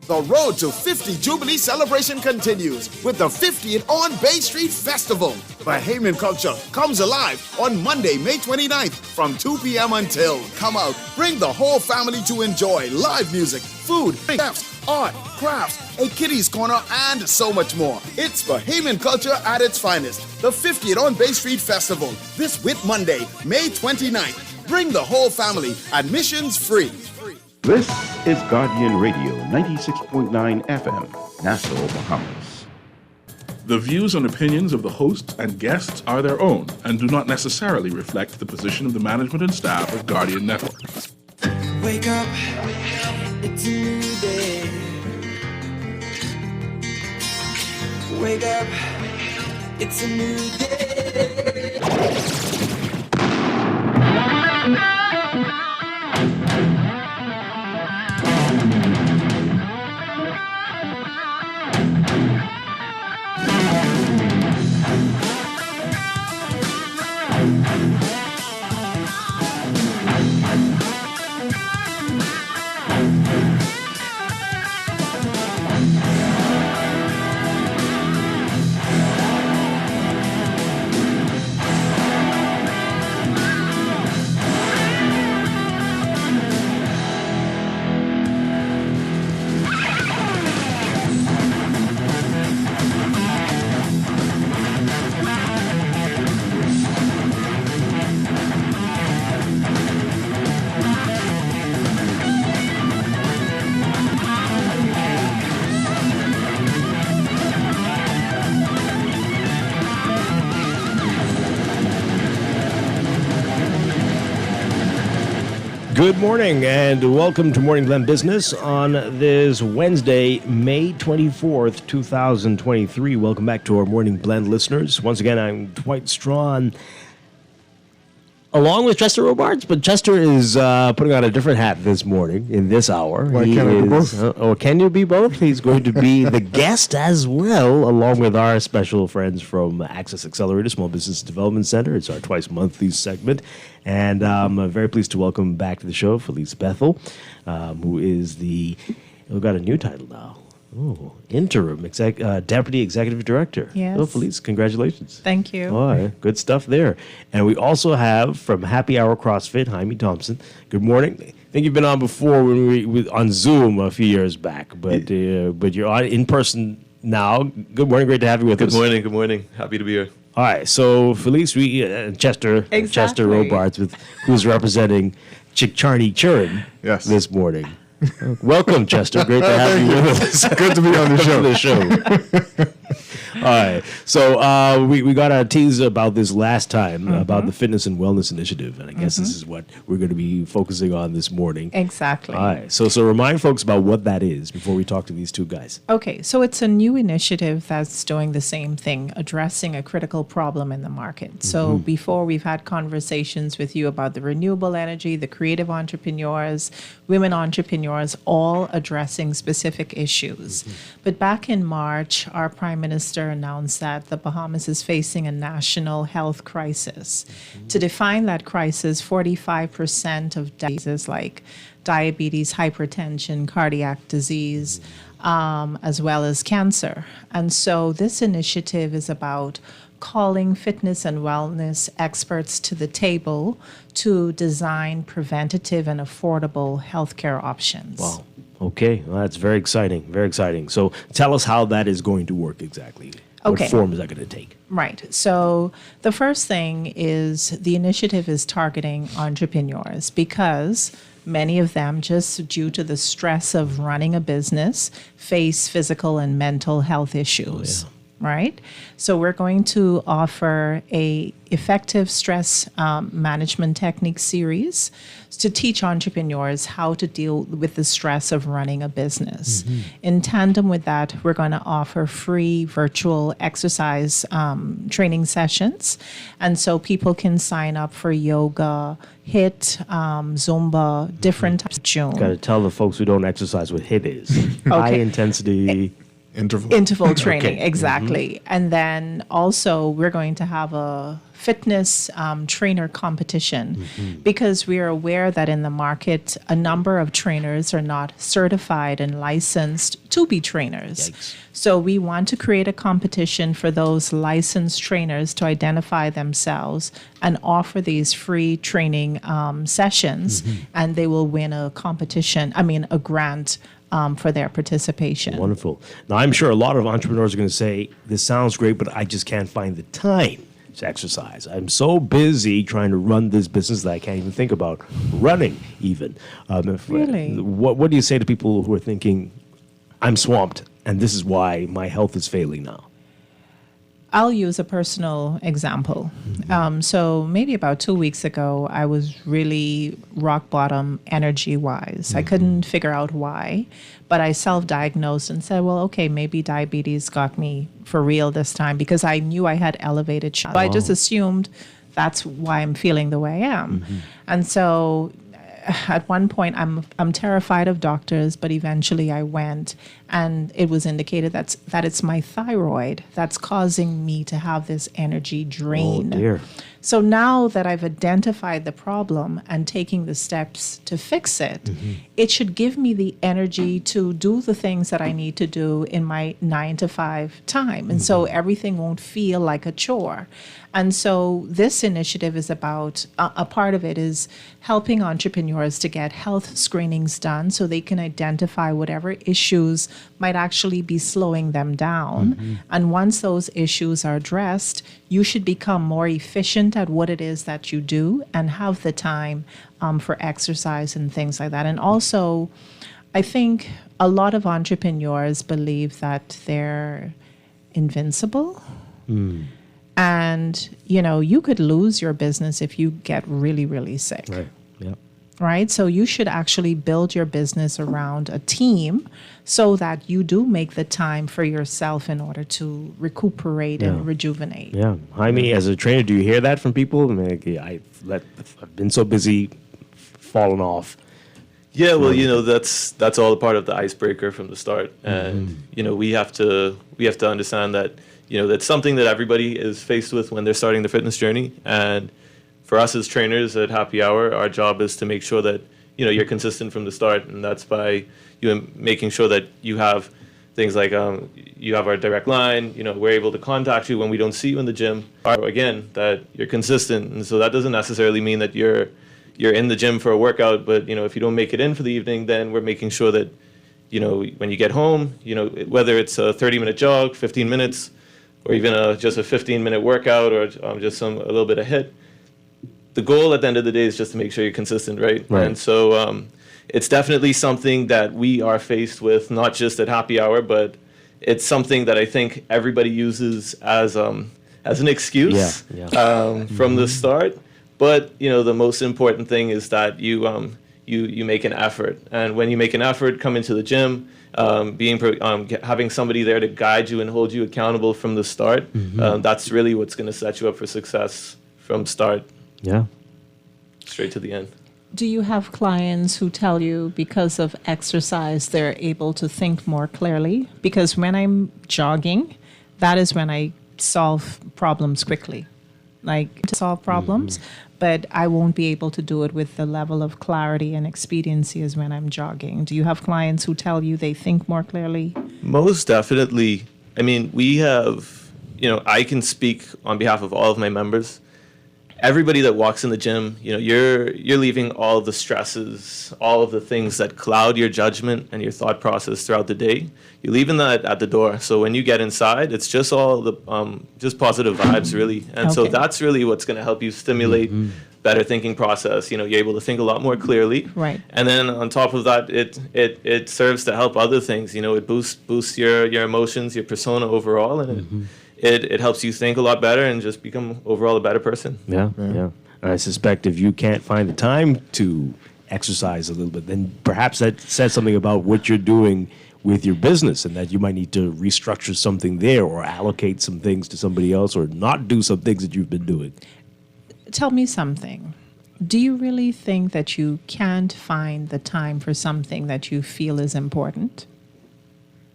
[SPEAKER 10] The road to 50 Jubilee celebration continues with the 50th on Bay Street Festival. Bahamian culture comes alive on Monday, May 29th from 2 p.m. until. Come out, bring the whole family to enjoy live music, food, crafts, art, crafts, a kiddies corner, and so much more. It's Bahamian culture at its finest. The 50th on Bay Street Festival, this Whit Monday, May 29th. Bring the whole family. Admissions free.
[SPEAKER 14] This is Guardian Radio 96.9 FM, Nassau, Bahamas.
[SPEAKER 15] The views and opinions of the host and guests are their own and do not necessarily reflect the position of the management and staff of Guardian Network.
[SPEAKER 4] Wake up, it's a new day. Wake up, it's a new day.
[SPEAKER 2] Good morning and welcome to Morning Blend Business on this Wednesday, May 24th, 2023. Welcome back to our Morning Blend listeners. Once again, I'm Dwight Strachan. along with Chester Robards, but Chester is putting on a different hat this morning in this hour.
[SPEAKER 12] Why can't I be both?
[SPEAKER 2] Or can you be both? He's going to be the guest as well, along with our special friends from Access Accelerator Small Business Development Center. It's our twice monthly segment. And I'm very pleased to welcome back to the show Felice Bethel, who is we've got a new title now. Oh, interim deputy executive director.
[SPEAKER 7] Yes.
[SPEAKER 2] Oh, Felice, congratulations.
[SPEAKER 7] Thank you.
[SPEAKER 2] All right, good stuff there. And we also have from Happy Hour CrossFit, Jaime Thompson. Good morning. I think you've been on before when we on Zoom a few years back, but you're on in person now. Good morning. Great to have you with us.
[SPEAKER 16] Good morning. Happy to be here.
[SPEAKER 2] All right, so Felice, Chester Robards, who's representing Chickcharney Churn this morning. Welcome, Chester. Great to have you with us.
[SPEAKER 12] Good to be on the show.
[SPEAKER 2] All right. So we got a tease about this last time, about the Fitness and Wellness Initiative. And I guess this is what we're going to be focusing on this morning.
[SPEAKER 7] Exactly.
[SPEAKER 2] All right. So remind folks about what that is before we talk to these two guys.
[SPEAKER 7] Okay. So it's a new initiative that's doing the same thing, addressing a critical problem in the market. So before we've had conversations with you about the renewable energy, the creative entrepreneurs, women entrepreneurs, all addressing specific issues. But back in March, our Prime Minister announced that the Bahamas is facing a national health crisis. To define that crisis, 45% of diseases like diabetes, hypertension, cardiac disease, as well as cancer. And so this initiative is about calling fitness and wellness experts to the table to design preventative and affordable healthcare options.
[SPEAKER 2] Wow. Okay. Well, that's very exciting. Very exciting. So tell us how that is going to work exactly.
[SPEAKER 7] Okay.
[SPEAKER 2] What form is that going to take?
[SPEAKER 7] Right. So the first thing is the initiative is targeting entrepreneurs because many of them, just due to the stress of running a business, face physical and mental health issues. Oh, yeah. Right? So we're going to offer a effective stress management technique series to teach entrepreneurs how to deal with the stress of running a business. In tandem with that, we're going to offer free virtual exercise training sessions. And so people can sign up for yoga, HIIT, Zumba, different types of June.
[SPEAKER 2] Got to tell the folks who don't exercise what HIIT is. High intensity
[SPEAKER 7] interval training, exactly. And then also we're going to have a fitness trainer competition because we are aware that in the market a number of trainers are not certified and licensed to be trainers. Yikes. So we want to create a competition for those licensed trainers to identify themselves and offer these free training sessions, and they will win a grant for their participation.
[SPEAKER 2] Wonderful. Now, I'm sure a lot of entrepreneurs are going to say, this sounds great, but I just can't find the time to exercise. I'm so busy trying to run this business that I can't even think about running even.
[SPEAKER 7] Really?
[SPEAKER 2] What do you say to people who are thinking, I'm swamped, and this is why my health is failing now?
[SPEAKER 7] I'll use a personal example. So maybe about 2 weeks ago, I was really rock bottom energy-wise. I couldn't figure out why, but I self-diagnosed and said, well, okay, maybe diabetes got me for real this time because I knew I had elevated sugar. So I just assumed that's why I'm feeling the way I am. And so at one point, I'm terrified of doctors, but eventually I went, and it was indicated that it's my thyroid that's causing me to have this energy drain.
[SPEAKER 2] Oh, dear.
[SPEAKER 7] So now that I've identified the problem and taking the steps to fix it, it should give me the energy to do the things that I need to do in my 9 to 5 time. And so everything won't feel like a chore. And so this initiative is about, a part of it is helping entrepreneurs to get health screenings done so they can identify whatever issues might actually be slowing them down. And once those issues are addressed, you should become more efficient at what it is that you do and have the time for exercise and things like that. And also, I think a lot of entrepreneurs believe that they're invincible. And, you know, you could lose your business if you get really, really sick.
[SPEAKER 2] Right. Yeah.
[SPEAKER 7] right? So you should actually build your business around a team so that you do make the time for yourself in order to recuperate and rejuvenate.
[SPEAKER 2] Yeah. Jaime, as a trainer, do you hear that from people? I mean, I've been so busy falling off.
[SPEAKER 16] Yeah, well, that's all a part of the icebreaker from the start, and we have to understand that that's something that everybody is faced with when they're starting the fitness journey. And for us as trainers at Happy Hour, our job is to make sure that you're consistent from the start, and that's by making sure that you have things like you have our direct line. We're able to contact you when we don't see you in the gym. Again, that you're consistent, and so that doesn't necessarily mean that you're in the gym for a workout, but if you don't make it in for the evening, then we're making sure that when you get home, whether it's a 30-minute jog, 15 minutes, or even just a 15-minute workout, or just a little bit of HIIT. The goal at the end of the day is just to make sure you're consistent, right? And so it's definitely something that we are faced with, not just at Happy Hour, but it's something that I think everybody uses as an excuse from the start. But the most important thing is that you make an effort, and when you make an effort, come into the gym, having somebody there to guide you and hold you accountable from the start. That's really what's going to set you up for success from start.
[SPEAKER 2] Yeah,
[SPEAKER 16] straight to the end.
[SPEAKER 7] Do you have clients who tell you because of exercise they're able to think more clearly? Because when I'm jogging, that is when I solve problems quickly. To solve problems, but I won't be able to do it with the level of clarity and expediency as when I'm jogging. Do you have clients who tell you they think more clearly?
[SPEAKER 16] Most definitely. I mean, we have, I can speak on behalf of all of my members. Everybody that walks in the gym, you're leaving all of the stresses, all of the things that cloud your judgment and your thought process throughout the day. You're leaving that at the door. So when you get inside, it's just all the just positive vibes, really. And so that's really what's going to help you stimulate better thinking process. You're able to think a lot more clearly.
[SPEAKER 7] Right.
[SPEAKER 16] And then on top of that, it serves to help other things. It boosts your emotions, your persona overall, and it helps you think a lot better and just become overall a better person.
[SPEAKER 2] Yeah. And I suspect if you can't find the time to exercise a little bit, then perhaps that says something about what you're doing with your business, and that you might need to restructure something there, or allocate some things to somebody else, or not do some things that you've been doing.
[SPEAKER 7] Tell me something. Do you really think that you can't find the time for something that you feel is important?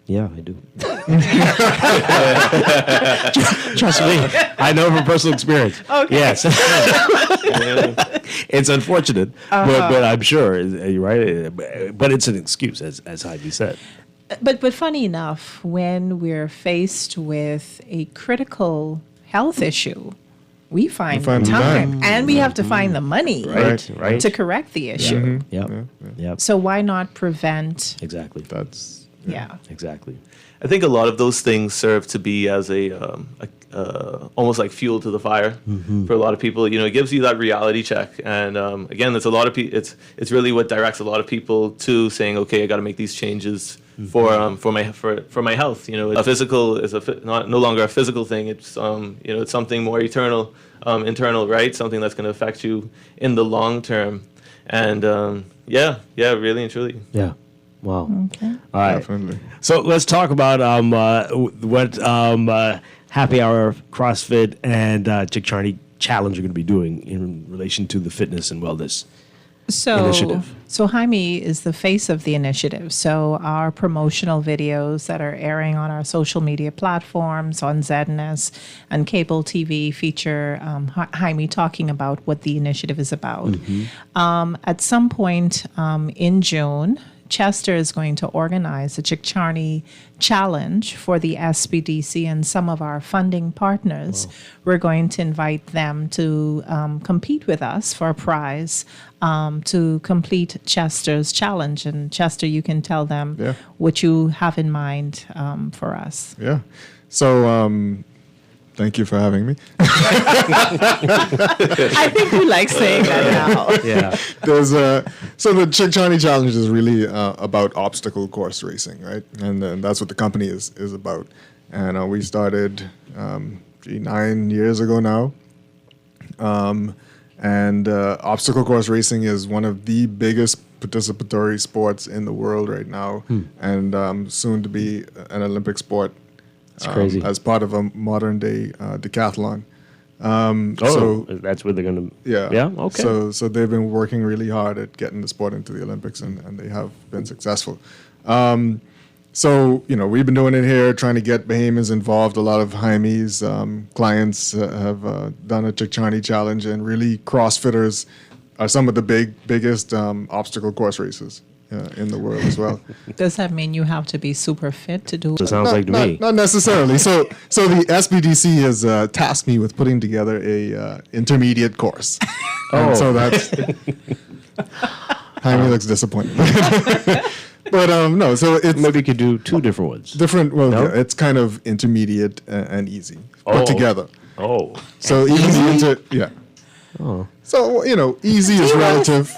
[SPEAKER 2] Yeah, I do. Trust me, I know from personal experience.
[SPEAKER 7] Okay.
[SPEAKER 2] Yes. It's unfortunate, but I'm sure you're right. But it's an excuse, as Heidi said.
[SPEAKER 7] But funny enough, when we're faced with a critical health issue, we find time, and we have to find the money to correct the issue.
[SPEAKER 2] Yep.
[SPEAKER 7] So why not prevent?
[SPEAKER 2] Exactly. Exactly.
[SPEAKER 16] I think a lot of those things serve to be as a almost like fuel to the fire for a lot of people. It gives you that reality check, and again, there's a lot of it's really what directs a lot of people to saying, okay, I got to make these changes for my health. A physical is no longer a physical thing. It's it's something more internal, right? Something that's going to affect you in the long term, and really and truly.
[SPEAKER 2] Yeah. Wow.
[SPEAKER 7] Okay.
[SPEAKER 2] All right.
[SPEAKER 12] Definitely.
[SPEAKER 2] So let's talk about what Happy Hour, CrossFit, and Chick Charney Challenge are going to be doing in relation to the fitness and wellness initiative.
[SPEAKER 7] So Jaime is the face of the initiative. So our promotional videos that are airing on our social media platforms, on ZNS and cable TV, feature Jaime talking about what the initiative is about. At some point in June, Chester is going to organize the Chick Charney Challenge for the SBDC and some of our funding partners. Wow. We're going to invite them to compete with us for a prize to complete Chester's challenge. And Chester, you can tell them what you have in mind for us.
[SPEAKER 12] Yeah. So thank you for having me.
[SPEAKER 7] I think we like saying that now.
[SPEAKER 2] Yeah.
[SPEAKER 12] So the Chick Charney Challenge is really about obstacle course racing, right? And that's what the company is about. And we started 9 years ago now. And obstacle course racing is one of the biggest participatory sports in the world right now, and soon to be an Olympic sport.
[SPEAKER 2] It's crazy.
[SPEAKER 12] As part of a modern day decathlon.
[SPEAKER 2] So that's where they're going to.
[SPEAKER 12] Yeah.
[SPEAKER 2] Okay.
[SPEAKER 12] So they've been working really hard at getting the sport into the Olympics, and they have been successful. So we've been doing it here, trying to get Bahamians involved. A lot of Jaime's clients have done a Chichani challenge, and really CrossFitters are some of the biggest obstacle course races in the world as well.
[SPEAKER 7] Does that mean you have to be super fit to do it?
[SPEAKER 2] It sounds like to me.
[SPEAKER 12] Not necessarily. So the SBDC has tasked me with putting together a intermediate course. And so that's Jaime looks disappointed. But no, so it's
[SPEAKER 2] maybe you could do two different ones.
[SPEAKER 12] It's kind of intermediate and easy put together. So easy
[SPEAKER 2] Oh.
[SPEAKER 12] So easy is relative.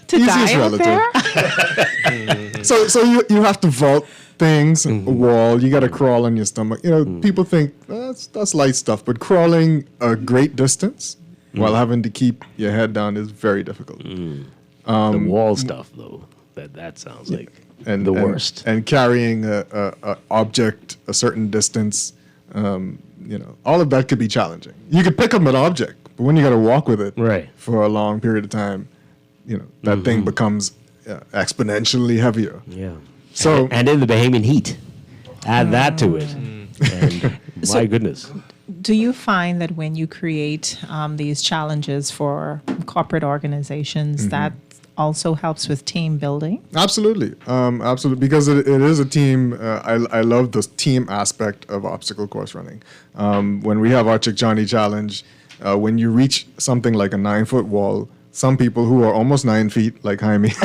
[SPEAKER 7] To
[SPEAKER 12] easy
[SPEAKER 7] die
[SPEAKER 12] is
[SPEAKER 7] out
[SPEAKER 12] relative. So you have to vault things, a wall. You got to crawl on your stomach. People think that's light stuff, but crawling a great distance while having to keep your head down is very difficult.
[SPEAKER 2] The wall stuff, though, that sounds like the worst.
[SPEAKER 12] And carrying a object a certain distance, all of that could be challenging. You could pick up an object, but when you got to walk with it for a long period of time, that thing becomes exponentially heavier.
[SPEAKER 2] Yeah.
[SPEAKER 12] So
[SPEAKER 2] and in the Bahamian heat, add that to it. And my goodness.
[SPEAKER 7] Do you find that when you create these challenges for corporate organizations, that also helps with team building?
[SPEAKER 12] Absolutely. Absolutely. Because it is a team. I love the team aspect of obstacle course running. When we have our Chichani challenge, when you reach something like a 9-foot wall, some people who are almost 9 feet, like Jaime, could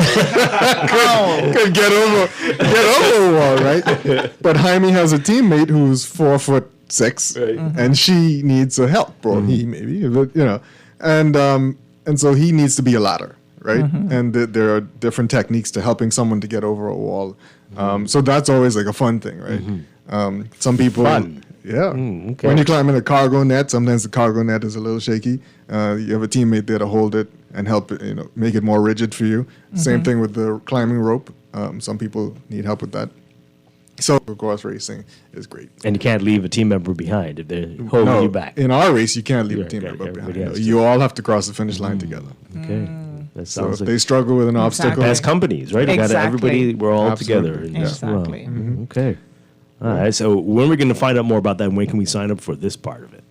[SPEAKER 12] get over a wall, right? But Jaime has a teammate who's 4'6", and she needs a help, or he maybe, but, and so he needs to be a ladder, right? And there are different techniques to helping someone to get over a wall. So that's always like a fun thing, right? Some people.
[SPEAKER 2] Fun.
[SPEAKER 12] Yeah.
[SPEAKER 2] Okay.
[SPEAKER 12] When you climb in a cargo net, sometimes the cargo net is a little shaky. You have a teammate there to hold it and help it, make it more rigid for you. Same thing with the climbing rope. Some people need help with that. So, of course, racing is great.
[SPEAKER 2] And you can't leave a team member behind if they're holding you back.
[SPEAKER 12] In our race, you can't leave a team member behind. You all have to cross the finish line together.
[SPEAKER 2] Okay. That
[SPEAKER 12] So
[SPEAKER 2] sounds
[SPEAKER 12] if they struggle with an obstacle,
[SPEAKER 2] as companies, right? You got everybody. We're all together.
[SPEAKER 12] Absolutely.
[SPEAKER 2] Okay. All right. So when are we going to find out more about that? And when can we sign up for this part of it?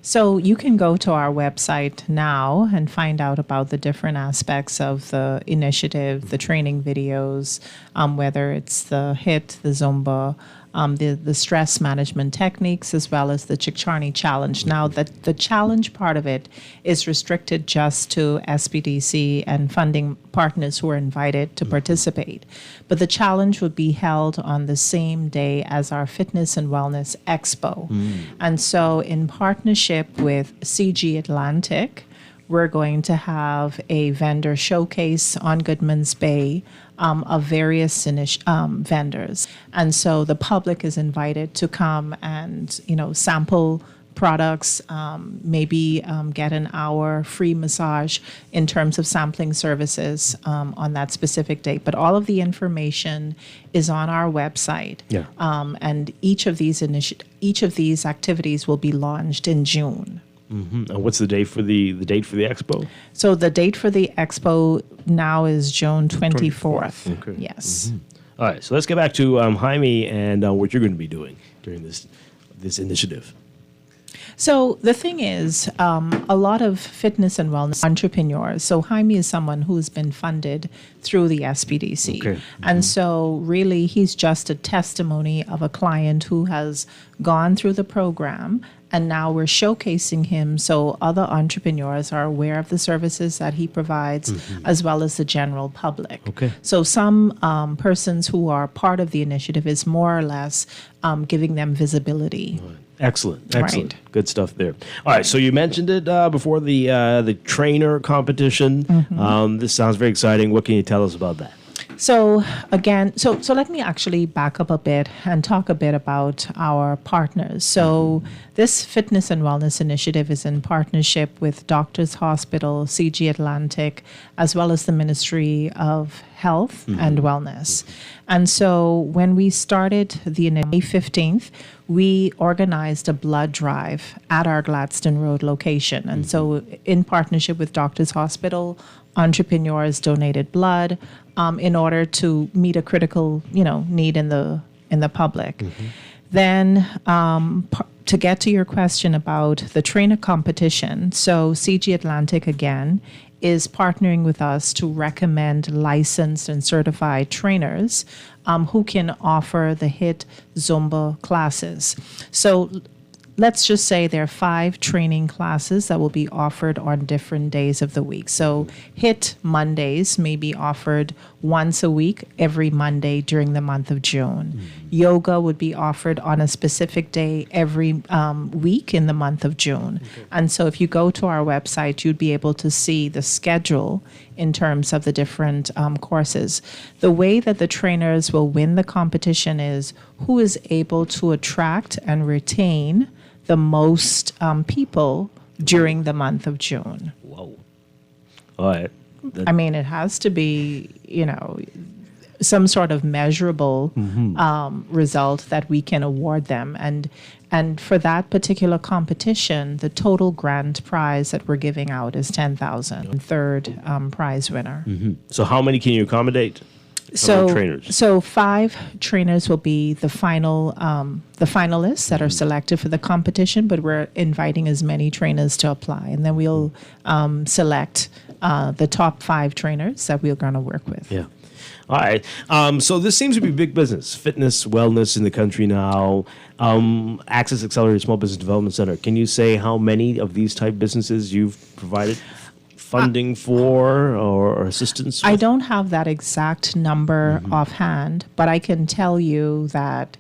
[SPEAKER 7] So you can go to our website now and find out about the different aspects of the initiative, the training videos, whether it's the HIIT, the Zumba, the stress management techniques, as well as the Chichani challenge. Now, the challenge part of it is restricted just to SBDC and funding partners who are invited to participate. But the challenge would be held on the same day as our Fitness and Wellness Expo. And so in partnership with CG Atlantic, we're going to have a vendor showcase on Goodman's Bay of various vendors. And so the public is invited to come and, sample products, maybe get an hour free massage in terms of sampling services on that specific date. But all of the information is on our website.
[SPEAKER 2] Yeah.
[SPEAKER 7] And each of these activities will be launched in June.
[SPEAKER 2] And what's the date for the expo?
[SPEAKER 7] So the date for the expo now is June 24th.
[SPEAKER 2] Okay.
[SPEAKER 7] Yes.
[SPEAKER 2] All right. So let's get back to Jaime and what you're going to be doing during this initiative.
[SPEAKER 7] So the thing is, a lot of fitness and wellness entrepreneurs. So Jaime is someone who's been funded through the SBDC.
[SPEAKER 2] Okay.
[SPEAKER 7] And so really he's just a testimony of a client who has gone through the program, and now we're showcasing him so other entrepreneurs are aware of the services that he provides, as well as the general public.
[SPEAKER 2] Okay.
[SPEAKER 7] So some persons who are part of the initiative is more or less giving them visibility.
[SPEAKER 2] Excellent.
[SPEAKER 7] Right.
[SPEAKER 2] Good stuff there. All right, so you mentioned it before the trainer competition. This sounds very exciting. What can you tell us about that?
[SPEAKER 7] So again, so let me actually back up a bit and talk a bit about our partners. So this fitness and wellness initiative is in partnership with Doctors Hospital, CG Atlantic, as well as the Ministry of Health and Wellness. And so when we started May 15th, we organized a blood drive at our Gladstone Road location. And so in partnership with Doctors Hospital, entrepreneurs donated blood in order to meet a critical, need in the public. Then to get to your question about the trainer competition, so CG Atlantic again is partnering with us to recommend licensed and certified trainers who can offer the HIT Zumba classes. So let's just say there are 5 training classes that will be offered on different days of the week. So HIT Mondays may be offered once a week, every Monday during the month of June. Yoga would be offered on a specific day every week in the month of June. And so if you go to our website, you'd be able to see the schedule in terms of the different courses. The way that the trainers will win the competition is who is able to attract and retain the most people during the month of June.
[SPEAKER 2] Whoa. All right.
[SPEAKER 7] I mean, it has to be, some sort of measurable result that we can award them. And for that particular competition, the total grand prize that we're giving out is $10,000. Third prize winner.
[SPEAKER 2] So how many can you accommodate?
[SPEAKER 7] So
[SPEAKER 2] Trainers.
[SPEAKER 7] So 5 trainers will be the finalists that are selected for the competition, but we're inviting as many trainers to apply, and then we'll select the top 5 trainers that we're going to work with.
[SPEAKER 2] Yeah. All right. So this seems to be big business, fitness, wellness in the country now. Access Accelerated Small Business Development Center. Can you say how many of these type businesses you've provided funding for or assistance with?
[SPEAKER 7] I don't have that exact number offhand, but I can tell you that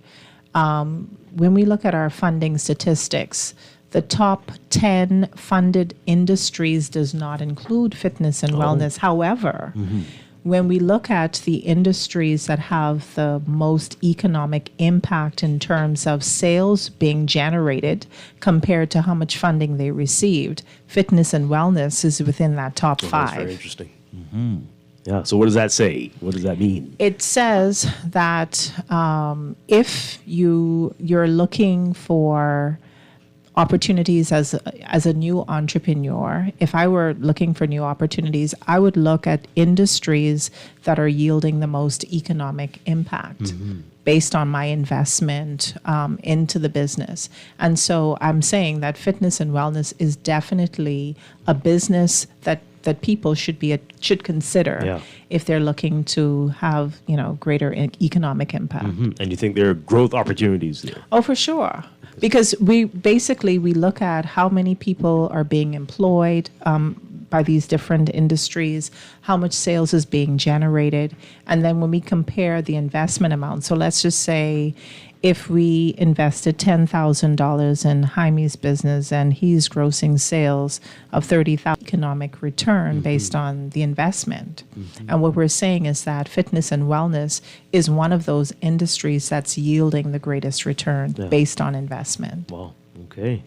[SPEAKER 7] when we look at our funding statistics, the top 10 funded industries does not include fitness and wellness. However, when we look at the industries that have the most economic impact in terms of sales being generated compared to how much funding they received, fitness and wellness is within that top 5.
[SPEAKER 2] That's very interesting. Yeah. So what does that say? What does that mean?
[SPEAKER 7] It says that if you're looking for opportunities as a new entrepreneur, if I were looking for new opportunities, I would look at industries that are yielding the most economic impact based on my investment into the business. And so I'm saying that fitness and wellness is definitely a business that people should consider if they're looking to have greater economic impact.
[SPEAKER 2] And you think there are growth opportunities there?
[SPEAKER 7] Oh, for sure. Because we look at how many people are being employed by these different industries, how much sales is being generated, and then when we compare the investment amount. So let's just say if we invested $10,000 in Jaime's business and he's grossing sales of $30,000 economic return based on the investment. And what we're saying is that fitness and wellness is one of those industries that's yielding the greatest return based on investment.
[SPEAKER 2] Wow. Okay.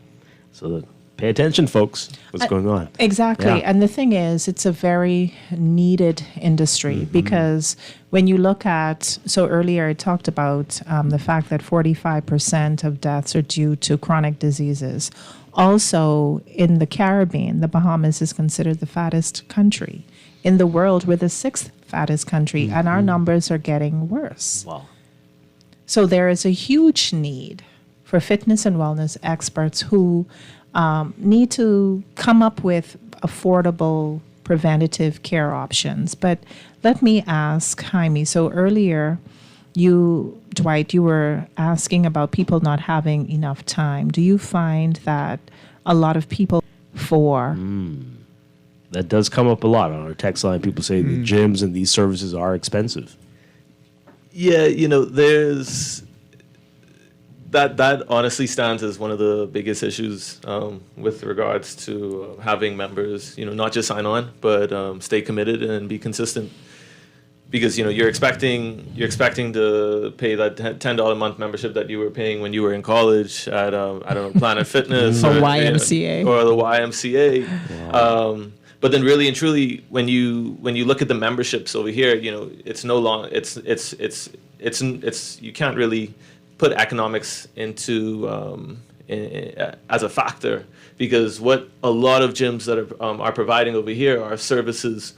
[SPEAKER 2] So pay attention, folks. What's going on?
[SPEAKER 7] Exactly.
[SPEAKER 2] Yeah.
[SPEAKER 7] And the thing is, it's a very needed industry because when you look at, so earlier I talked about the fact that 45% of deaths are due to chronic diseases. Also, in the Caribbean, the Bahamas is considered the fattest country. In the world, we're the 6th fattest country, and our numbers are getting worse.
[SPEAKER 2] Wow.
[SPEAKER 7] So there is a huge need for fitness and wellness experts who need to come up with affordable preventative care options. But let me ask Jaime, so earlier Dwight, you were asking about people not having enough time. Do you find that a lot of people
[SPEAKER 2] That does come up a lot on our text line. People say the gyms and these services are expensive.
[SPEAKER 16] Yeah, there's that honestly stands as one of the biggest issues with regards to having members, not just sign on, but stay committed and be consistent. because you're expecting to pay that $10 a month membership that you were paying when you were in college at I don't know, Planet Fitness
[SPEAKER 7] or YMCA
[SPEAKER 16] or the YMCA. Wow. But then really and truly, when you look at the memberships over here, it's no longer it's you can't really put economics into as a factor, because what a lot of gyms that are providing over here are services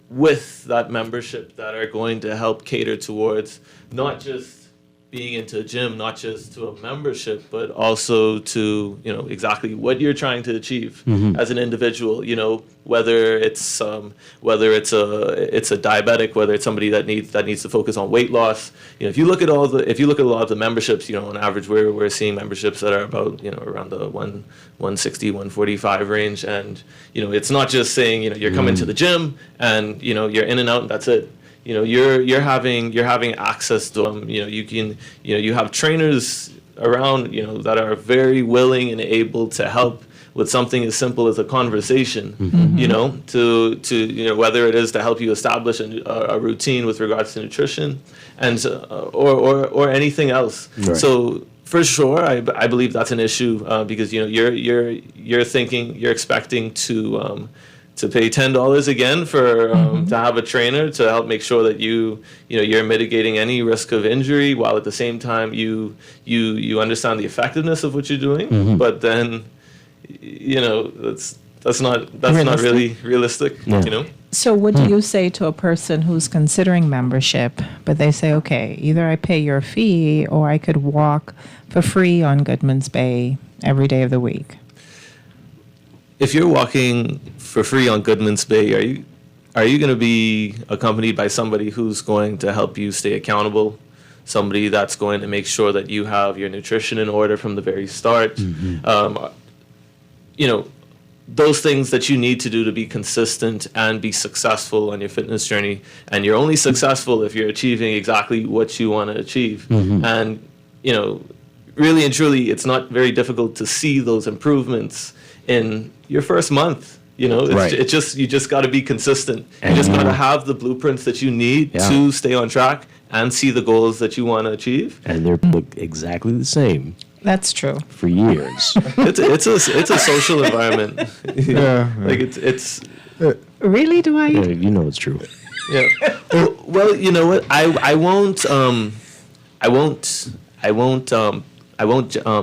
[SPEAKER 16] with that membership that are going to help cater towards not just being into a gym, not just to a membership, but also to exactly what you're trying to achieve as an individual. Whether it's a diabetic, whether it's somebody that needs to focus on weight loss. If you look at a lot of the memberships, on average we're seeing memberships that are about around the 160, 145 range, and it's not just saying you're coming to the gym and you're in and out and that's it. You're having access to them. You have trainers around that are very willing and able to help with something as simple as a conversation. To whether it is to help you establish a routine with regards to nutrition, and or anything else.
[SPEAKER 2] Right.
[SPEAKER 16] So for sure, I believe that's an issue because you're expecting to pay $10 again for to have a trainer to help make sure that you're mitigating any risk of injury, while at the same time you understand the effectiveness of what you're doing. But then that's not really realistic.
[SPEAKER 7] So what do you say to a person who's considering membership, but they say, okay, either I pay your fee or I could walk for free on Goodman's Bay every day of the week?
[SPEAKER 16] If you're walking for free on Goodman's Bay, are you going to be accompanied by somebody who's going to help you stay accountable? Somebody that's going to make sure that you have your nutrition in order from the very start? Those things that you need to do to be consistent and be successful on your fitness journey. And you're only successful if you're achieving exactly what you want to achieve. And, really and truly, it's not very difficult to see those improvements in your first month. It's just, you just got to be consistent. You just got to have the blueprints that you need to stay on track and see the goals that you want to achieve.
[SPEAKER 2] And they're look exactly the same.
[SPEAKER 7] That's true.
[SPEAKER 2] For years.
[SPEAKER 16] It's a social environment. Like it's
[SPEAKER 7] really, Dwight?
[SPEAKER 2] Yeah, it's true.
[SPEAKER 16] Yeah. Well, you know what? I won't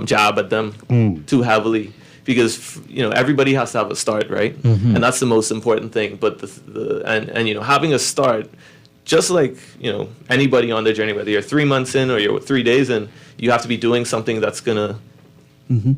[SPEAKER 16] jab at them too heavily, because everybody has to have a start, right? And that's the most important thing. But having a start, just like anybody on their journey, whether you're 3 months in or you're 3 days in, you have to be doing something that's gonna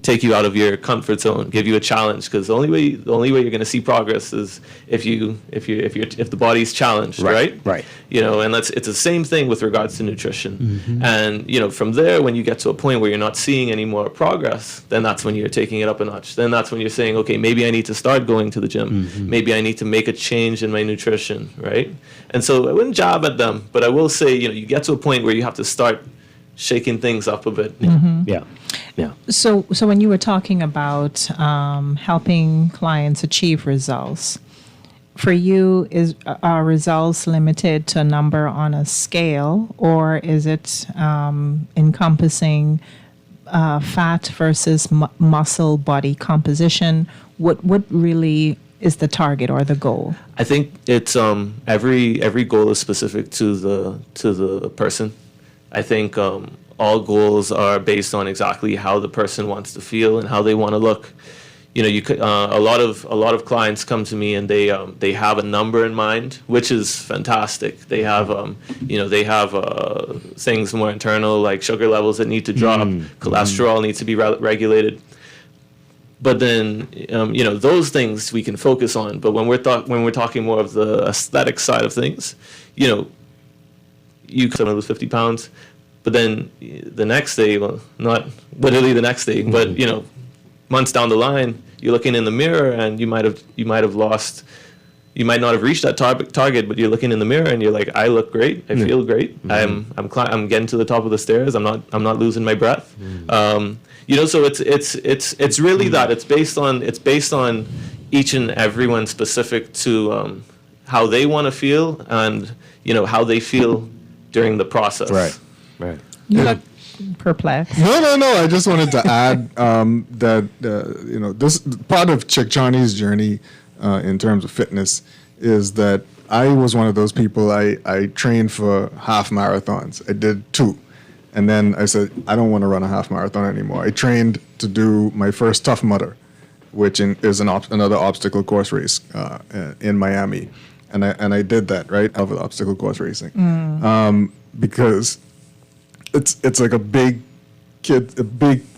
[SPEAKER 16] take you out of your comfort zone, give you a challenge. Because the only way you're gonna see progress is if the body's challenged, right?
[SPEAKER 2] Right.
[SPEAKER 16] And it's the same thing with regards to nutrition. And from there, when you get to a point where you're not seeing any more progress, then that's when you're taking it up a notch. Then that's when you're saying, okay, maybe I need to start going to the gym. Maybe I need to make a change in my nutrition, right? And so I wouldn't jab at them, but I will say, you get to a point where you have to start shaking things up a bit.
[SPEAKER 2] Yeah.
[SPEAKER 7] So when you were talking about helping clients achieve results, for you, are results limited to a number on a scale, or is it encompassing fat versus muscle body composition? What really is the target or the goal?
[SPEAKER 16] I think it's every goal is specific to the person. I think all goals are based on exactly how the person wants to feel and how they want to look. You could a lot of clients come to me and they have a number in mind, which is fantastic. They have things more internal, like sugar levels that need to drop, cholesterol needs to be regulated. But then those things we can focus on. But when we're talking more of the aesthetic side of things, you could lose 50 pounds. But then the next day, well, not literally the next day, but months down the line, you're looking in the mirror and you might have lost. You might not have reached that target, but you're looking in the mirror and you're like, I look great, I feel great, I'm getting to the top of the stairs, I'm not losing my breath. So it's really that. It's based on each and everyone specific to how they want to feel and, how they feel during the process.
[SPEAKER 2] Right.
[SPEAKER 7] You look perplexed.
[SPEAKER 12] No. I just wanted to add that this part of Strachan's journey in terms of fitness is that I was one of those people. I trained for half marathons. I did 2, and then I said I don't want to run a half marathon anymore. I trained to do my first Tough Mudder, which is another obstacle course race in Miami, and I did that right of obstacle course racing because it's like a big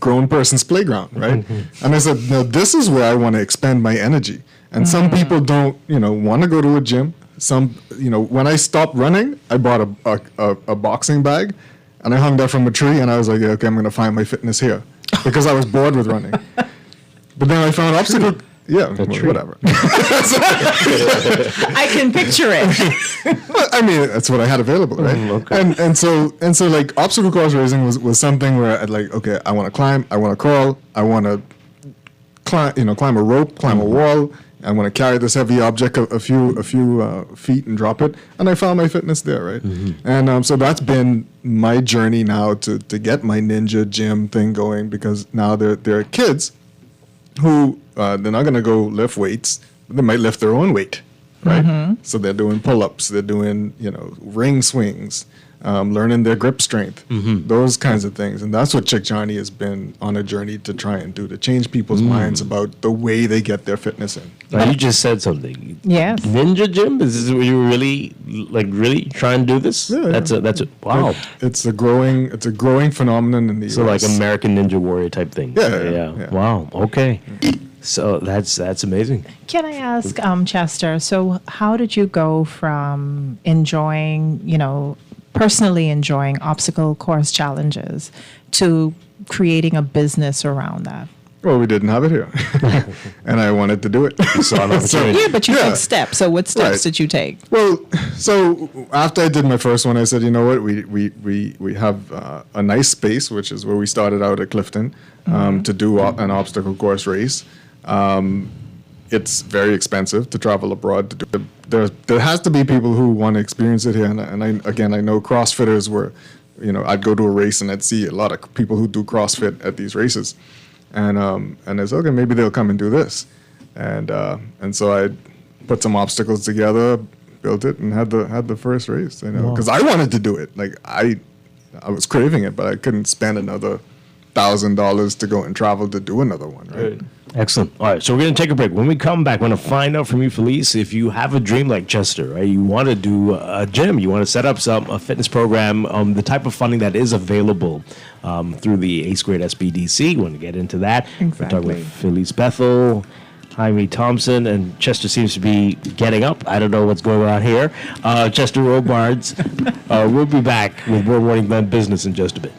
[SPEAKER 12] grown person's playground, right? And I said, no, this is where I want to expend my energy. And some people don't, want to go to a gym. Some, when I stopped running, I bought a boxing bag, and I hung that from a tree, and I was like, okay, I'm going to find my fitness here, because I was bored with running. But then I found obstacle. Yeah, whatever.
[SPEAKER 7] I can picture it.
[SPEAKER 12] I mean, that's what I had available, right? Okay. And so like obstacle course racing was something where I'd like, okay, I want to climb, I want to crawl, I want to climb a rope, climb a wall. I want to carry this heavy object a few feet and drop it, and I found my fitness there, right? And so that's been my journey now to get my ninja gym thing going, because now there are kids who they're not going to go lift weights. They might lift their own weight, right? So they're doing pull-ups, they're doing ring swings, learning their grip strength, those kinds of things. And that's what Strachan has been on a journey to try and do, to change people's minds about the way they get their fitness in.
[SPEAKER 2] Now, you just said something.
[SPEAKER 7] Yes.
[SPEAKER 2] Ninja gym? Is this where you were really trying to do this?
[SPEAKER 12] Yeah,
[SPEAKER 2] That's wow.
[SPEAKER 12] It's a growing phenomenon in the
[SPEAKER 2] So
[SPEAKER 12] US.
[SPEAKER 2] like American Ninja Warrior type thing.
[SPEAKER 12] Yeah.
[SPEAKER 2] Wow. Okay. So that's amazing.
[SPEAKER 7] Can I ask, Chester, so how did you go from enjoying, personally enjoying obstacle course challenges to creating a business around that?
[SPEAKER 12] Well, we didn't have it here, and I wanted to do it.
[SPEAKER 7] Yeah, but you took steps. So what steps did you take?
[SPEAKER 12] Well, so after I did my first one, I said, you know what, we have a nice space, which is where we started out at Clifton, to do an obstacle course race. It's very expensive to travel abroad to do it. There has to be people who want to experience it here, and I know CrossFitters were, I'd go to a race and I'd see a lot of people who do CrossFit at these races, and I said, okay, maybe they'll come and do this, and so I put some obstacles together, built it, and had the first race, because I wanted to do it. Like I was craving it, but I couldn't spend another $1,000 to go and travel to do another one, right?
[SPEAKER 2] Excellent. All right, so we're going to take a break. When we come back, we're going to find out from you, Felice, if you have a dream like Chester, right? You want to do a gym, you want to set up a fitness program, the type of funding that is available through the 8th grade SBDC. We want to get into that.
[SPEAKER 7] Exactly.
[SPEAKER 2] We're talking with Felice Bethel, Jaime Thompson, and Chester seems to be getting up. I don't know what's going on here. Chester Robards. We'll be back with more Morning Blend Business in just a bit.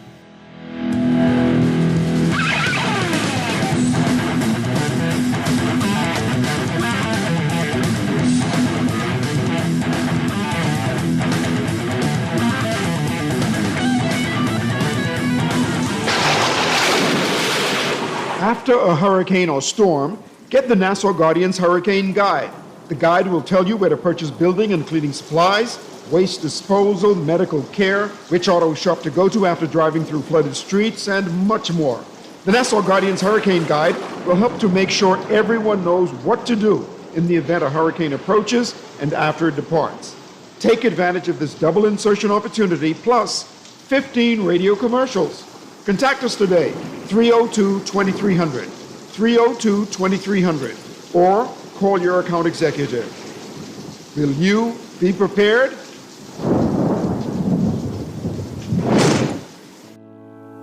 [SPEAKER 24] After a hurricane or storm, get the Nassau Guardian's Hurricane Guide. The guide will tell you where to purchase building and cleaning supplies, waste disposal, medical care, which auto shop to go to after driving through flooded streets, and much more. The Nassau Guardian's Hurricane Guide will help to make sure everyone knows what to do in the event a hurricane approaches and after it departs. Take advantage of this double insertion opportunity plus 15 radio commercials. Contact us today, 302-2300, 302-2300, or call your account executive. Will you be prepared?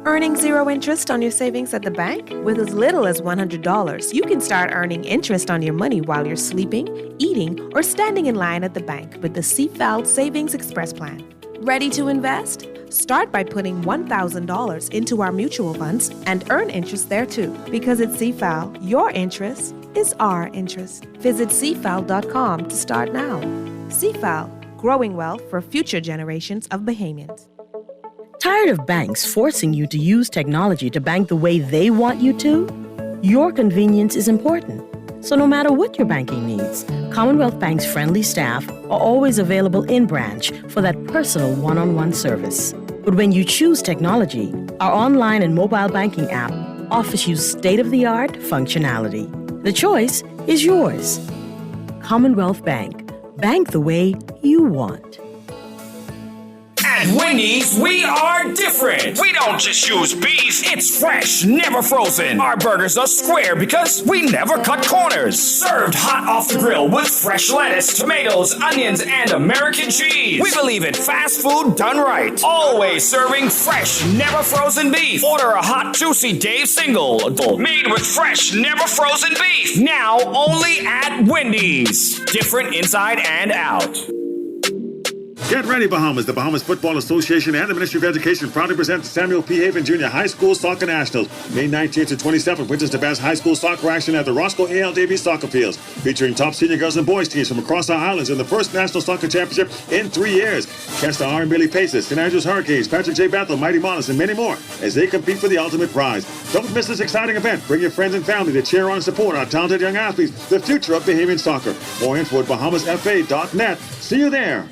[SPEAKER 6] Earning zero interest on your savings at the bank? With as little as $100, you can start earning interest on your money while you're sleeping, eating, or standing in line at the bank with the CFAL Savings Express Plan. Ready to invest? Start by putting $1,000 into our mutual funds and earn interest there too. Because at CFAL, your interest is our interest. Visit CFAL.com to start now. CFAL, growing wealth for future generations of Bahamians.
[SPEAKER 9] Tired of banks forcing you to use technology to bank the way they want you to? Your convenience is important. So no matter what your banking needs, Commonwealth Bank's friendly staff are always available in branch for that personal one-on-one service. But when you choose technology, our online and mobile banking app offers you state-of-the-art functionality. The choice is yours. Commonwealth Bank. Bank the way you want.
[SPEAKER 5] At Wendy's, we are different. We don't just use beef. It's fresh, never frozen. Our burgers are square because we never cut corners. Served hot off the grill with fresh lettuce, tomatoes, onions, and American cheese. We believe in fast food done right. Always serving fresh, never frozen beef. Order a hot, juicy Dave single. Made with fresh, never frozen beef. Now only at Wendy's. Different inside and out.
[SPEAKER 11] Get ready, Bahamas. The Bahamas Football Association and the Ministry of Education proudly present Samuel P. Haven Jr. High School Soccer Nationals. May 19th to 27th, witness the best high school soccer action at the Roscoe ALDB Soccer Fields, featuring top senior girls and boys teams from across our islands in the first National Soccer Championship in 3 years. Catch the R. Billy Pacers, St. Andrews Hurricanes, Patrick J. Bethel, Mighty Monarchs, and many more as they compete for the ultimate prize. Don't miss this exciting event. Bring your friends and family to cheer on and support our talented young athletes, the future of Bahamian soccer. More info at bahamasfa.net. See you there.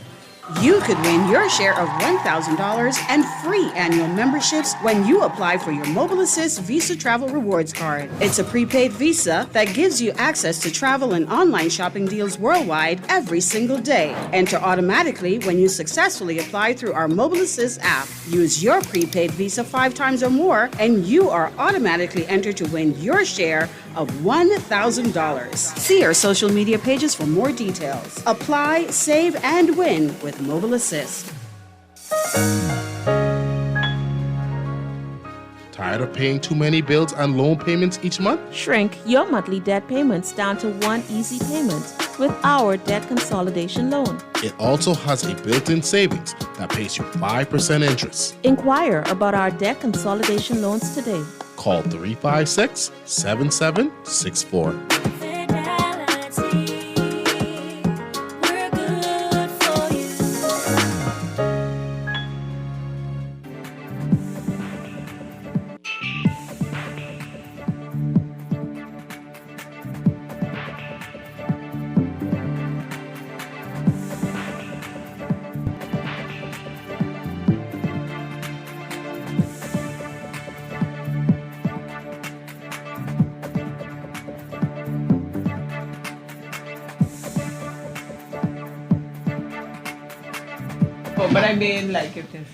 [SPEAKER 17] You could win your share of $1,000 and free annual memberships when you apply for your Mobile Assist Visa Travel Rewards Card. It's a prepaid visa that gives you access to travel and online shopping deals worldwide every single day. Enter automatically when you successfully apply through our Mobile Assist app. Use your prepaid visa 5 times or more, and you are automatically entered to win your share of $1,000. See our social media pages for more details. Apply, save, and win with Mobile Assist.
[SPEAKER 18] Tired of paying too many bills and loan payments each month?
[SPEAKER 19] Shrink your monthly debt payments down to one easy payment with our debt consolidation loan.
[SPEAKER 18] It also has a built-in savings that pays you 5% interest.
[SPEAKER 19] Inquire about our debt consolidation loans today.
[SPEAKER 18] Call 356-7764.
[SPEAKER 7] But I mean, like, if this.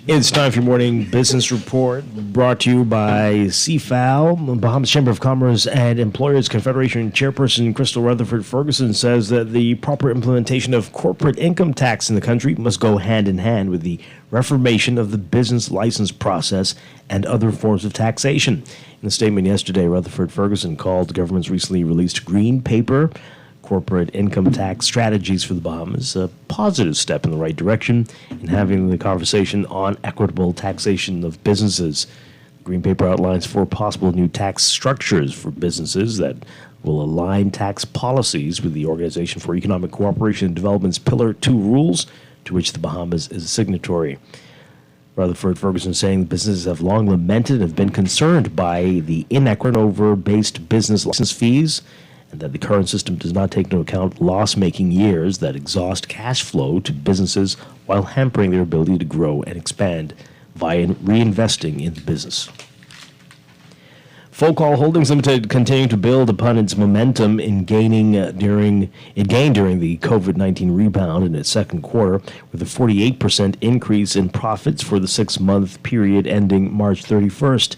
[SPEAKER 2] It's time for your morning business report, brought to you by CFAL. Bahamas Chamber of Commerce and Employers Confederation Chairperson Crystal Rutherford Ferguson says that the proper implementation of corporate income tax in the country must go hand in hand with the reformation of the business license process and other forms of taxation. In a statement yesterday, Rutherford Ferguson called the government's recently released green paper, Corporate Income Tax Strategies for the Bahamas, a positive step in the right direction in having the conversation on equitable taxation of businesses. The Green Paper outlines 4 possible new tax structures for businesses that will align tax policies with the Organization for Economic Cooperation and Development's Pillar 2 rules, to which the Bahamas is a signatory. Rutherford Ferguson saying businesses have long lamented and have been concerned by the inequitable-based business license fees, and that the current system does not take into account loss-making years that exhaust cash flow to businesses while hampering their ability to grow and expand via reinvesting in the business. Folcall Holdings Limited continuing to build upon its momentum in gained during the COVID-19 rebound in its second quarter, with a 48% increase in profits for the 6-month period ending March 31st.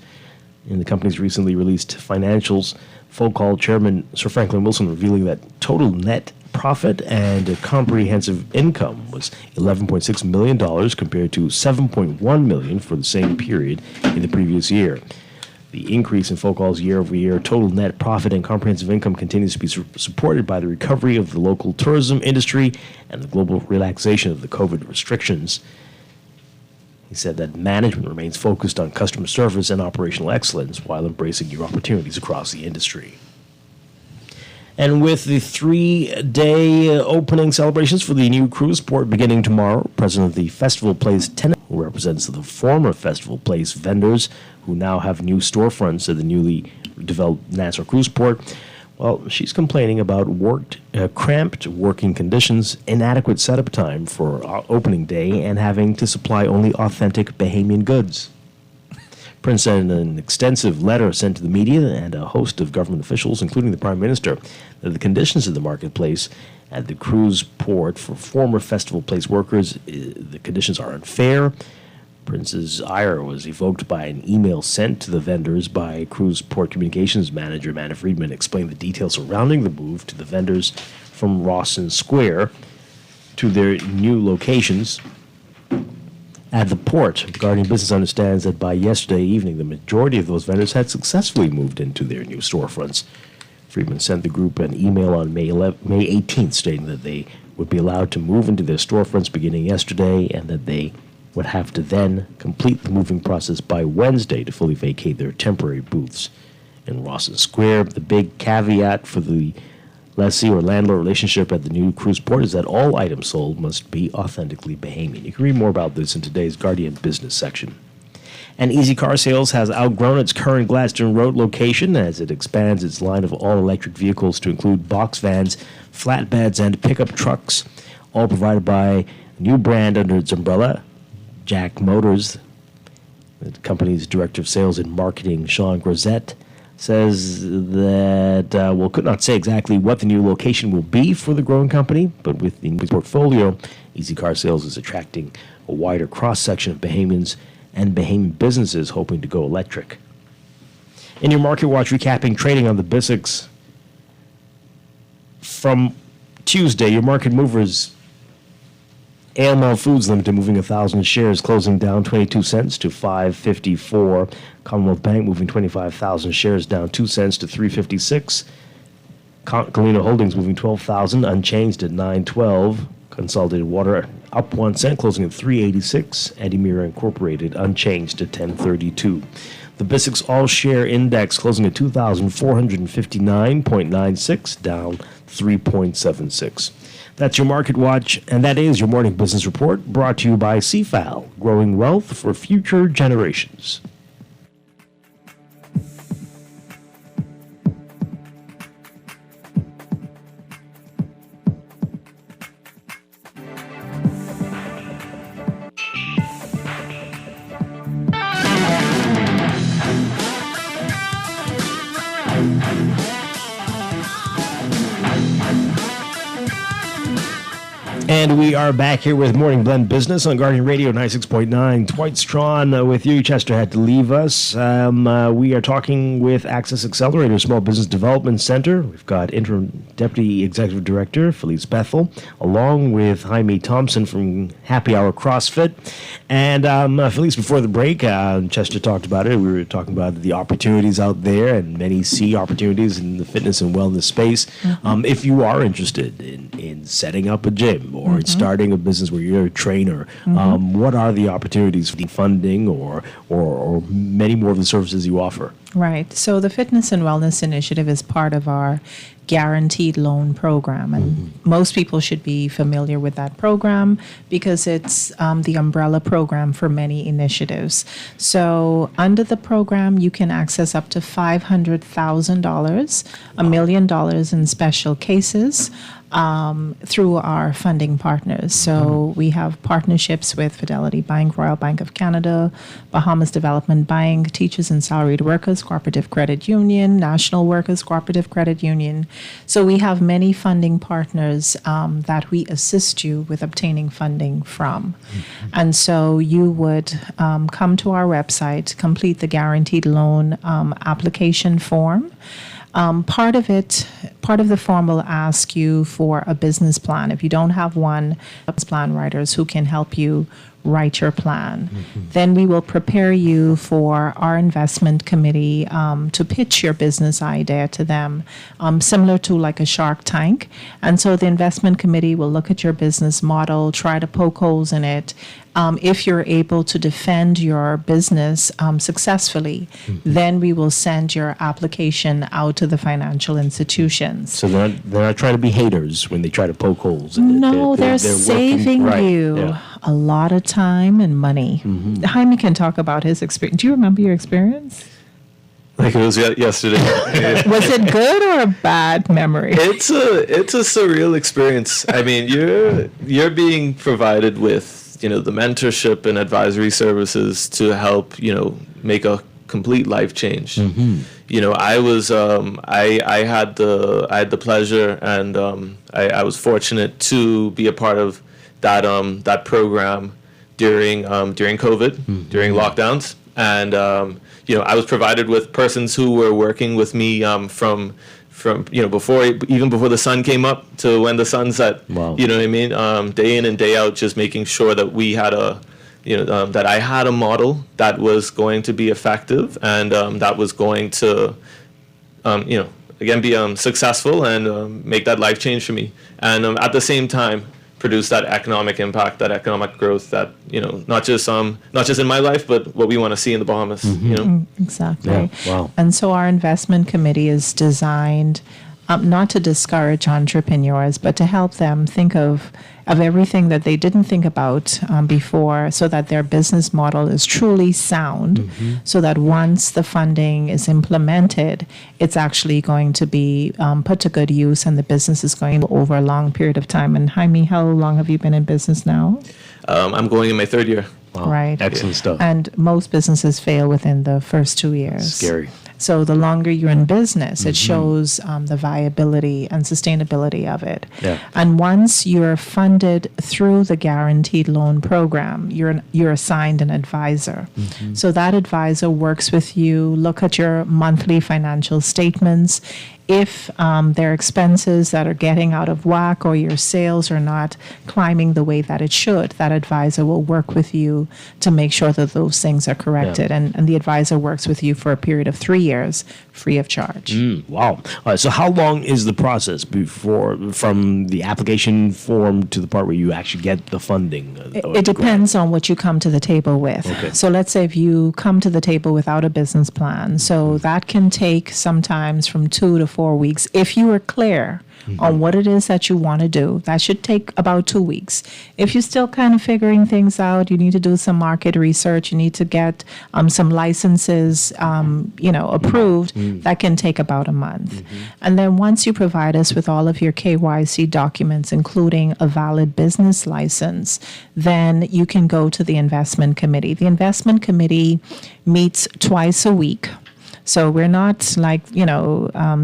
[SPEAKER 2] In the company's recently released financials, Folcall Chairman Sir Franklin Wilson revealing that total net profit and comprehensive income was $11.6 million compared to $7.1 million for the same period in the previous year. The increase in Folcall's year-over-year total net profit and comprehensive income continues to be supported by the recovery of the local tourism industry and the global relaxation of the COVID restrictions. He said that management remains focused on customer service and operational excellence while embracing new opportunities across the industry. And with the 3-day opening celebrations for the new cruise port beginning tomorrow, President of the Festival Place tenant, who represents the former Festival Place vendors who now have new storefronts at the newly developed Nassau Cruise Port, Well, she's complaining about cramped working conditions, inadequate setup time for opening day, and having to supply only authentic Bahamian goods. Prince sent an extensive letter sent to the media and a host of government officials, including the Prime Minister, that the conditions in the marketplace at the cruise port for former festival place workers, the conditions are unfair. Prince's ire was evoked by an email sent to the vendors by cruise port communications manager Amanda Friedman, explained the details surrounding the move to the vendors from Rawson Square to their new locations at the port. Guardian Business understands that by yesterday evening, the majority of those vendors had successfully moved into their new storefronts. Friedman sent the group an email on May 18th stating that they would be allowed to move into their storefronts beginning yesterday and that they would have to then complete the moving process by Wednesday to fully vacate their temporary booths in Rawson Square. The big caveat for the lessee or landlord relationship at the new cruise port is that all items sold must be authentically Bahamian. You can read more about this in today's Guardian Business section. And Easy Car Sales has outgrown its current Gladstone Road location as it expands its line of all-electric vehicles to include box vans, flatbeds, and pickup trucks, all provided by a new brand under its umbrella, Jack Motors. The company's Director of Sales and Marketing, Sean Grosette, says that, could not say exactly what the new location will be for the growing company, but with the portfolio, Easy Car Sales is attracting a wider cross-section of Bahamians and Bahamian businesses hoping to go electric. In your Market Watch, recapping trading on the BISX from Tuesday, your market movers, AML Foods Limited moving 1,000 shares, closing down 22 cents to $5.54. Commonwealth Bank moving 25,000 shares, down 2 cents to $3.56. Galena Holdings moving 12,000, unchanged at $9.12. Consolidated Water up 1 cent, closing at $3.86. Edimira Incorporated unchanged at $10.32. The BISX All-Share Index closing at 2,459.96, down 3.76. That's your Market Watch, and that is your morning business report, brought to you by CFAL, growing wealth for future generations. And we are back here with Morning Blend Business on Guardian Radio 96.9. Dwight Strachan with you. Chester had to leave us. We are talking with Access Accelerator Small Business Development Center. We've got Interim Deputy Executive Director Felice Bethel, along with Jaime Thompson from Happy Hour CrossFit. And Felice, before the break, Chester talked about it. We were talking about the opportunities out there, and many see opportunities in the fitness and wellness space. Mm-hmm. If you are interested in setting up a gym or in starting a business where you're a trainer, what are the opportunities for the funding or many more of the services you offer?
[SPEAKER 7] Right. So the Fitness and Wellness Initiative is part of our guaranteed loan program. And most people should be familiar with that program because it's the umbrella program for many initiatives. So under the program, you can access up to $500,000, $1 million in special cases. Through our funding partners. So we have partnerships with Fidelity Bank, Royal Bank of Canada, Bahamas Development Bank, Teachers and Salaried Workers Cooperative Credit Union, National Workers Cooperative Credit Union. So we have many funding partners that we assist you with obtaining funding from. And so you would come to our website, complete the guaranteed loan application form. Part of the form will ask you for a business plan. If you don't have one, plan writers who can help you write your plan. Then we will prepare you for our investment committee to pitch your business idea to them, similar to like a Shark Tank. And so the investment committee will look at your business model, try to poke holes in it. If you're able to defend your business successfully, then we will send your application out to the financial institutions.
[SPEAKER 2] So they're not trying to be haters when they try to poke holes.
[SPEAKER 7] No, they're saving you a lot of time and money. Jaime can talk about his experience. Do you remember your experience?
[SPEAKER 16] Like it was yesterday.
[SPEAKER 7] Was it good or a bad memory?
[SPEAKER 16] It's a surreal experience. I mean, you're being provided with, the mentorship and advisory services to help, make a complete life change. I was I had the pleasure and I was fortunate to be a part of that program during COVID, during lockdowns, and I was provided with persons who were working with me from before the sun came up to when the sun set.
[SPEAKER 2] Wow.
[SPEAKER 16] You know what I mean? Day in and day out, just making sure that we had that I had a model that was going to be effective and that was going to, again, be successful and make that life change for me. And at the same time, produce that economic impact, that economic growth that, not just in my life, but what we want to see in the Bahamas,
[SPEAKER 7] Exactly.
[SPEAKER 2] Yeah. Wow.
[SPEAKER 7] And so our investment committee is designed not to discourage entrepreneurs, but to help them think of everything that they didn't think about before, so that their business model is truly sound, so that once the funding is implemented, it's actually going to be put to good use and the business is going over a long period of time. And Jaime, how long have you been in business now?
[SPEAKER 16] I'm going in my third year.
[SPEAKER 2] Wow.
[SPEAKER 7] Right.
[SPEAKER 2] Excellent stuff.
[SPEAKER 7] And most businesses fail within the first 2 years.
[SPEAKER 2] Scary.
[SPEAKER 7] So the longer you're in business, it shows the viability and sustainability of it.
[SPEAKER 2] Yeah.
[SPEAKER 7] And once you're funded through the guaranteed loan program, you're assigned an advisor. So that advisor works with you, look at your monthly financial statements. If there are expenses that are getting out of whack or your sales are not climbing the way that it should, that advisor will work with you to make sure that those things are corrected.
[SPEAKER 2] Yeah.
[SPEAKER 7] And the advisor works with you for a period of 3 years, free of charge.
[SPEAKER 2] Wow. All right, so how long is the process from the application form to the part where you actually get the funding?
[SPEAKER 7] It depends on what you come to the table with.
[SPEAKER 2] Okay.
[SPEAKER 7] So let's say if you come to the table without a business plan, so that can take sometimes from 2 to 4 weeks. If you are clear on what it is that you want to do, that should take about 2 weeks. If you're still kind of figuring things out, you need to do some market research, you need to get some licenses, approved, that can take about a month. And then once you provide us with all of your KYC documents, including a valid business license, then you can go to the investment committee. The investment committee meets twice a week. So we're not like,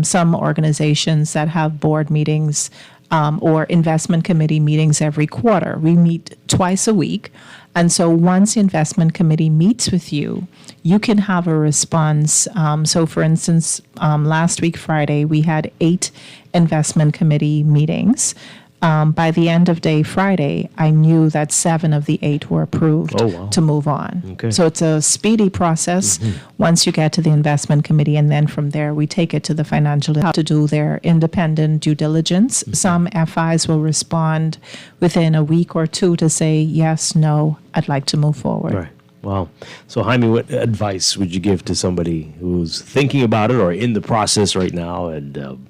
[SPEAKER 7] some organizations that have board meetings or investment committee meetings every quarter. We meet twice a week. And so once the investment committee meets with you, you can have a response. So for instance, last week, Friday, we had 8 investment committee meetings. By the end of day Friday, I knew that 7 of the 8 were approved to move on.
[SPEAKER 2] Okay.
[SPEAKER 7] So it's a speedy process once you get to the investment committee, and then from there we take it to the financial to do their independent due diligence. Some FIs will respond within a week or 2 to say, yes, no, I'd like to move forward.
[SPEAKER 2] Right. Wow. So, Jaime, what advice would you give to somebody who's thinking about it or in the process right now and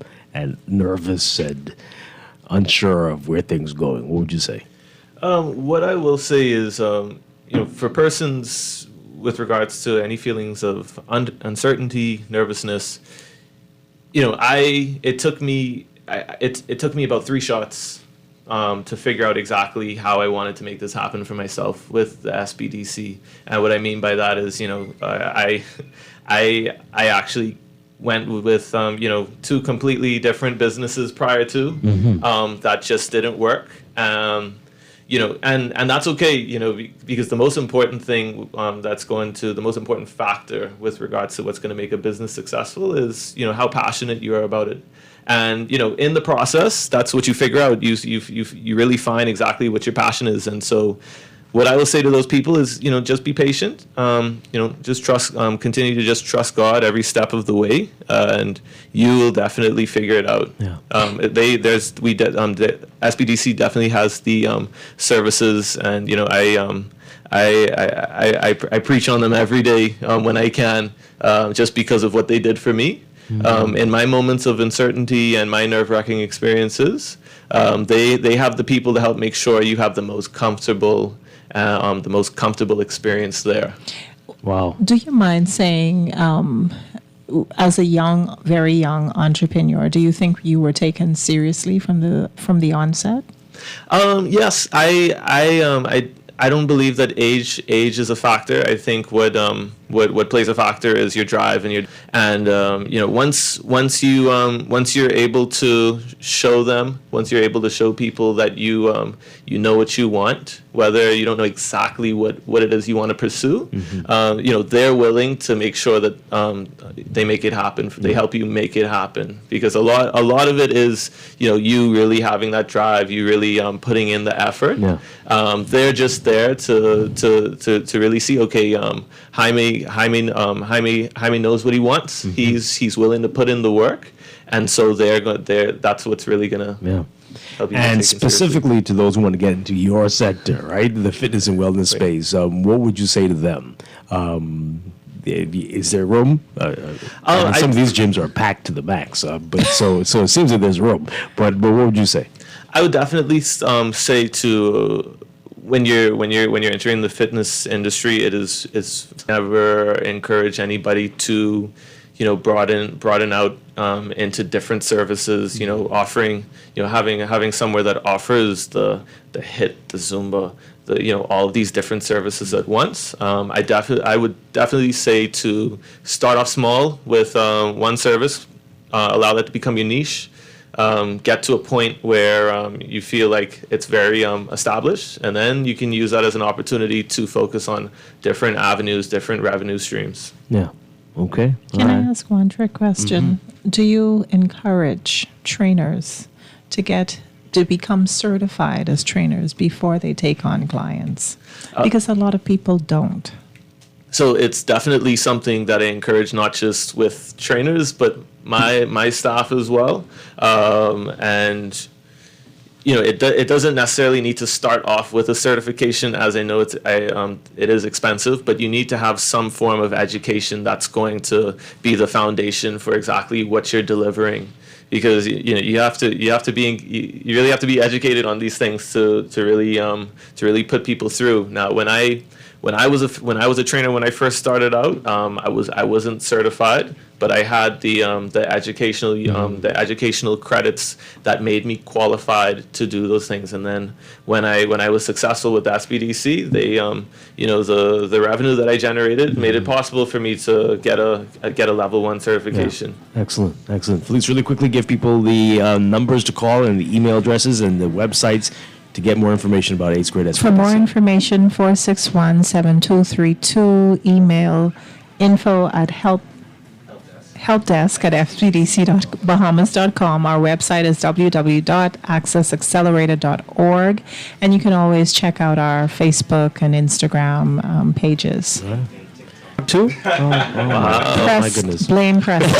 [SPEAKER 2] nervous and unsure of where things are going? What would you say?
[SPEAKER 16] What I will say is, for persons with regards to any feelings of uncertainty, nervousness, it took me about 3 shots to figure out exactly how I wanted to make this happen for myself with the SBDC. And what I mean by that is, I actually went with 2 completely different businesses prior to that just didn't work. And that's okay, because the most important thing the most important factor with regards to what's going to make a business successful is how passionate you are about it. And in the process, that's what you figure out. You really find exactly what your passion is. And so what I will say to those people is, just be patient. Just trust. Continue to just trust God every step of the way, and you will definitely figure it out.
[SPEAKER 2] Yeah.
[SPEAKER 16] The SBDC definitely has the services, and I preach on them every day when I can, just because of what they did for me. In my moments of uncertainty and my nerve-wracking experiences, they have the people to help make sure you have the most comfortable experience there.
[SPEAKER 2] Wow.
[SPEAKER 7] Do you mind saying as a very young entrepreneur, do you think you were taken seriously from the onset?
[SPEAKER 16] Yes, I don't believe that age is a factor. I think what plays a factor is your drive once you're able to show them, once you're able to show people that you know what you want, whether you don't know exactly what it is you want to pursue, they're willing to make sure that they make it happen. They help you make it happen, because a lot of it is you really having that drive, you really putting in the effort.
[SPEAKER 2] Yeah.
[SPEAKER 16] They're just there to really see, okay, Jaime knows what he wants. He's willing to put in the work, and so that's what's really gonna help you.
[SPEAKER 2] And specifically to those who want to get into your sector, right, the fitness and wellness space, what would you say to them? Is there room? Some of these gyms are packed to the max, but so it seems that there's room. But what would you say?
[SPEAKER 16] I would definitely say to when you're entering the fitness industry, it's never encourage anybody to broaden out into different services. Offering having somewhere that offers the HIIT, the Zumba, all of these different services at once. I would definitely say to start off small with one service, allow that to become your niche. Get to a point where you feel like it's very established, and then you can use that as an opportunity to focus on different avenues, different revenue streams.
[SPEAKER 2] Yeah. Okay.
[SPEAKER 7] Can I ask one trick question? Do you encourage trainers to become certified as trainers before they take on clients? Because a lot of people don't.
[SPEAKER 16] So it's definitely something that I encourage, not just with trainers, but my staff as well. And it doesn't necessarily need to start off with a certification, as I know it is expensive, but you need to have some form of education that's going to be the foundation for exactly what you're delivering. Because you really have to be educated on these things to really put people through. Now, when I was a trainer when I first started out, I wasn't certified, but I had the educational credits that made me qualified to do those things. And then when I was successful with SBDC, they the revenue that I generated made it possible for me to get a level 1 certification.
[SPEAKER 2] Yeah. Excellent. Please really quickly give people the numbers to call and the email addresses and the websites to get more information about 8th grade SBDC.
[SPEAKER 7] For more information, 461-7232, email info@helpdesk@fbdc.bahamas.com. Our website is www.accessaccelerator.org, and you can always check out our Facebook and Instagram pages.
[SPEAKER 2] Too?
[SPEAKER 7] Wow.
[SPEAKER 2] My goodness.
[SPEAKER 7] Blame Preston.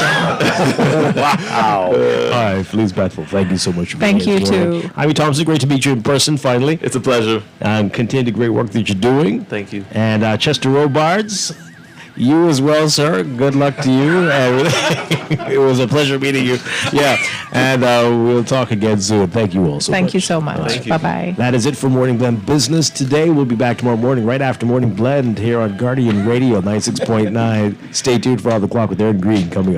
[SPEAKER 2] Wow. All right, Felice Bethel, thank you so much for being
[SPEAKER 7] Thank
[SPEAKER 2] here.
[SPEAKER 7] you, too.
[SPEAKER 2] Ivy Thompson, great to meet you in person finally.
[SPEAKER 16] It's a pleasure.
[SPEAKER 2] Continue the great work that you're doing.
[SPEAKER 16] Thank you.
[SPEAKER 2] And Chester Robards, you as well, sir. Good luck to you. It was a pleasure meeting you. Yeah, and we'll talk again soon. Thank you all so much.
[SPEAKER 7] Thank you so much.
[SPEAKER 16] Thank you.
[SPEAKER 7] Bye-bye.
[SPEAKER 2] That is it for Morning Blend Business today. We'll be back tomorrow morning right after Morning Blend here on Guardian Radio 96.9. Stay tuned for all the clock with Aaron Green coming up.